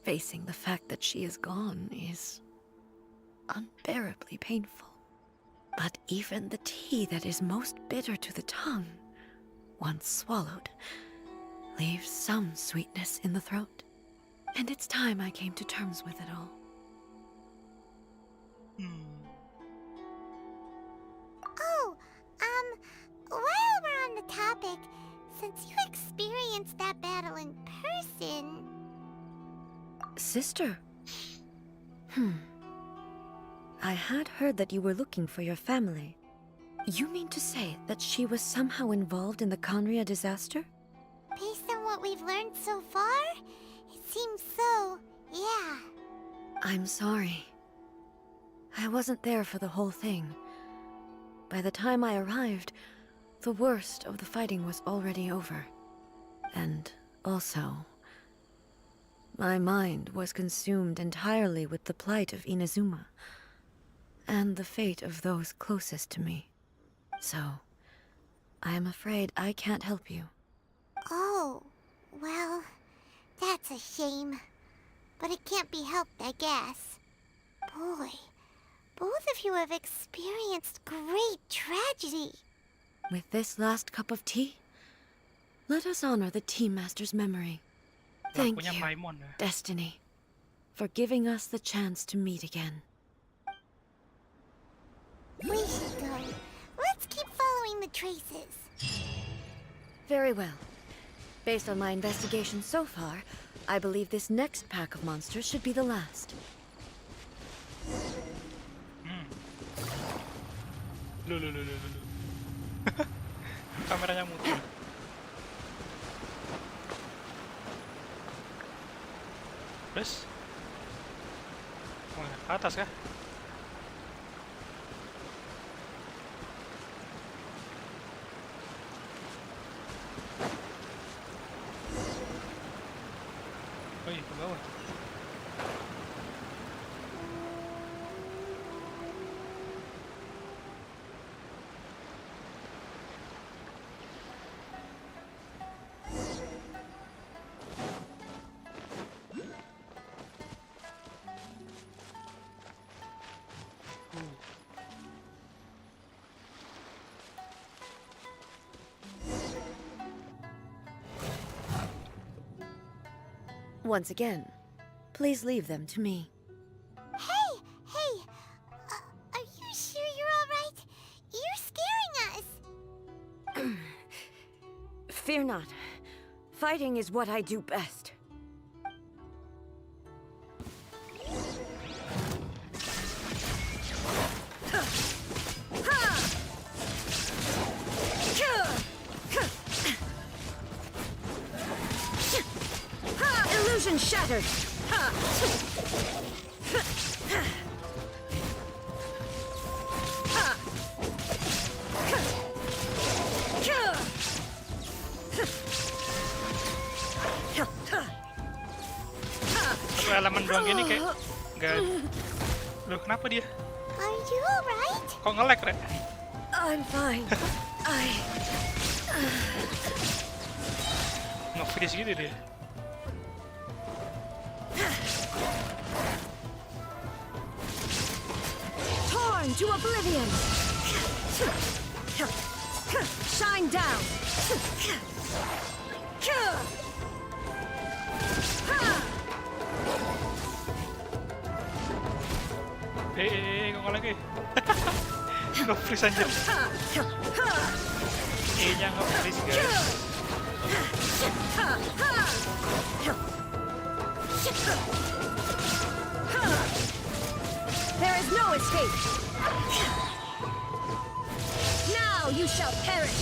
Facing the fact that she is gone is unbearably painful. But even the tea that is most bitter to the tongue, once swallowed, leaves some sweetness in the throat. And it's time I came to terms with it all. Oh, while we're on the topic, since you experienced that battle in person... Sister? I had heard that you were looking for your family. You mean to say that she was somehow involved in the Conria disaster? Based on what we've learned so far, it seems so, yeah. I'm sorry. I wasn't there for the whole thing. By the time I arrived, the worst of the fighting was already over. And also, my mind was consumed entirely with the plight of Inazuma, and the fate of those closest to me. So, I am afraid I can't help you. Oh, well, that's a shame. But it can't be helped, I guess. Boy, both of you have experienced great tragedy. With this last cup of tea, let us honor the Tea Master's memory. Thank you, Destiny, for giving us the chance to meet again. We should go. Let's keep following the traces. Very well. Based on my investigation so far, I believe this next pack of monsters should be the last. Kameranya muter. Terus? Wah, ke atas kah? Oh iya, ke bawah. Once again, please leave them to me. Hey! Are you sure you're alright? You're scaring us! Fear not. Fighting is what I do best. Illusion shattered! Satu elemen doang gini kayak nggak. Loh, kenapa dia? Are you alright? Kok nge-lag, Re? I'm fine. Nge-freeze gitu dia. Torn to oblivion! Shine down! Kok nge-lag ya? Nge-freeze anjir. E-nya nge-freeze, guys. There is no escape! Now you shall perish!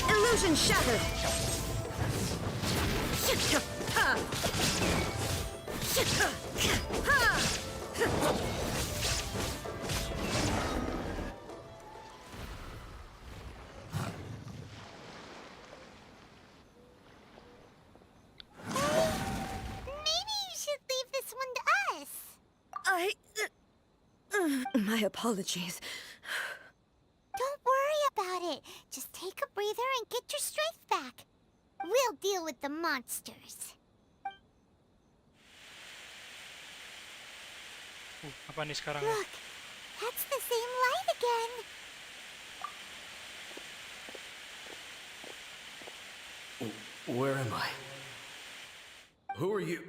Illusion shattered! My apologies. Don't worry about it. Just take a breather and get your strength back. We'll deal with the monsters. Apa nih sekarang? Look, that's the same light again. Where am I? Who are you?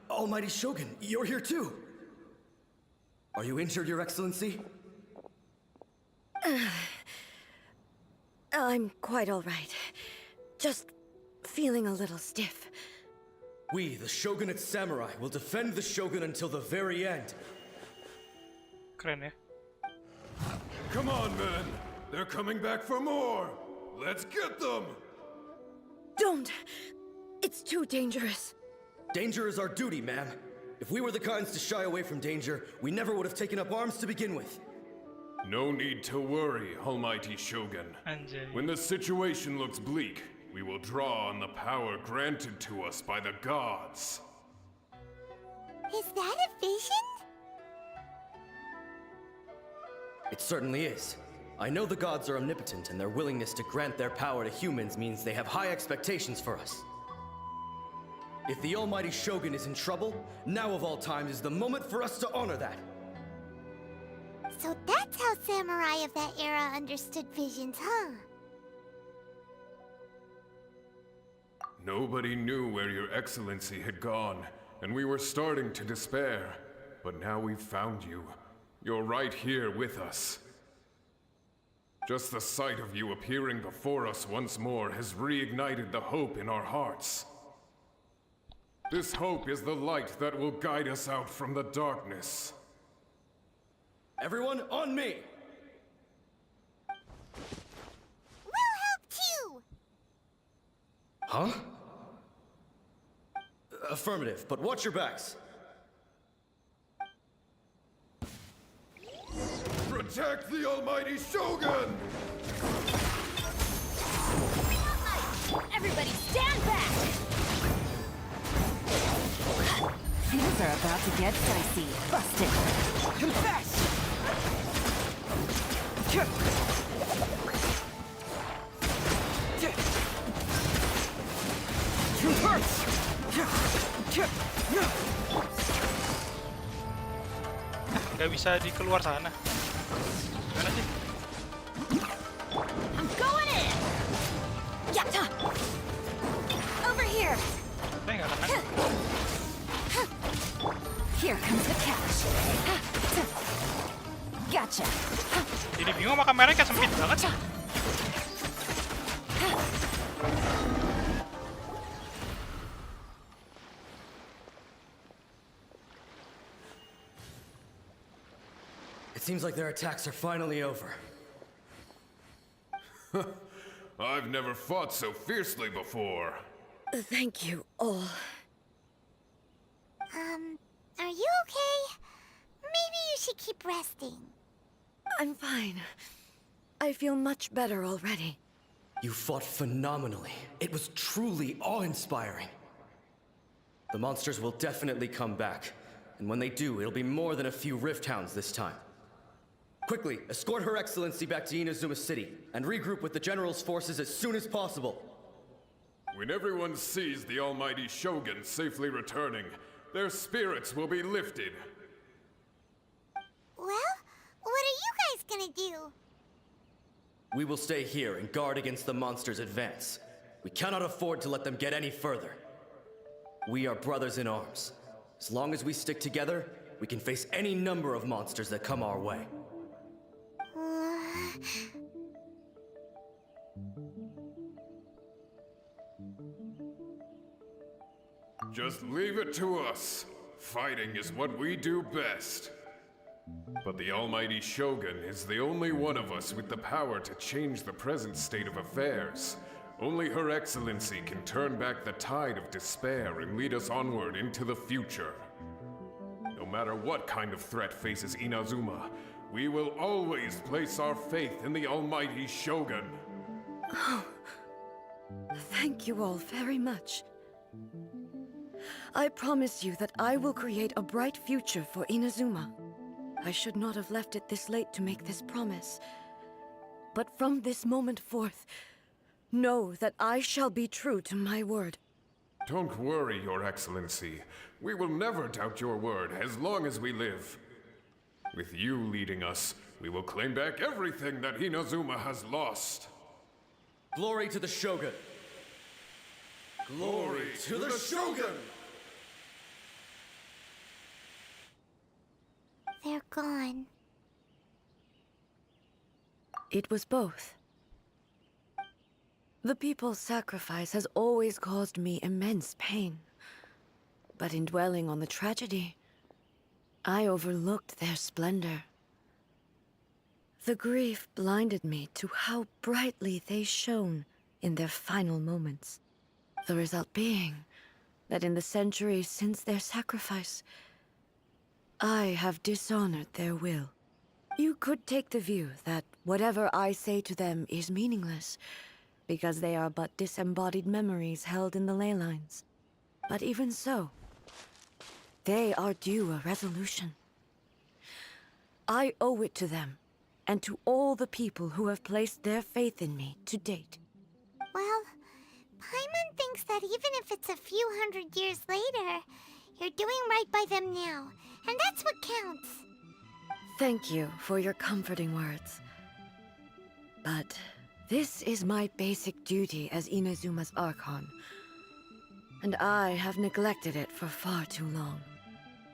Almighty Shogun, you're here too! Are you injured, Your Excellency? I'm quite all right. Just feeling a little stiff. We, the Shogunate Samurai, will defend the Shogun until the very end. Keren ya. Come on, men! They're coming back for more! Let's get them! Don't! It's too dangerous. Danger is our duty, ma'am. If we were the kinds to shy away from danger, we never would have taken up arms to begin with. No need to worry, Almighty Shogun. Anjay. When the situation looks bleak, we will draw on the power granted to us by the gods. Is that a vision? It certainly is. I know the gods are omnipotent, and their willingness to grant their power to humans means they have high expectations for us. If the Almighty Shogun is in trouble, now of all times is the moment for us to honor that. So that's how samurai of that era understood visions, huh? Nobody knew where Your Excellency had gone, and we were starting to despair. But now we've found you. You're right here with us. Just the sight of you appearing before us once more has reignited the hope in our hearts. This hope is the light that will guide us out from the darkness. Everyone, on me! We'll help too! Huh? Affirmative, but watch your backs. Protect the Almighty Shogun! Everybody stand back! Things are about to get dicey. Busted. Confess! Too hurts! Gak bisa di keluar sana. Gimana sih? I'm going in! Yatta! Over here! Saya nggak kena. Here comes the catch. Gotcha. Jadi bingung sama kameranya kayak sempit banget. It seems like their attacks are finally over. I've never fought so fiercely before. Thank you all. Are you okay? Maybe you should keep resting. I'm fine. I feel much better already. You fought phenomenally. It was truly awe-inspiring. The monsters will definitely come back. And when they do, it'll be more than a few Rift Hounds this time. Quickly, escort Her Excellency back to Inazuma City, and regroup with the General's forces as soon as possible. When everyone sees the Almighty Shogun safely returning, their spirits will be lifted. Well, what are you guys gonna do? We will stay here and guard against the monsters' advance. We cannot afford to let them get any further. We are brothers in arms. As long as we stick together, we can face any number of monsters that come our way. Just leave it to us. Fighting is what we do best. But the Almighty Shogun is the only one of us with the power to change the present state of affairs. Only Her Excellency can turn back the tide of despair and lead us onward into the future. No matter what kind of threat faces Inazuma, we will always place our faith in the Almighty Shogun. Oh, thank you all very much. I promise you that I will create a bright future for Inazuma. I should not have left it this late to make this promise. But from this moment forth, know that I shall be true to my word. Don't worry, Your Excellency. We will never doubt your word as long as we live. With you leading us, we will claim back everything that Inazuma has lost. Glory to the Shogun! Glory to the Shogun! They're gone. It was both. The people's sacrifice has always caused me immense pain. But in dwelling on the tragedy, I overlooked their splendor. The grief blinded me to how brightly they shone in their final moments. The result being that in the centuries since their sacrifice, I have dishonored their will. You could take the view that whatever I say to them is meaningless, because they are but disembodied memories held in the ley lines. But even so, they are due a resolution. I owe it to them, and to all the people who have placed their faith in me to date. Well, Paimon thinks that even if it's a few hundred years later, you're doing right by them now, and that's what counts. Thank you for your comforting words. But this is my basic duty as Inazuma's Archon, and I have neglected it for far too long.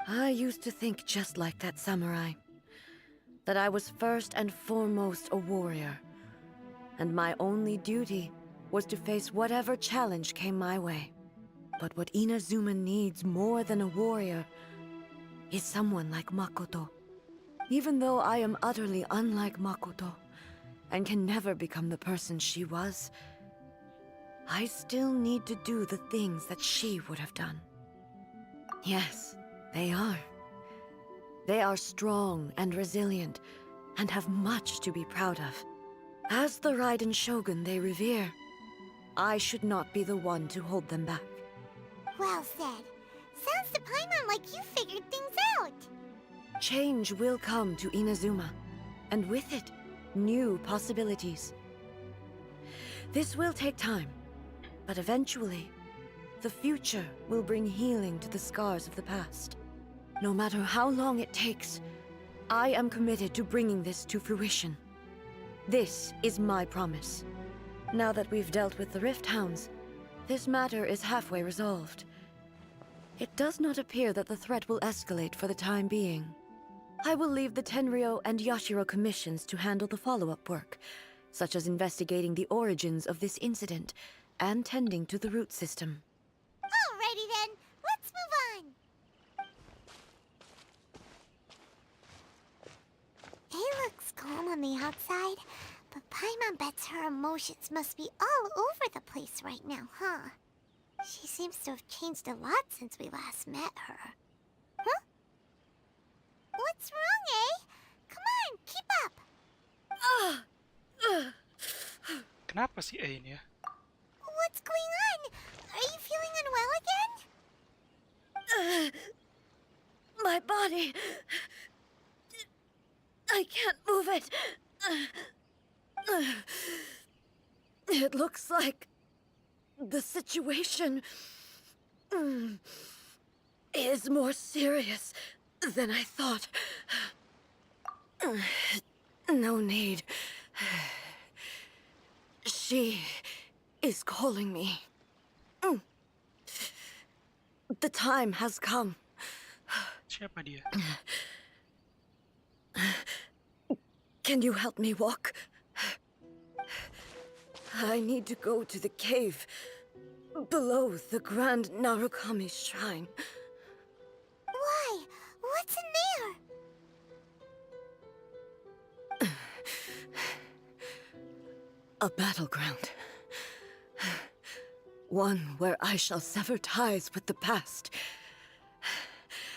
I used to think just like that samurai, that I was first and foremost a warrior, and my only duty was to face whatever challenge came my way. But what Inazuma needs more than a warrior is someone like Makoto. Even though I am utterly unlike Makoto, and can never become the person she was, I still need to do the things that she would have done. Yes, they are. They are strong and resilient, and have much to be proud of. As the Raiden Shogun they revere, I should not be the one to hold them back. Well said. Sounds to Paimon like you figured things out. Change will come to Inazuma, and with it, new possibilities. This will take time, but eventually, the future will bring healing to the scars of the past. No matter how long it takes, I am committed to bringing this to fruition. This is my promise. Now that we've dealt with the Rift Hounds, this matter is halfway resolved. It does not appear that the threat will escalate for the time being. I will leave the Tenryou and Yashiro commissions to handle the follow-up work, such as investigating the origins of this incident and tending to the root system. Alrighty then, let's move on. It looks calm on the outside, but Paimon bets her emotions must be all over the place right now, huh? She seems to have changed a lot since we last met her. Huh? What's wrong, eh? Come on, keep up! Kenapa sih A ini ya? What's going on? Are you feeling unwell again? My body... I can't move it. It looks like the situation is more serious than I thought. No need. She is calling me. The time has come. Siapa dia? Can you help me walk? I need to go to the cave below the Grand Narukami Shrine. Why? What's in there? A battleground. One where I shall sever ties with the past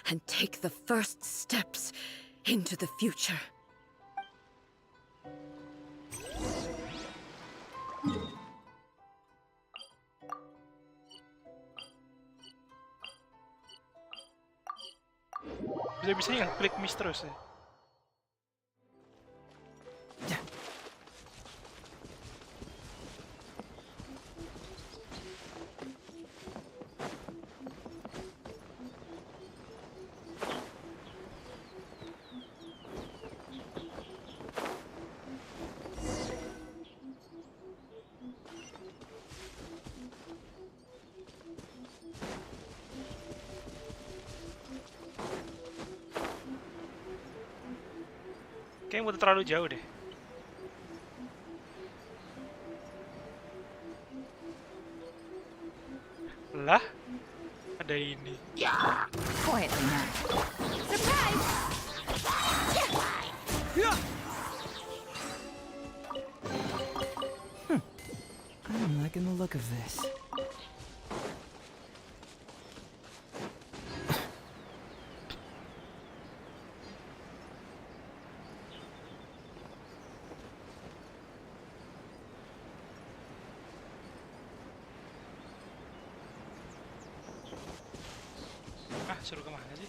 and take the first steps into the future. Bisa-bisanya klik miss terus ya. Kayaknya udah terlalu jauh deh. Lah, ada ini. Quietly now. Surprise! I'm liking the look of this. Suruh kemana sih?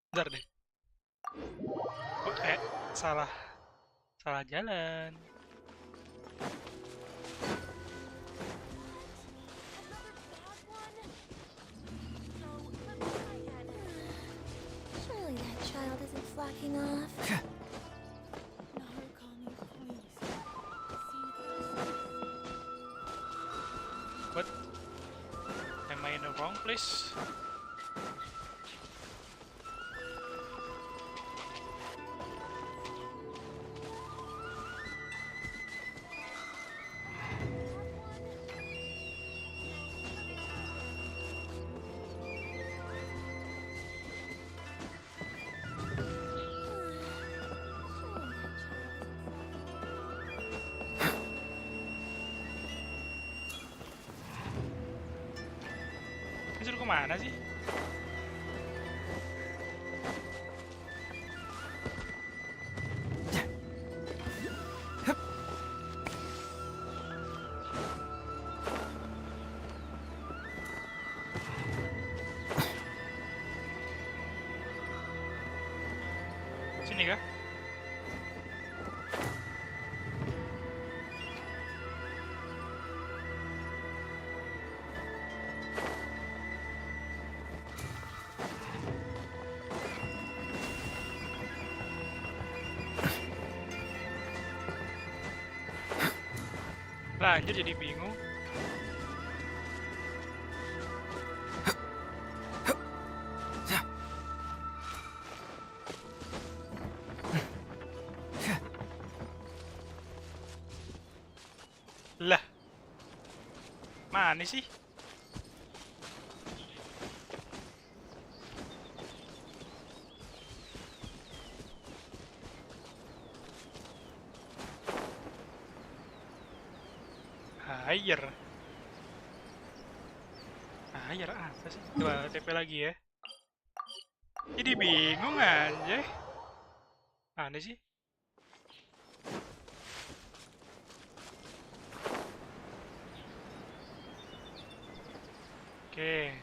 Bentar deh. Oh, salah jalan. Surely that child isn't flocking off. What? Am I in the wrong place? Disuruh kemana sih? Sini kah? Lah, anjir jadi bingung. Lah, mana sih? Air. Air apa sih? Coba TP lagi ya. Jadi bingung aja. Aneh sih. Oke.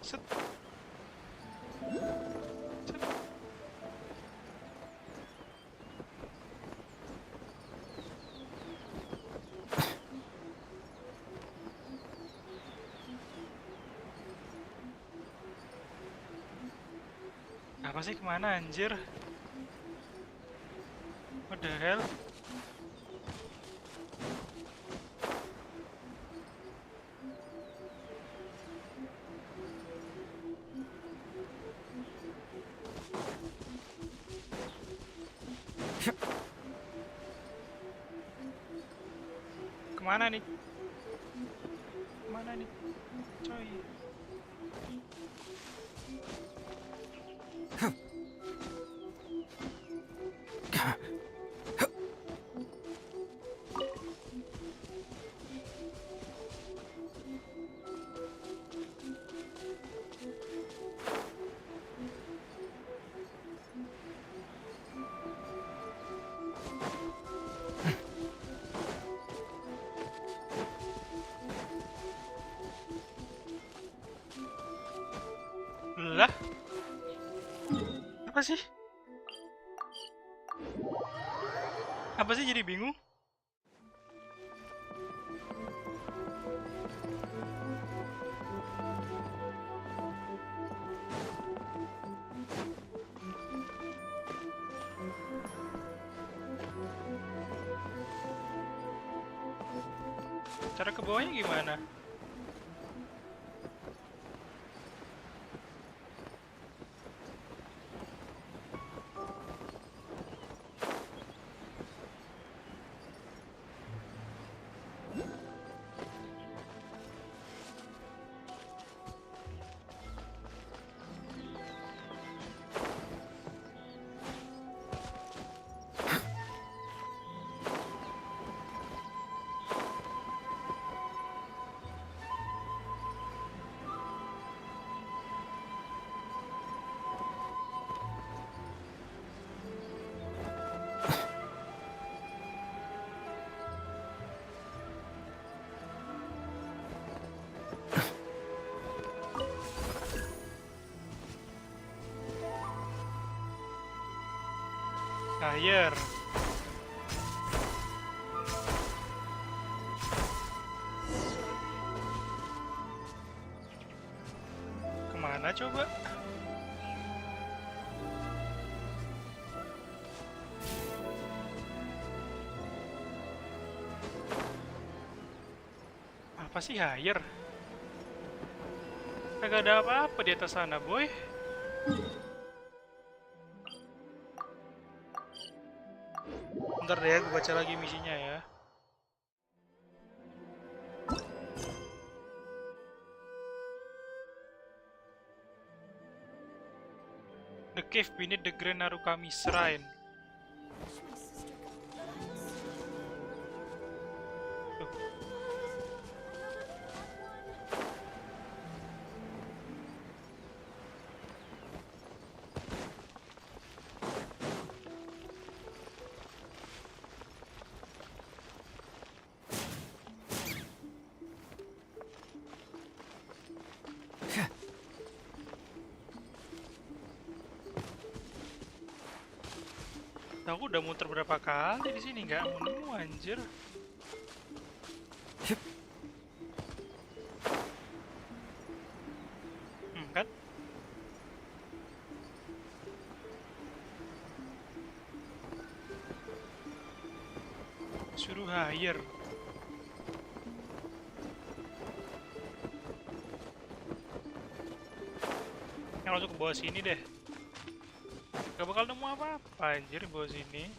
Set. Set. Apa sih, kemana anjir? What the hell? Kemana nih? Kemana nih? Coy. Lah? Apa sih? Apa sih, jadi bingung? Cara ke bawahnya gimana? hire. Kemana coba? Apa sih hire? Kagak ada apa-apa di atas sana, boy. Bentar deh, gue baca lagi misinya ya. The cave beneath the Grand Narukami Shrine. Aku udah muter berapa kali di sini nggak nemu anjir. Kan? Suruh hire. Yang langsung ke bawah sini deh. Gak bakal nemu apa-apa anjir bawah sini.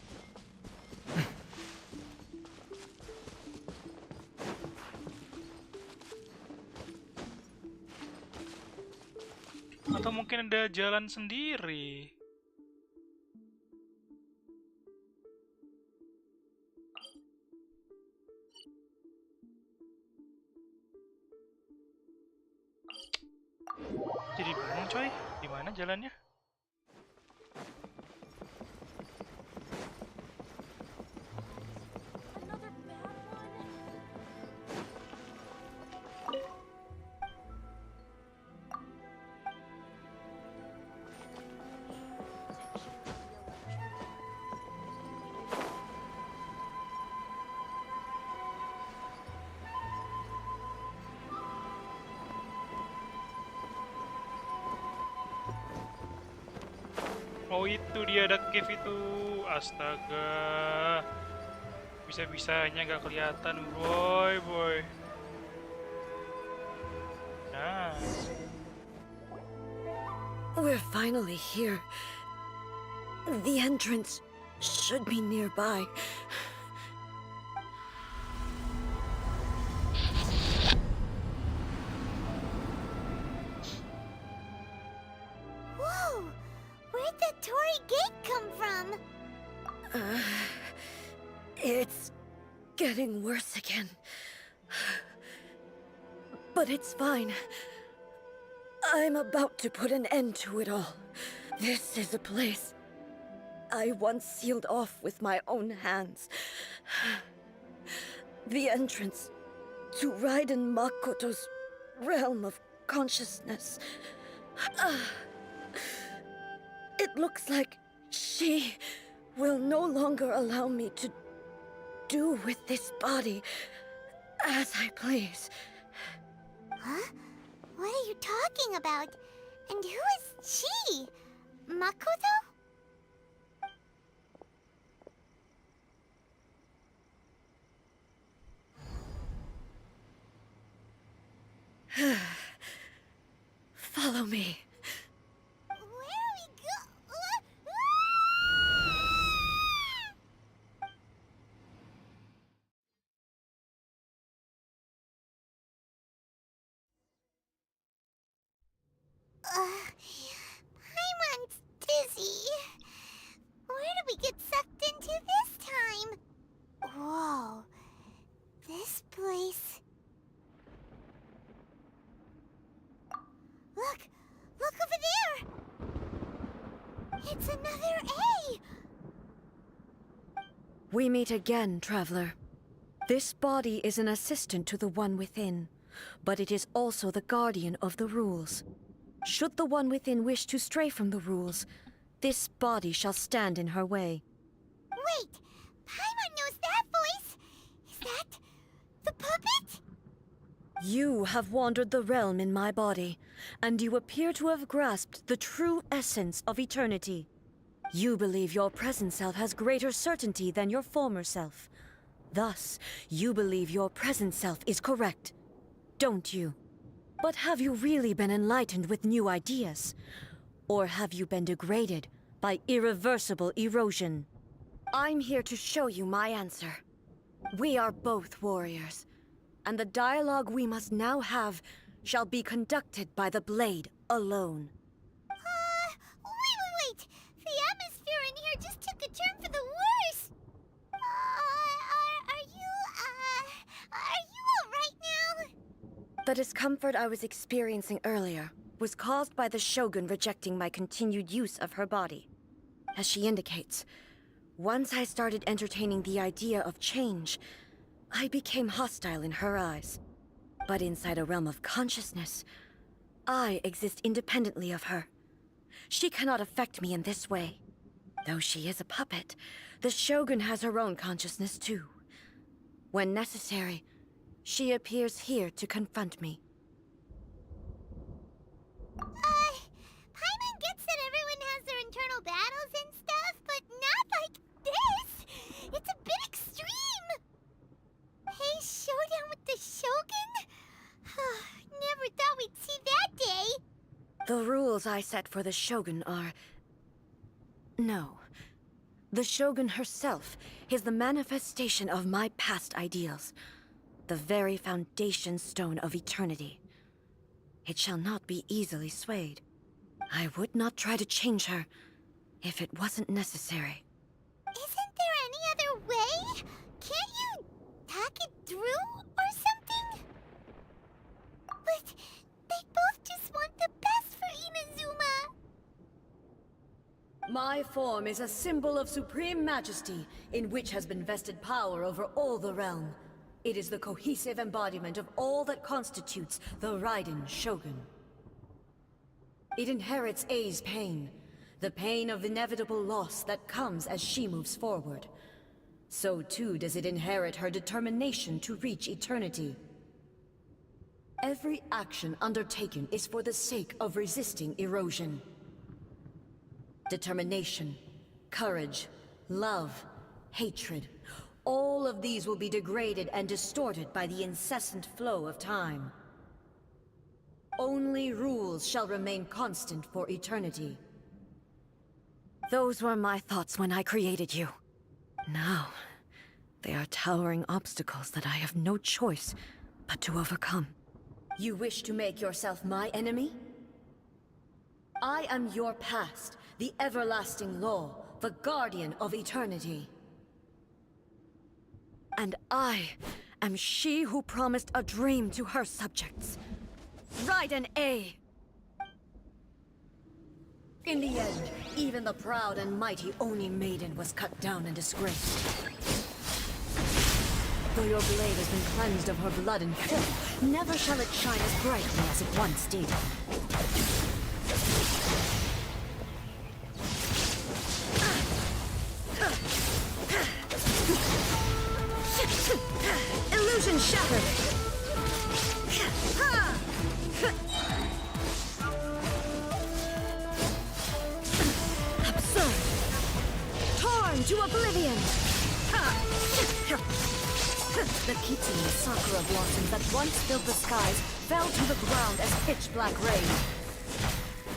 Atau mungkin ada jalan sendiri. Jadi bingung coy, gimana jalannya? Oh itu dia ada cave itu. Astaga. Bisa-bisanya nggak kelihatan boy. Nice. We're finally here. The entrance should be nearby. Whoa! Where'd that Torii gate come from? It's getting worse again. But it's fine. I'm about to put an end to it all. This is a place I once sealed off with my own hands. The entrance to Raiden Makoto's realm of consciousness. It looks like she will no longer allow me to do with this body as I please. Huh? What are you talking about? And who is she? Makoto? Follow me. Where are we go? Paimon's dizzy. Where did we get sucked into this time? Whoa. This place... Look over there! It's another A! We meet again, traveler. This body is an assistant to the one within, but it is also the guardian of the rules. Should the one within wish to stray from the rules, this body shall stand in her way. Wait! Paimon knows that voice! Is that the puppet? You have wandered the realm in my body, and you appear to have grasped the true essence of eternity. You believe your present self has greater certainty than your former self. Thus, you believe your present self is correct, don't you? But have you really been enlightened with new ideas? Or have you been degraded by irreversible erosion? I'm here to show you my answer. We are both warriors, and the dialogue we must now have shall be conducted by the blade alone. Wait! The atmosphere in here just took a turn for the worse! Are you alright now? The discomfort I was experiencing earlier was caused by the Shogun rejecting my continued use of her body. As she indicates, once I started entertaining the idea of change, I became hostile in her eyes. But inside a realm of consciousness, I exist independently of her. She cannot affect me in this way. Though she is a puppet, the Shogun has her own consciousness too. When necessary, she appears here to confront me. Paimon gets that everyone has their internal battles and stuff, but not like this! It's a bit extreme! Hey, showdown with the Shogun? Never thought we'd see that day! The rules I set for the Shogun are... No. The Shogun herself is the manifestation of my past ideals. The very foundation stone of eternity. It shall not be easily swayed. I would not try to change her if it wasn't necessary. Isn't there any other way? Can't you talk it through or something? But they both just want the best for Inazuma. My form is a symbol of supreme majesty, in which has been vested power over all the realm. It is the cohesive embodiment of all that constitutes the Raiden Shogun. It inherits Ei's pain, the pain of inevitable loss that comes as she moves forward. So too does it inherit her determination to reach eternity. Every action undertaken is for the sake of resisting erosion. Determination, courage, love, hatred, all of these will be degraded and distorted by the incessant flow of time. Only rules shall remain constant for eternity. Those were my thoughts when I created you. Now, they are towering obstacles that I have no choice but to overcome. You wish to make yourself my enemy? I am your past, the everlasting law, the guardian of eternity. And I am she who promised a dream to her subjects. Raiden A. In the end, even the proud and mighty Oni Maiden was cut down and disgraced. Though your blade has been cleansed of her blood and filth, never shall it shine as brightly as it once did. Illusion shattered! Absurd! Torn to oblivion! The Kitsune Sakura blossoms that once filled the skies fell to the ground as pitch-black rain.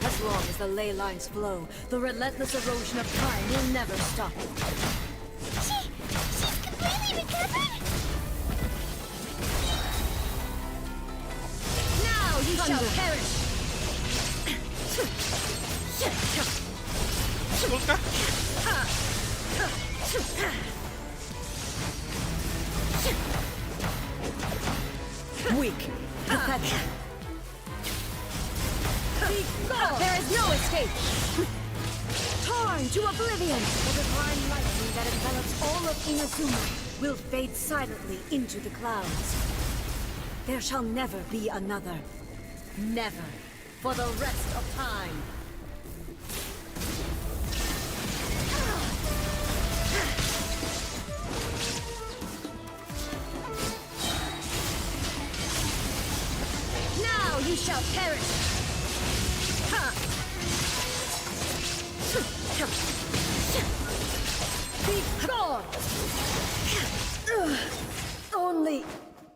As long as the ley lines flow, the relentless erosion of time will never stop. She's completely recovered? Now you shall perish! Weak. Pathetic. There is no escape! Torn to oblivion! The divine lightning that envelops all of Inazuma will fade silently into the clouds. There shall never be another. Never. For the rest of time. Now you shall perish! Ha! Be gone! Only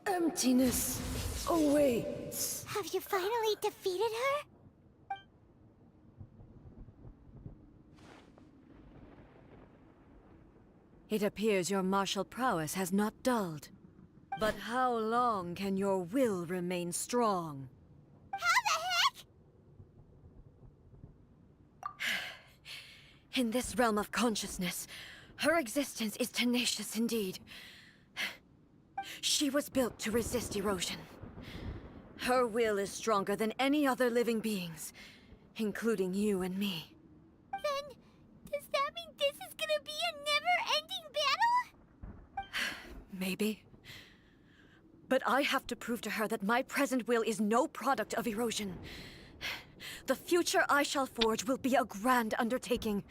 emptiness awaits. Have you finally defeated her? It appears your martial prowess has not dulled. But how long can your will remain strong? How the heck? In this realm of consciousness, her existence is tenacious indeed. She was built to resist erosion. Her will is stronger than any other living beings, including you and me. Then, does that mean this is gonna be a never-ending battle? Maybe. But I have to prove to her that my present will is no product of erosion. The future I shall forge will be a grand undertaking,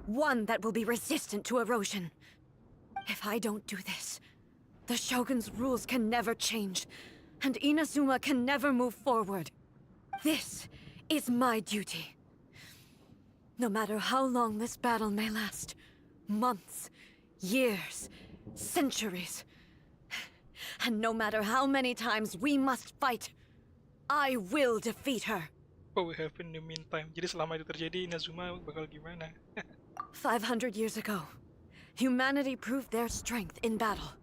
one that will be resistant to erosion. If I don't do this, the Shogun's rules can never change, and Inazuma can never move forward. This is my duty. No matter how long this battle may last, months, years, centuries, and no matter how many times we must fight, I will defeat her. What will happen in the meantime? Jadi selama itu terjadi, Inazuma bakal gimana? 500 years ago, humanity proved their strength in battle.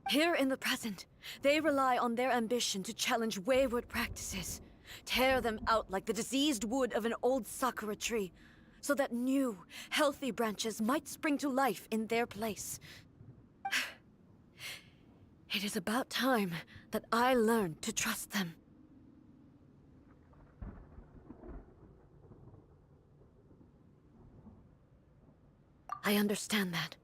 Here in the present, they rely on their ambition to challenge wayward practices, tear them out like the diseased wood of an old sakura tree, so that new, healthy branches might spring to life in their place. It is about time that I learned to trust them. I understand that.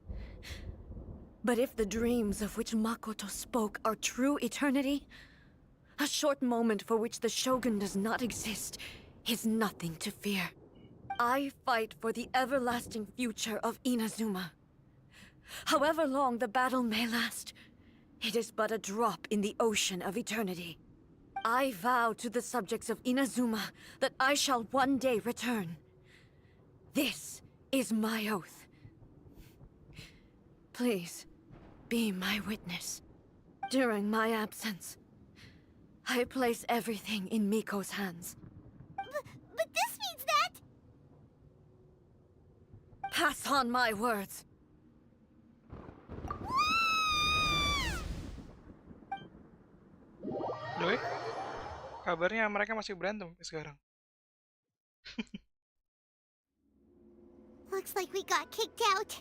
But if the dreams of which Makoto spoke are true eternity, a short moment for which the Shogun does not exist is nothing to fear. I fight for the everlasting future of Inazuma. However long the battle may last, it is but a drop in the ocean of eternity. I vow to the subjects of Inazuma that I shall one day return. This is my oath. Please, be my witness. During my absence, I place everything in Miko's hands. But this means that... Pass on my words. Loh, kabarnya mereka masih berantem sekarang. Looks like we got kicked out.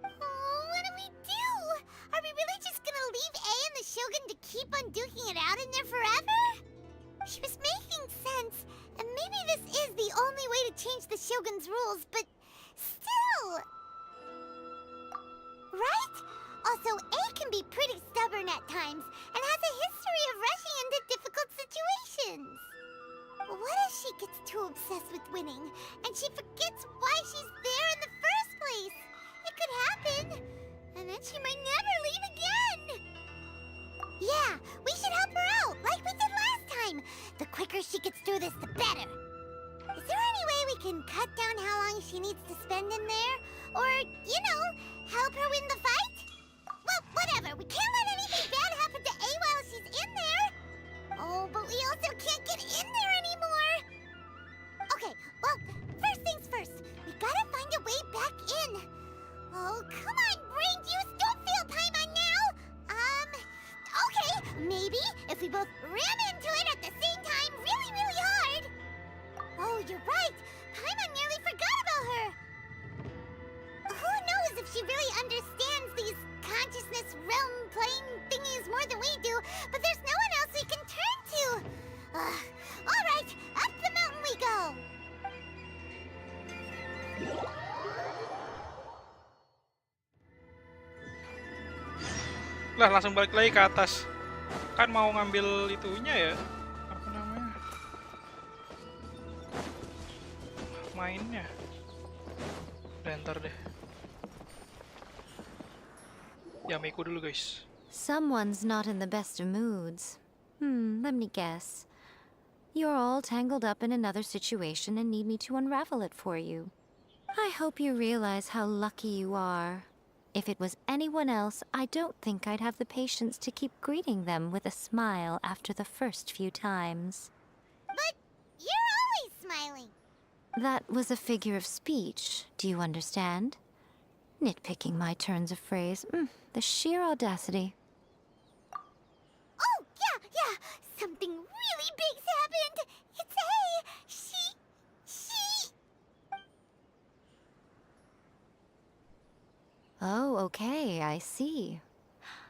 Oh, what do we do? Are we really just gonna leave A and the Shogun to keep on duking it out in there forever? She was making sense, and maybe this is the only way to change the Shogun's rules, but still... Right? Also, A can be pretty stubborn at times, and has a history of rushing into difficult situations. What if she gets too obsessed with winning, and she forgets why she's there in the first place? It could happen, and then she might never leave again. Yeah, we should help her out, like we did last time. The quicker she gets through this, the better. Is there any way we can cut down how long she needs to spend in there? Or, you know, help her win the fight? Well, whatever. We can't let anything bad happen to A while she's in there. Oh, but we also can't get in there anymore. Okay, well, first things first. We gotta find a way back in. Oh, come on, brain juice. Don't feel Paimon now. Okay. Maybe if we both ram into it at the same time really, really hard. Oh, you're right. Paimon nearly forgot about her. Who knows if she really understands these consciousness realm playing thingies more than we do, but there's no one else we can turn to. Alright, up the mountain we go. Lah, langsung balik lagi ke atas. Kan mau ngambil itunya ya. Apa namanya? Mainnya. Udah, ntar deh. Yameko dulu, guys. Someone's not in the best of moods. Let me guess. You're all tangled up in another situation and need me to unravel it for you. I hope you realize how lucky you are. If it was anyone else, I don't think I'd have the patience to keep greeting them with a smile after the first few times. But you're always smiling. That was a figure of speech, do you understand? Nitpicking my turns of phrase. The sheer audacity. Oh, yeah. Something really big's happened. It's A. She... Oh, okay, I see.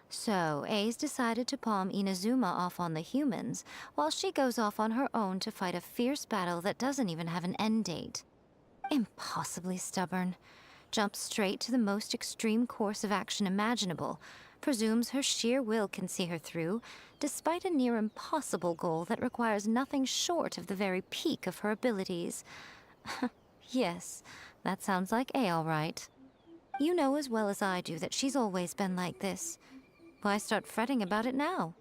So, A's decided to palm Inazuma off on the humans, while she goes off on her own to fight a fierce battle that doesn't even have an end date. Impossibly stubborn. Jumps straight to the most extreme course of action imaginable, presumes her sheer will can see her through, despite a near impossible goal that requires nothing short of the very peak of her abilities. Yes, that sounds like A all right. You know as well as I do that she's always been like this. Why start fretting about it now?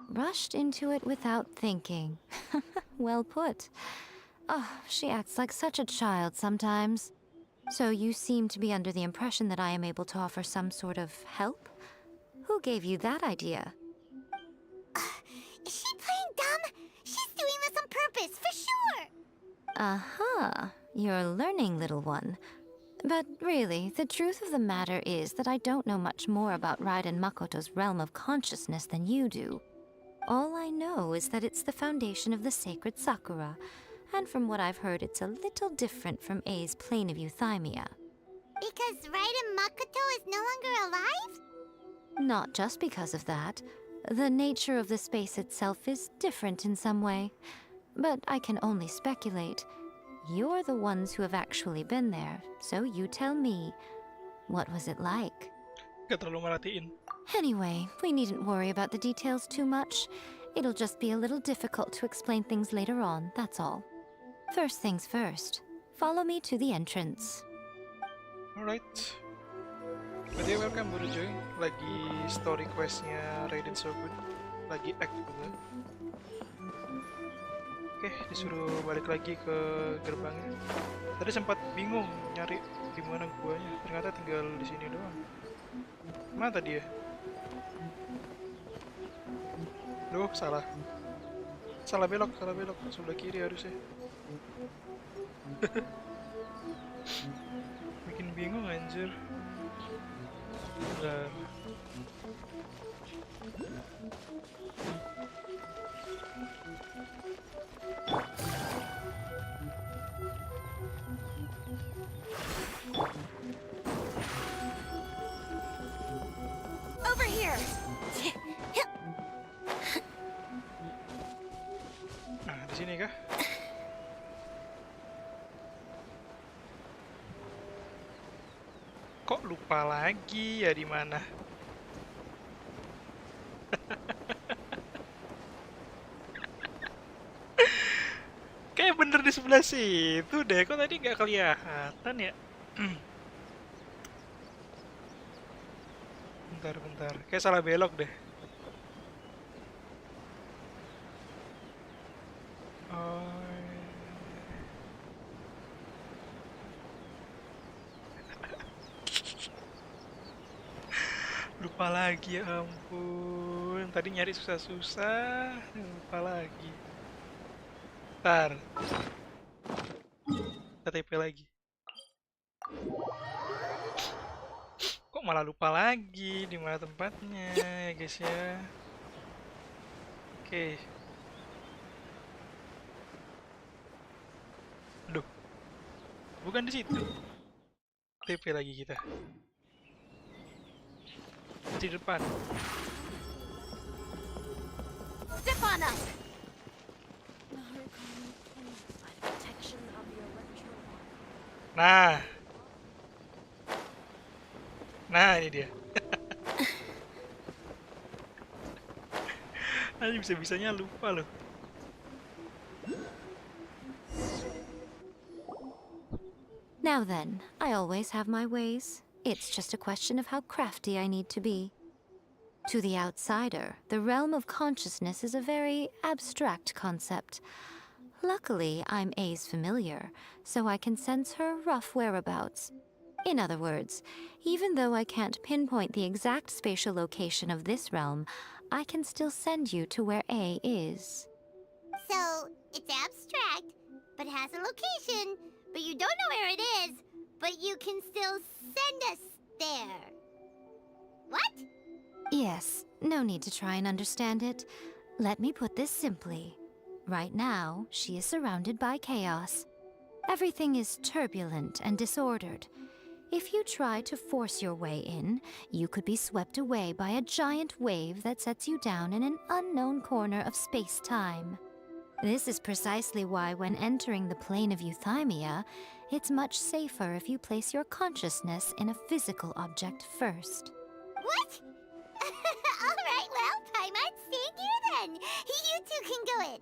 Rushed into it without thinking. Well put. Oh, she acts like such a child sometimes. So you seem to be under the impression that I am able to offer some sort of help? Who gave you that idea? Is she playing dumb? She's doing this on purpose, for sure. Uh-huh. You're learning, little one. But really, the truth of the matter is that I don't know much more about Raiden Makoto's realm of consciousness than you do. All I know is that it's the foundation of the sacred Sakura, and from what I've heard, it's a little different from A's plane of euthymia. Because Raiden Makoto is no longer alive? Not just because of that. The nature of the space itself is different in some way. But I can only speculate. You're the ones who have actually been there, so you tell me. What was it like? Gak terlalu merhatiin. Anyway, we needn't worry about the details too much. It'll just be a little difficult to explain things later on, that's all. First things first. Follow me to the entrance. Alright. Berarti welcome baru join. Lagi story questnya Raiden Shogun. Lagi act juga. Oke, disuruh balik lagi ke gerbangnya. Tadi sempat bingung nyari di mana guanya. Ternyata tinggal di sini doang. Mana tadi ya? Duh, salah. Salah belok. Sebelah kiri harusnya. Bikin bingung anjir. Bentar. Over here. Nah, di sini kah? Kok lupa lagi ya di mana? Kayak bener di sebelah situ deh. Kok tadi nggak kelihatan ya? Bentar. Kayak salah belok deh. Oh. Lupa lagi, ya ampun. Tadi nyari susah-susah, lupa lagi. Ntar. KTP lagi. Kok malah lupa lagi di mana tempatnya ya guys ya. Oke. Aduh. Bukan di situ. TP lagi kita. Di depan. Step on us. Nah. Nah, ini dia. Nanti bisa-bisanya lupa loh. Now then, I always have my ways. It's just a question of how crafty I need to be. To the outsider, the realm of consciousness is a very abstract concept. Luckily, I'm A's familiar, so I can sense her rough whereabouts. In other words, even though I can't pinpoint the exact spatial location of this realm, I can still send you to where A is. So, it's abstract, but has a location, but you don't know where it is, but you can still send us there. What? Yes, no need to try and understand it. Let me put this simply. Right now, she is surrounded by chaos. Everything is turbulent and disordered. If you try to force your way in, you could be swept away by a giant wave that sets you down in an unknown corner of space-time. This is precisely why when entering the plane of euthymia, it's much safer if you place your consciousness in a physical object first. What? Alright, well, Paimon's staying here then. You two can go in.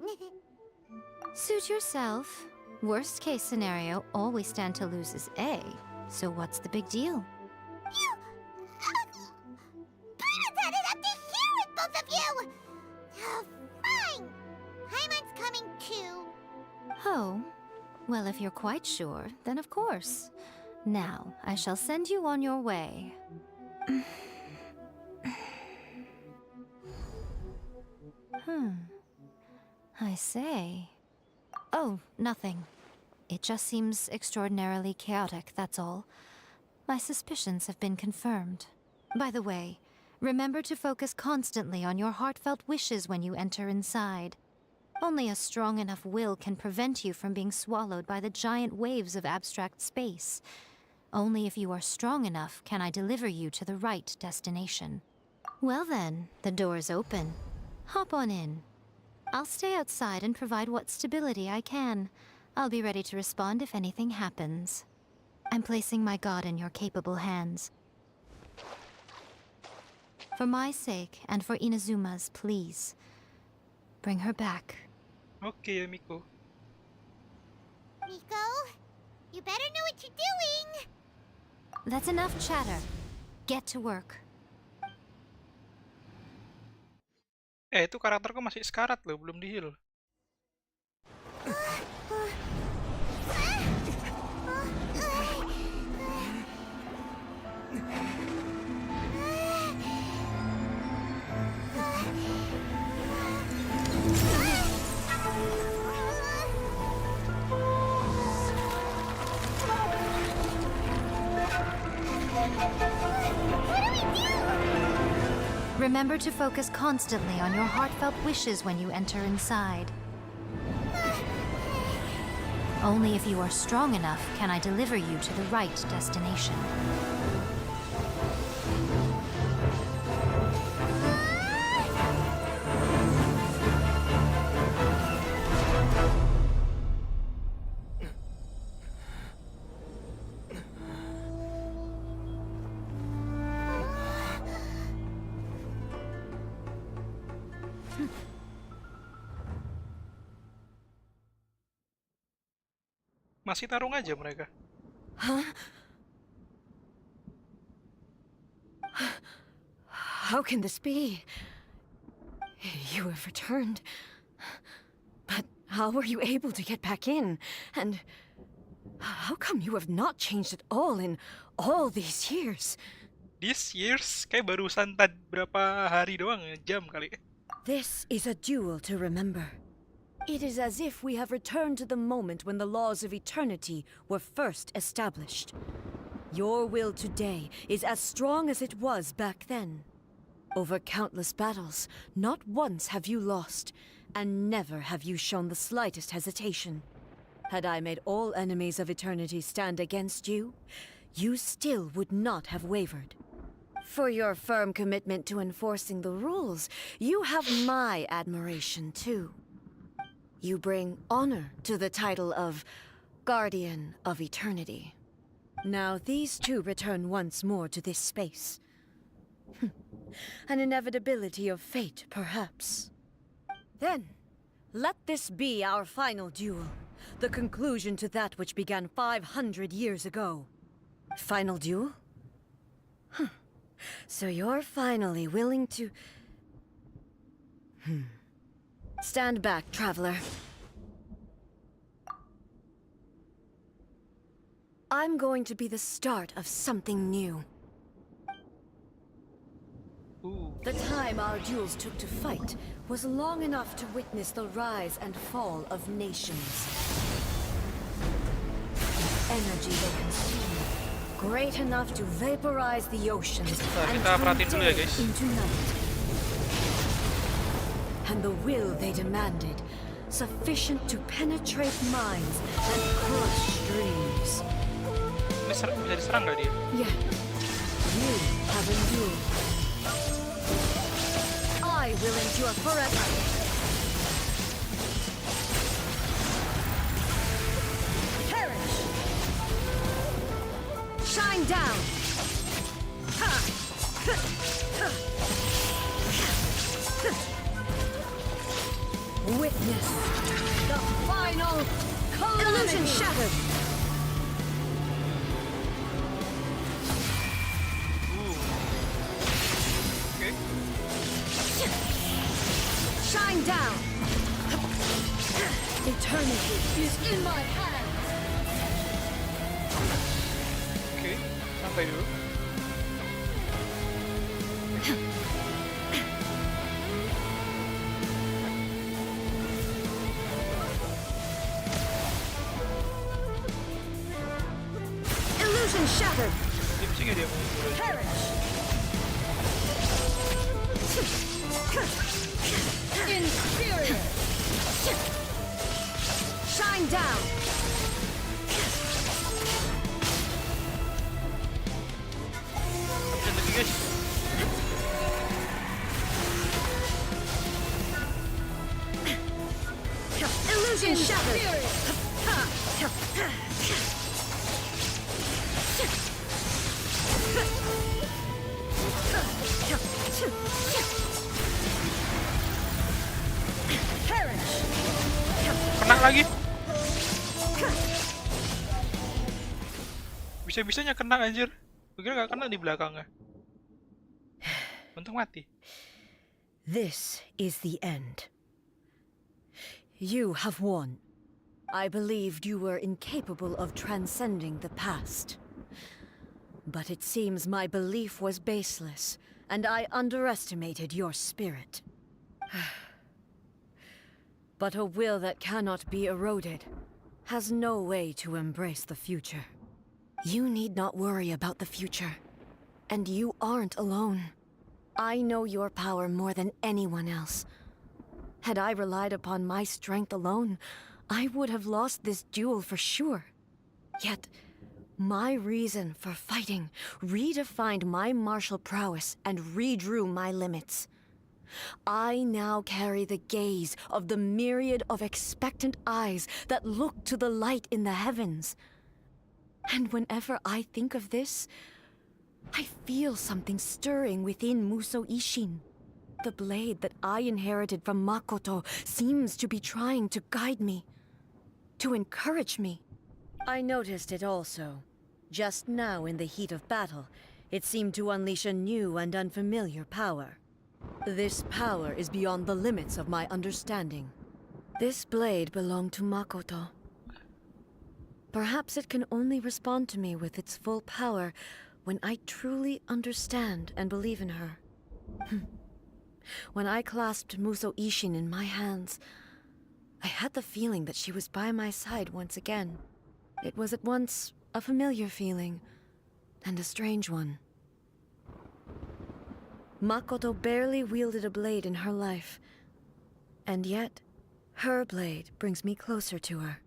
Suit yourself. Worst case scenario, all we stand to lose is A. So what's the big deal? You... Paimon's had it up to here with both of you! Oh, fine! Paimon's coming too. Oh, well, if you're quite sure, then of course. Now, I shall send you on your way. I say. Oh, nothing. It just seems extraordinarily chaotic, that's all. My suspicions have been confirmed. By the way, remember to focus constantly on your heartfelt wishes when you enter inside. Only a strong enough will can prevent you from being swallowed by the giant waves of abstract space. Only if you are strong enough can I deliver you to the right destination. Well then, the door's open. Hop on in. I'll stay outside and provide what stability I can. I'll be ready to respond if anything happens. I'm placing my god in your capable hands. For my sake and for Inazuma's, please. Bring her back. Oke, Miko. Miko, you better know what you're doing! That's enough chatter. Get to work. Itu karakterku masih sekarat loh, belum di-heal. Remember to focus constantly on your heartfelt wishes when you enter inside. Only if you are strong enough can I deliver you to the right destination. Masih tarung aja mereka. Huh? How can this be? You have returned. But how were you able to get back in? And how come you have not changed at all in all these years? These years? Kayak barusan berapa hari doang, jam kali. This is a duel to remember. It is as if we have returned to the moment when the laws of eternity were first established. Your will today is as strong as it was back then. Over countless battles, not once have you lost, and never have you shown the slightest hesitation. Had I made all enemies of eternity stand against you, you still would not have wavered. For your firm commitment to enforcing the rules, you have my admiration too. You bring honor to the title of Guardian of Eternity. Now these two return once more to this space. An inevitability of fate, perhaps. Then, let this be our final duel, the conclusion to that which began 500 years ago. Final duel? So you're finally willing to... Stand back, traveler. I'm going to be the start of something new. The time our duels took to fight was long enough to witness the rise and fall of nations. The energy they consume, great enough to vaporize the oceans and turn day into night. And the will they demanded, sufficient to penetrate minds and crush dreams. Bisa diserang nggak dia? Yet, you have endured. I will endure forever. Perish! Shine down! Witness the final calamity! Illusion shattered! Shine down! Eternity is in my hands! Oke, sampai dulu. Illusion shattered! Dia bisa nggak dia mau Perish! Inferior! Shine down! Option lagi guys. Illusion shattered! Kena lagi. Bisa-bisanya kena anjir. Gue kira gak kena di belakangnya. Untung mati. This is the end. You have won. I believed you were incapable of transcending the past. But it seems my belief was baseless, and I underestimated your spirit. But a will that cannot be eroded has no way to embrace the future. You need not worry about the future. And you aren't alone. I know your power more than anyone else. Had I relied upon my strength alone, I would have lost this duel for sure. Yet, my reason for fighting redefined my martial prowess and redrew my limits. I now carry the gaze of the myriad of expectant eyes that look to the light in the heavens. And whenever I think of this, I feel something stirring within Muso Ishin. The blade that I inherited from Makoto seems to be trying to guide me, to encourage me. I noticed it also. Just now in the heat of battle, it seemed to unleash a new and unfamiliar power. This power is beyond the limits of my understanding. This blade belonged to Makoto. Perhaps it can only respond to me with its full power when I truly understand and believe in her. When I clasped Muso Ishin in my hands, I had the feeling that she was by my side once again. It was at once a familiar feeling and a strange one. Makoto barely wielded a blade in her life, and yet her blade brings me closer to her.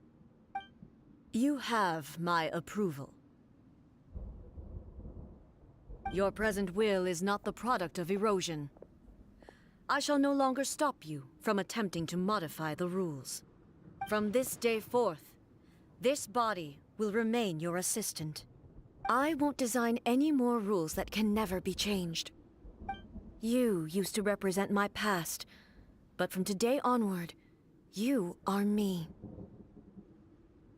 You have my approval. Your present will is not the product of erosion. I shall no longer stop you from attempting to modify the rules. From this day forth, this body will remain your assistant. I won't design any more rules that can never be changed. You used to represent my past, but from today onward, you are me.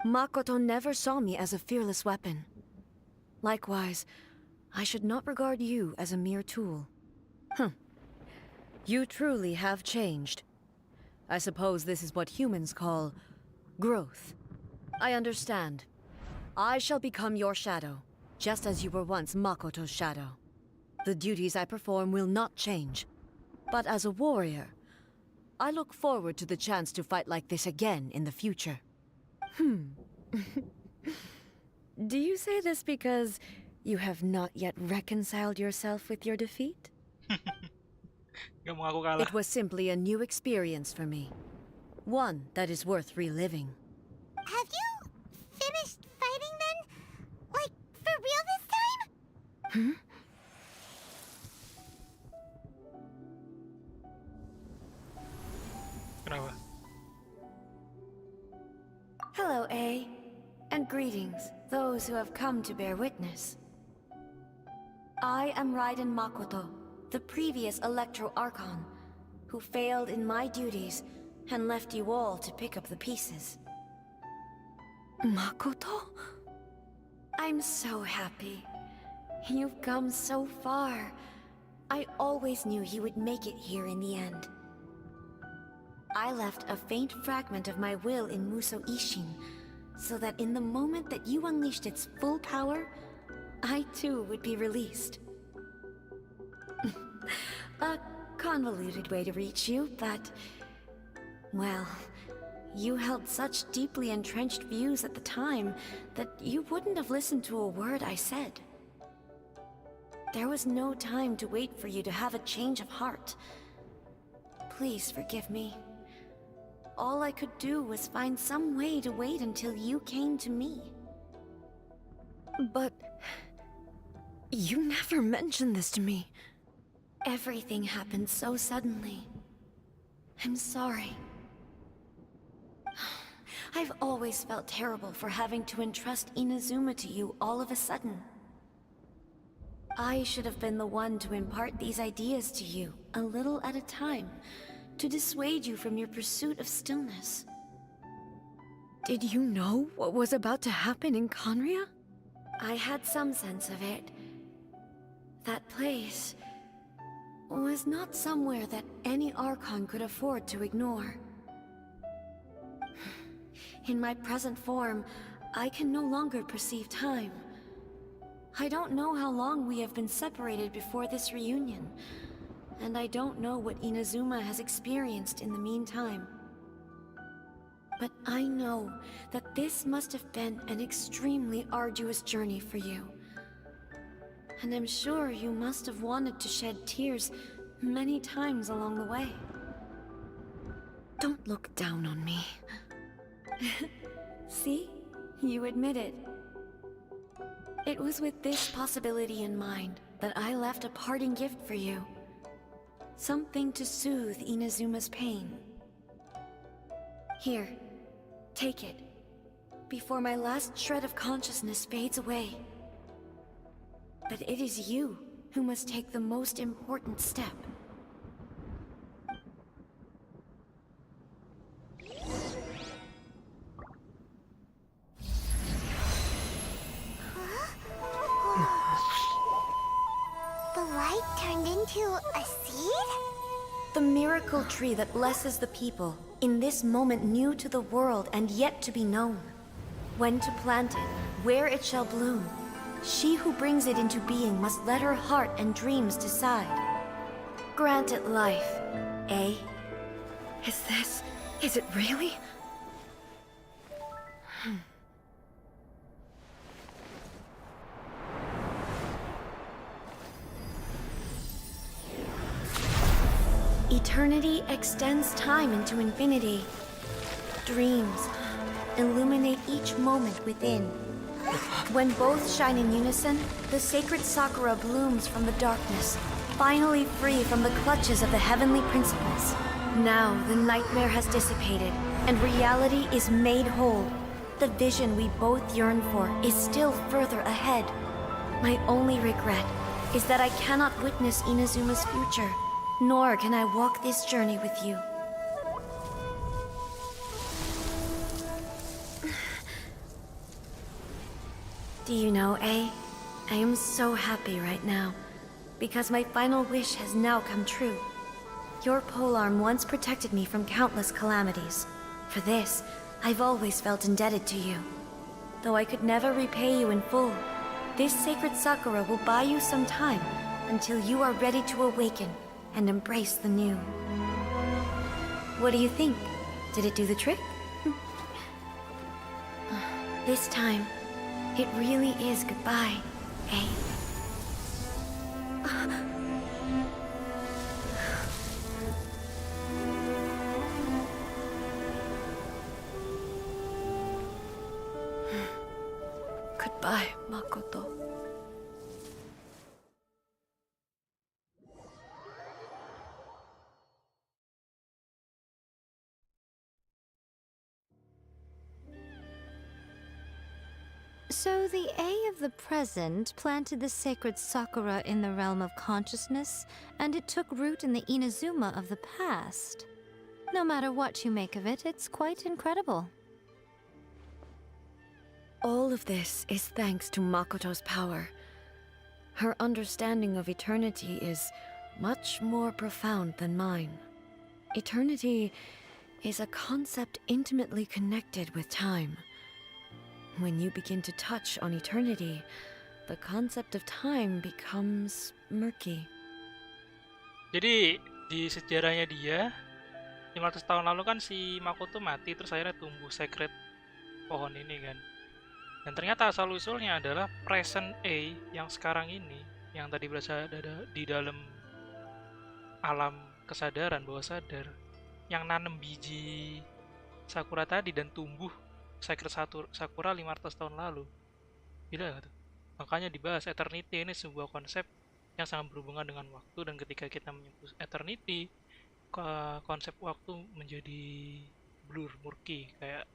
Makoto never saw me as a fearless weapon. Likewise, I should not regard you as a mere tool. You truly have changed. I suppose this is what humans call growth. I understand. I shall become your shadow, just as you were once Makoto's shadow. The duties I perform will not change. But as a warrior, I look forward to the chance to fight like this again in the future. Do you say this because you have not yet reconciled yourself with your defeat? Gak mau aku kalah. It was simply a new experience for me. One that is worth reliving. Have you finished fighting then? Like, for real this time? Kenapa? Hello, A. And greetings, those who have come to bear witness. I am Raiden Makoto, the previous Electro Archon, who failed in my duties and left you all to pick up the pieces. Makoto? I'm so happy. You've come so far. I always knew you would make it here in the end. I left a faint fragment of my will in Muso Ishin, so that in the moment that you unleashed its full power, I too would be released. A convoluted way to reach you, but... well, you held such deeply entrenched views at the time that you wouldn't have listened to a word I said. There was no time to wait for you to have a change of heart. Please forgive me. All I could do was find some way to wait until you came to me. But... you never mentioned this to me. Everything happened so suddenly. I'm sorry. I've always felt terrible for having to entrust Inazuma to you all of a sudden. I should have been the one to impart these ideas to you, a little at a time, to dissuade you from your pursuit of stillness. Did you know what was about to happen in Conria? I had some sense of it. That place was not somewhere that any Archon could afford to ignore. In my present form, I can no longer perceive time. I don't know how long we have been separated before this reunion, and I don't know what Inazuma has experienced in the meantime. But I know that this must have been an extremely arduous journey for you. And I'm sure you must have wanted to shed tears many times along the way. Don't look down on me. See? You admit it. It was with this possibility in mind that I left a parting gift for you. Something to soothe Inazuma's pain. Here, take it, before my last shred of consciousness fades away. But it is you who must take the most important step. The light turned into a seed? The miracle tree that blesses the people, in this moment new to the world and yet to be known. When to plant it, where it shall bloom. She who brings it into being must let her heart and dreams decide. Grant it life, eh? Is it really? Eternity extends time into infinity. Dreams illuminate each moment within. When both shine in unison, the sacred Sakura blooms from the darkness, finally free from the clutches of the heavenly principles. Now the nightmare has dissipated, and reality is made whole. The vision we both yearn for is still further ahead. My only regret is that I cannot witness Inazuma's future, nor can I walk this journey with you. Do you know, A? I am so happy right now, because my final wish has now come true. Your polearm once protected me from countless calamities. For this, I've always felt indebted to you. Though I could never repay you in full, this sacred sakura will buy you some time until you are ready to awaken and embrace the new. What do you think? Did it do the trick? This time, it really is goodbye, eh? Goodbye, Makoto. So the A of the present planted the sacred sakura in the realm of consciousness, and it took root in the Inazuma of the past. No matter what you make of it, it's quite incredible. All of this is thanks to Makoto's power. Her understanding of eternity is much more profound than mine. Eternity is a concept intimately connected with time. When you begin to touch on eternity, the concept of time becomes murky. Jadi di sejarahnya dia 500 tahun lalu kan si Makoto mati terus akhirnya tumbuh sacred pohon ini kan. Dan ternyata asal usulnya adalah present A yang sekarang ini, yang tadi berasa ada di dalam alam kesadaran bawah sadar, yang nanam biji sakura tadi dan tumbuh sacred sakura 500 tahun lalu. Gila gak tuh? Makanya dibahas eternity ini sebuah konsep yang sangat berhubungan dengan waktu, dan ketika kita menyentuh eternity, konsep waktu menjadi blur, murky, kayak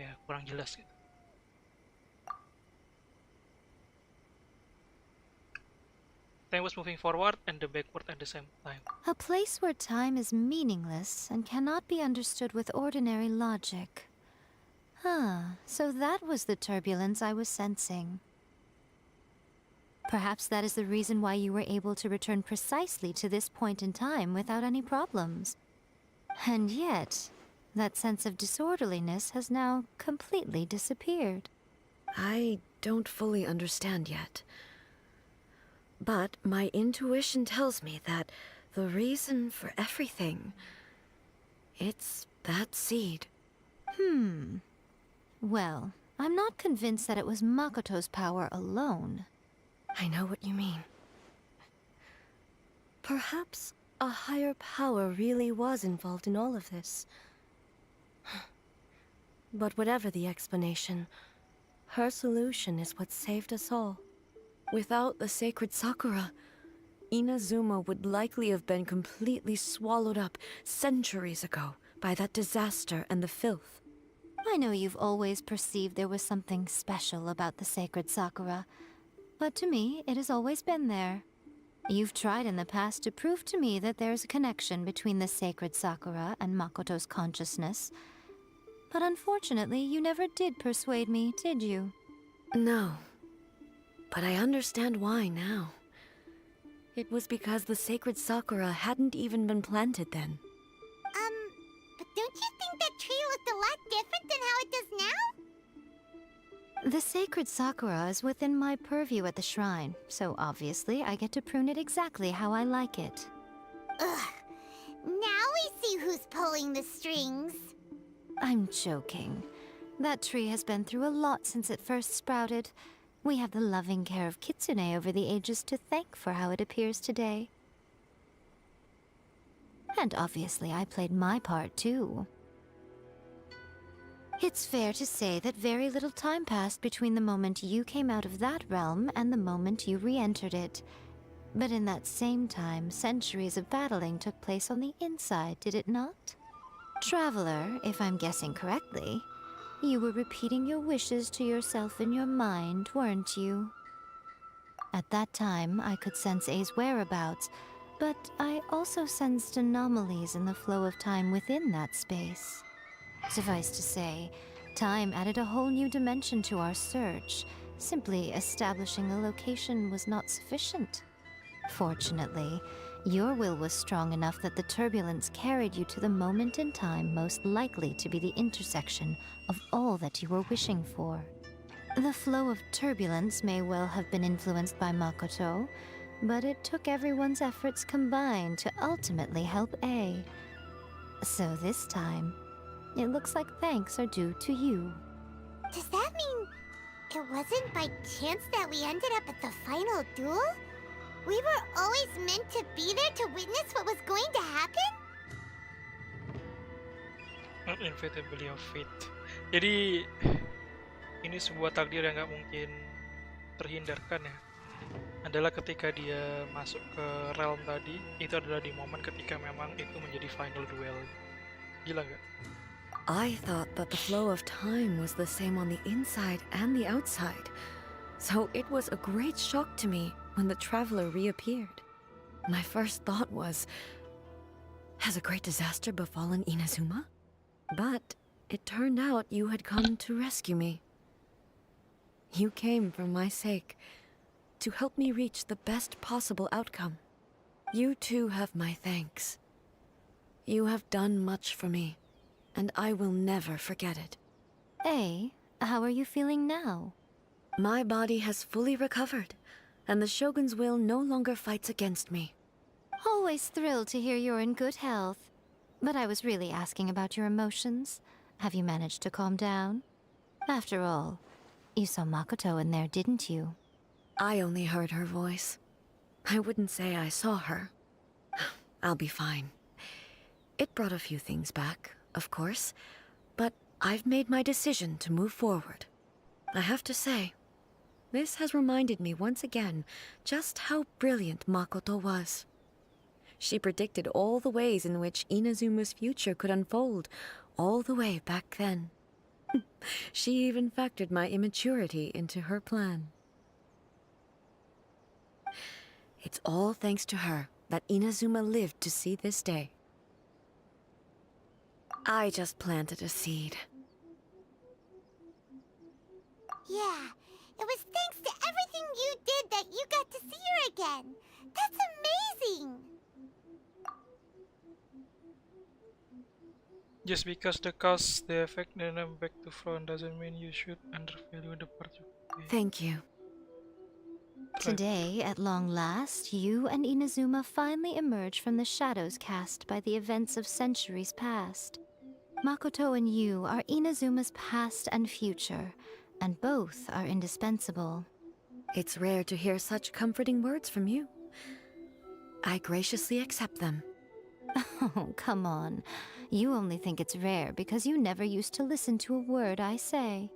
ya kurang jelas gitu. Time was moving forward and the backward at the same time. A place where time is meaningless and cannot be understood with ordinary logic. So that was the turbulence I was sensing. Perhaps that is the reason why you were able to return precisely to this point in time without any problems. And yet, that sense of disorderliness has now completely disappeared. I don't fully understand yet. But my intuition tells me that the reason for everything, it's that seed. Well, I'm not convinced that it was Makoto's power alone. I know what you mean. Perhaps a higher power really was involved in all of this. But whatever the explanation, her solution is what saved us all. Without the sacred sakura, Inazuma would likely have been completely swallowed up centuries ago by that disaster and the filth. I know you've always perceived there was something special about the sacred sakura, but to me, it has always been there. You've tried in the past to prove to me that there's a connection between the sacred sakura and Makoto's consciousness, but unfortunately, you never did persuade me, did you? No. But I understand why now. It was because the sacred sakura hadn't even been planted then. But don't you think that tree looked a lot different than how it does now? The sacred sakura is within my purview at the shrine, so obviously I get to prune it exactly how I like it. Ugh. Now we see who's pulling the strings. I'm joking. That tree has been through a lot since it first sprouted. We have the loving care of Kitsune over the ages to thank for how it appears today. And obviously I played my part too. It's fair to say that very little time passed between the moment you came out of that realm and the moment you re-entered it. But in that same time, centuries of battling took place on the inside, did it not? Traveler, if I'm guessing correctly, you were repeating your wishes to yourself in your mind, weren't you? At that time, I could sense A's whereabouts, but I also sensed anomalies in the flow of time within that space. Suffice to say, time added a whole new dimension to our search, Simply establishing a location was not sufficient. Fortunately, your will was strong enough that the turbulence carried you to the moment in time most likely to be the intersection of all that you were wishing for. The flow of turbulence may well have been influenced by Makoto, but it took everyone's efforts combined to ultimately help A. So this time, it looks like thanks are due to you. Does that mean it wasn't by chance that we ended up at the final duel? We were always meant to be there to witness what was going to happen? Inevitability of fate. Jadi ini sebuah takdir yang nggak mungkin terhindarkan ya. Adalah ketika dia masuk ke realm tadi, itu adalah di momen ketika memang itu menjadi final duel. Gila nggak? I thought that the flow of time was the same on the inside and the outside, so it was a great shock to me when the traveler reappeared. My first thought was, has a great disaster befallen Inazuma? But it turned out you had come to rescue me. You came for my sake, to help me reach the best possible outcome. You too have my thanks. You have done much for me, and I will never forget it. Hey, how are you feeling now? My body has fully recovered, and the Shogun's will no longer fights against me. Always thrilled to hear you're in good health. But I was really asking about your emotions. Have you managed to calm down? After all, you saw Makoto in there, didn't you? I only heard her voice. I wouldn't say I saw her. I'll be fine. It brought a few things back, of course, but I've made my decision to move forward. I have to say, this has reminded me once again just how brilliant Makoto was. She predicted all the ways in which Inazuma's future could unfold, all the way back then. She even factored my immaturity into her plan. It's all thanks to her that Inazuma lived to see this day. I just planted a seed. Yeah, it was thanks to everything you did that you got to see her again. That's amazing! Just because the cause, the effect, and then back to front doesn't mean you should undervalue the part you play. Thank you. Today, at long last, you and Inazuma finally emerge from the shadows cast by the events of centuries past. Makoto and you are Inazuma's past and future, and both are indispensable. It's rare to hear such comforting words from you. I graciously accept them. Oh, come on. You only think it's rare because you never used to listen to a word I say.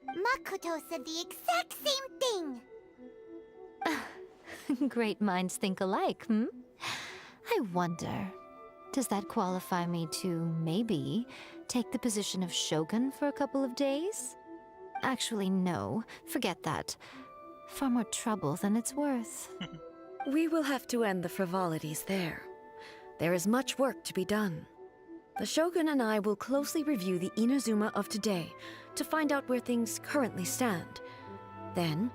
Makoto said the exact same thing! Great minds think alike, hmm? I wonder, does that qualify me to, maybe, take the position of Shogun for a couple of days? Actually, no. Forget that. Far more trouble than it's worth. We will have to end the frivolities there. There is much work to be done. The Shogun and I will closely review the Inazuma of today to find out where things currently stand. Then,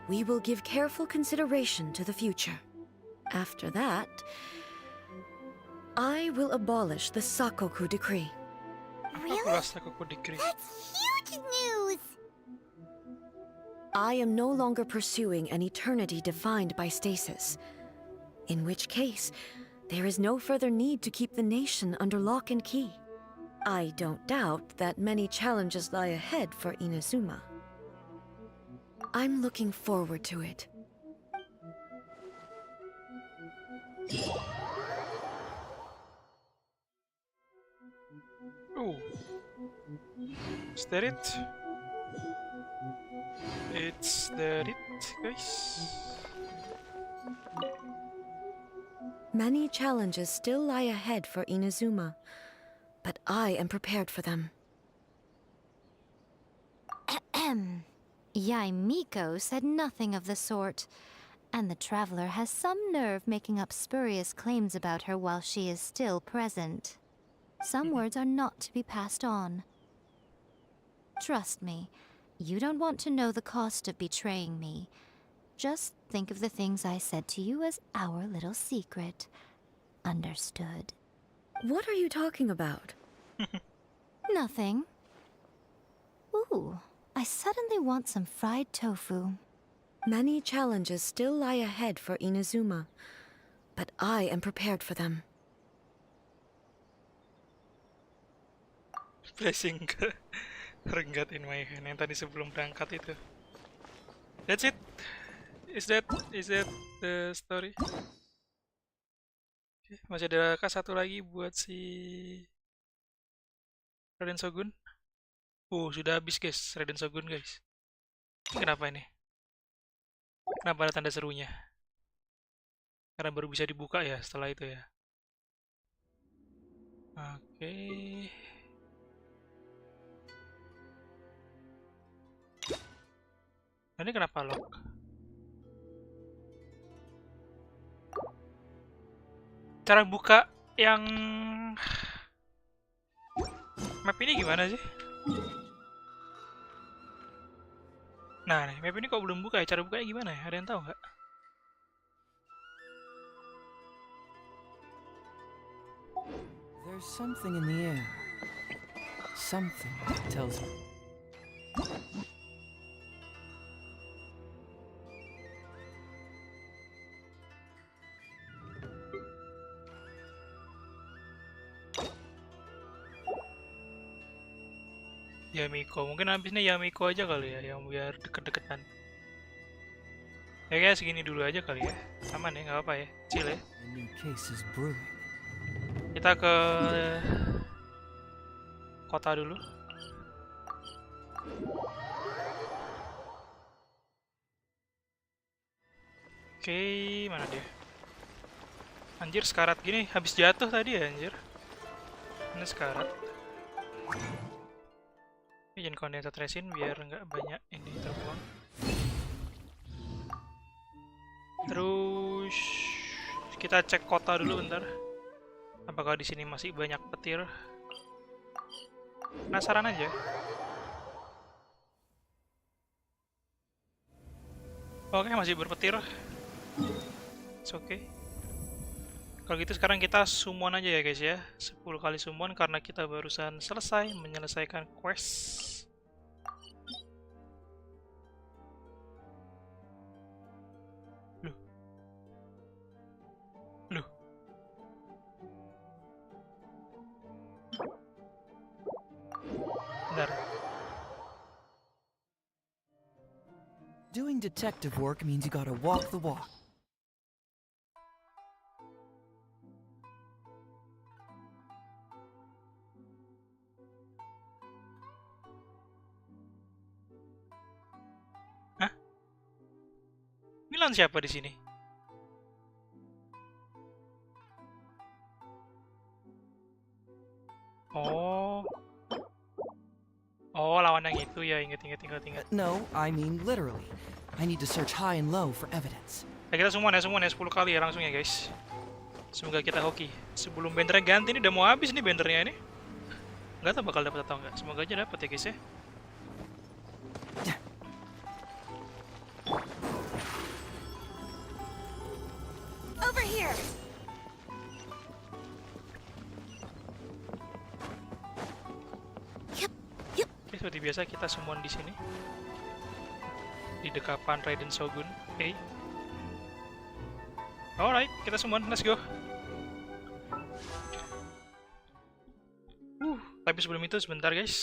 we will give careful consideration to the future. After that, I will abolish the Sakoku Decree. Really? That's huge news! I am no longer pursuing an eternity defined by stasis. In which case, there is no further need to keep the nation under lock and key. I don't doubt that many challenges lie ahead for Inazuma. I'm looking forward to it. Oh. Is that it? It's that it, guys? Many challenges still lie ahead for Inazuma, but I am prepared for them. Yaimiko said nothing of the sort, and the traveler has some nerve making up spurious claims about her while she is still present. Some words are not to be passed on. Trust me, You don't want to know the cost of betraying me. Just think of the things I said to you as our little secret. Understood? What are you talking about? Nothing. Ooh, I suddenly want some fried tofu. Many challenges still lie ahead for Inazuma, but I am prepared for them. Blessing ke Renggat in my hand yang tadi sebelum berangkat itu. That's it. Is that the story? Oke, masih ada satu lagi buat si Raiden Shogun. Sudah habis guys, Raiden Shogun guys. Ini kenapa ini? Kenapa ada tanda serunya? Karena baru bisa dibuka ya setelah itu ya. Oke. Ini kenapa lock? Cara buka yang map ini gimana sih? Nah, nih, map ini kok belum buka ya? Cara bukanya gimana ya? Ada yang tahu nggak? There's something in the air. Something tells me. Yamiko, mungkin habisnya Yamiko aja kali ya, yang biar deket-deketan. Ya kayak segini dulu aja kali ya, aman ya, nggak apa-apa ya, chill ya. A new case is brewing. Kita ke kota dulu. Oke, mana dia? Anjir, sekarat gini, habis jatuh tadi ya anjir. Ini sekarat. Jangan kondensat resin biar nggak banyak ini terbuang. Terus kita cek kota dulu bentar. Apakah di sini masih banyak petir? Penasaran aja. Oke, masih berpetir. It's okay. Kalau gitu sekarang kita summon aja ya guys ya. 10 kali summon karena kita barusan selesai menyelesaikan quest. Loh. Bentar. Doing detective work means you gotta walk the walk. Milan siapa di sini? Oh, lawan yang itu ya, inget. No, I mean literally. I need to search high and low for evidence. Ya kita summon ya 10 kali ya langsung ya guys. Semoga kita hoki. Sebelum bendernya ganti ini udah mau habis nih bendernya ini. Nggak tahu bakal dapat atau enggak. Semoga aja dapat ya guys ya. Over here. Oke, seperti biasa kita summon di sini. Di dekapan Raiden Shogun. Oke. Alright, kita summon, let's go. Tapi sebelum itu sebentar guys,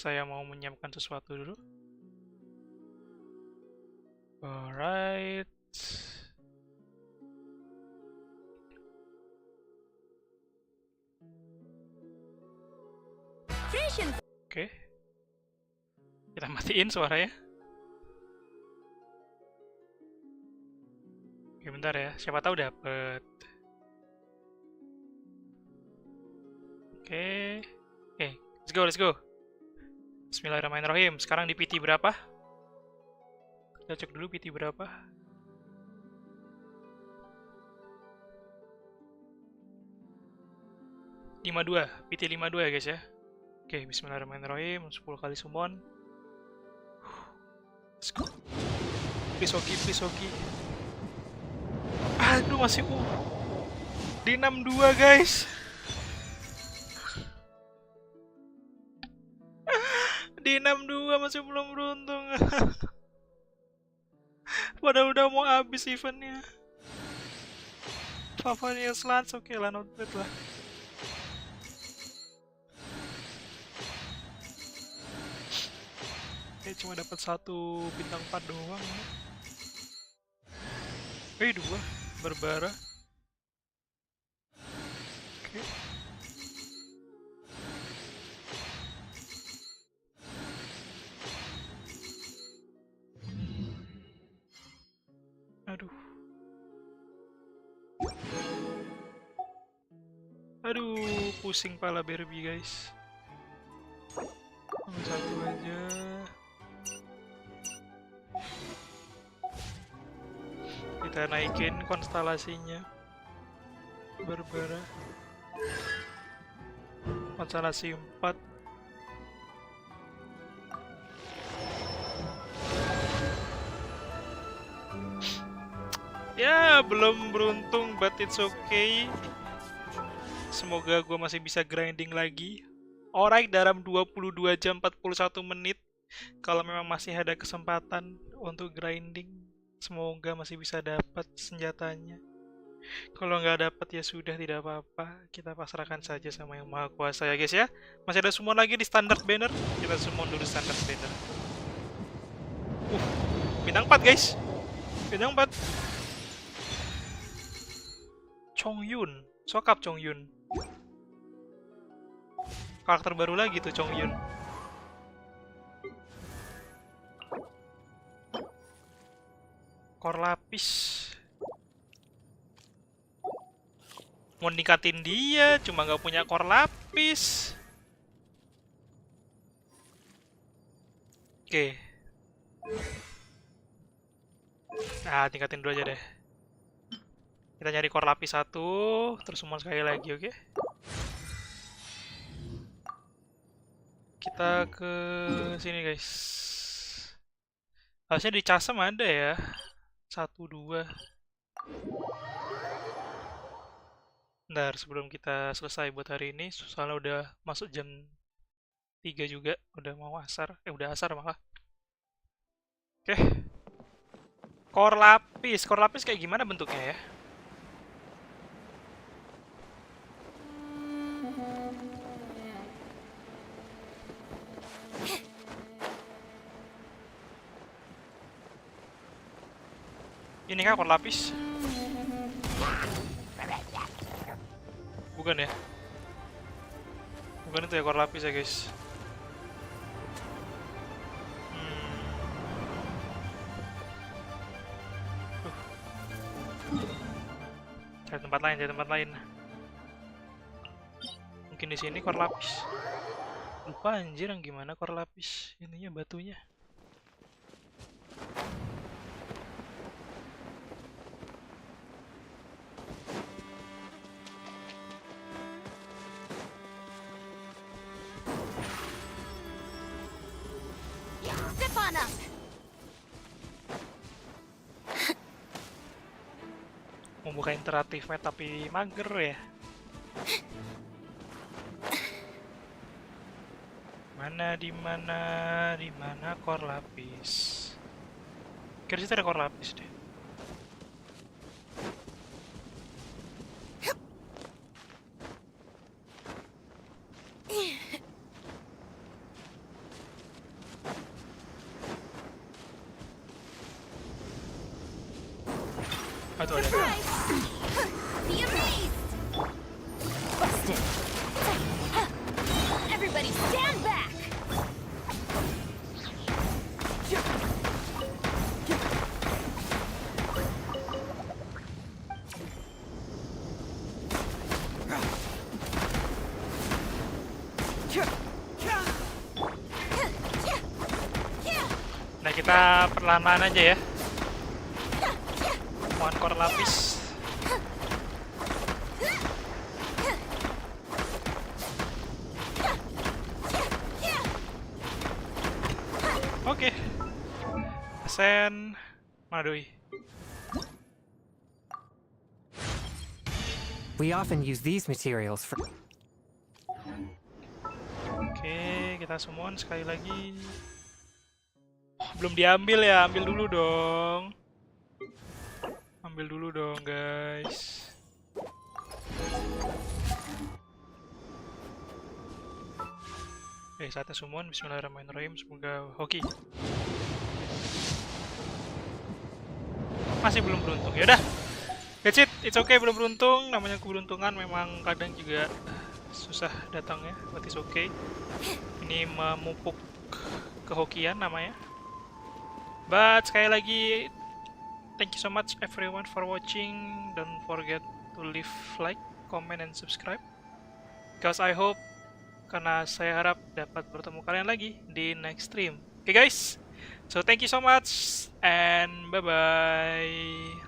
saya mau menyiapkan sesuatu dulu. Alright. Oke. Kita matiin suaranya. Oke, bentar ya. Siapa tahu dapet. Oke. Let's go. Bismillahirrahmanirrahim. Sekarang di PT berapa? Kita cek dulu PT berapa. PT 52 ya guys ya. Oke, bismillahirrahmanirrahim. 10 kali summon. Let's go. Please Oki, please Oki. Aduh, masih di 62 guys. Di 62 masih belum beruntung. Padahal udah mau habis eventnya. Favoritnya Slants, oke lah, not bad lah. Cuma dapat 1 bintang 4 doang. Dua berbara. Oke. Aduh, pusing pala Barbie guys. Ambil 1 aja. Kita naikin konstelasinya. Berbara. Konstelasi 4. Ya, belum beruntung, but it's okay. Semoga gue masih bisa grinding lagi. Alright, dalam 22 jam 41 menit. Kalau memang masih ada kesempatan untuk grinding, semoga masih bisa dapat senjatanya. Kalau nggak dapat ya sudah, tidak apa-apa. Kita pasrahkan saja sama Yang Maha Kuasa ya guys ya. Masih ada summon lagi di standard banner. Kita summon dulu standard banner. Bintang 4 guys. Bintang 4. Chongyun. Sokap Chongyun. Karakter baru lagi tuh Chongyun. Kor lapis. Mau ningkatin dia, cuma nggak punya kor lapis. Oke. Nah, tingkatin dulu aja deh. Kita nyari kor lapis 1, terus summon sekali lagi, oke? Kita ke sini guys. Harusnya di Chasm ada ya. 1, 2. Bentar, sebelum kita selesai buat hari ini, soalnya udah masuk jam 3 juga, udah mau asar. Udah asar malah. Oke. Kor lapis. Kor lapis kayak gimana bentuknya ya? Ini kan kor lapis? Bukan ya? Bukan itu ya kor lapis ya guys. Cari tempat lain, cari tempat lain. Mungkin di sini kor lapis. Lupa anjir yang gimana kor lapis. Ininya batunya. Membuka interaktif map tapi mager ya. Di mana kor lapis? Kira situ ada kor lapis deh. Aduh ada. Everybody stand back. Nah, kita perlahan aja ya. Mohon kor lapis. Oke. 10%. Mana doi? We often use these materials for... Oke, kita summon sekali lagi. Oh, belum diambil ya, ambil dulu dong. Ambil dulu dong, guys. Oke, saatnya summon. Bismillahirrahmanirrahim. Semoga hoki. Masih belum beruntung. Yaudah, that's it. It's okay, belum beruntung. Namanya keberuntungan memang kadang juga susah datangnya, but it's okay. Ini memupuk kehokian namanya. But sekali lagi, thank you so much everyone for watching. Don't forget to leave like, comment, and subscribe. Because I hope, karena saya harap dapat bertemu kalian lagi di next stream. Okay guys, so thank you so much and bye bye.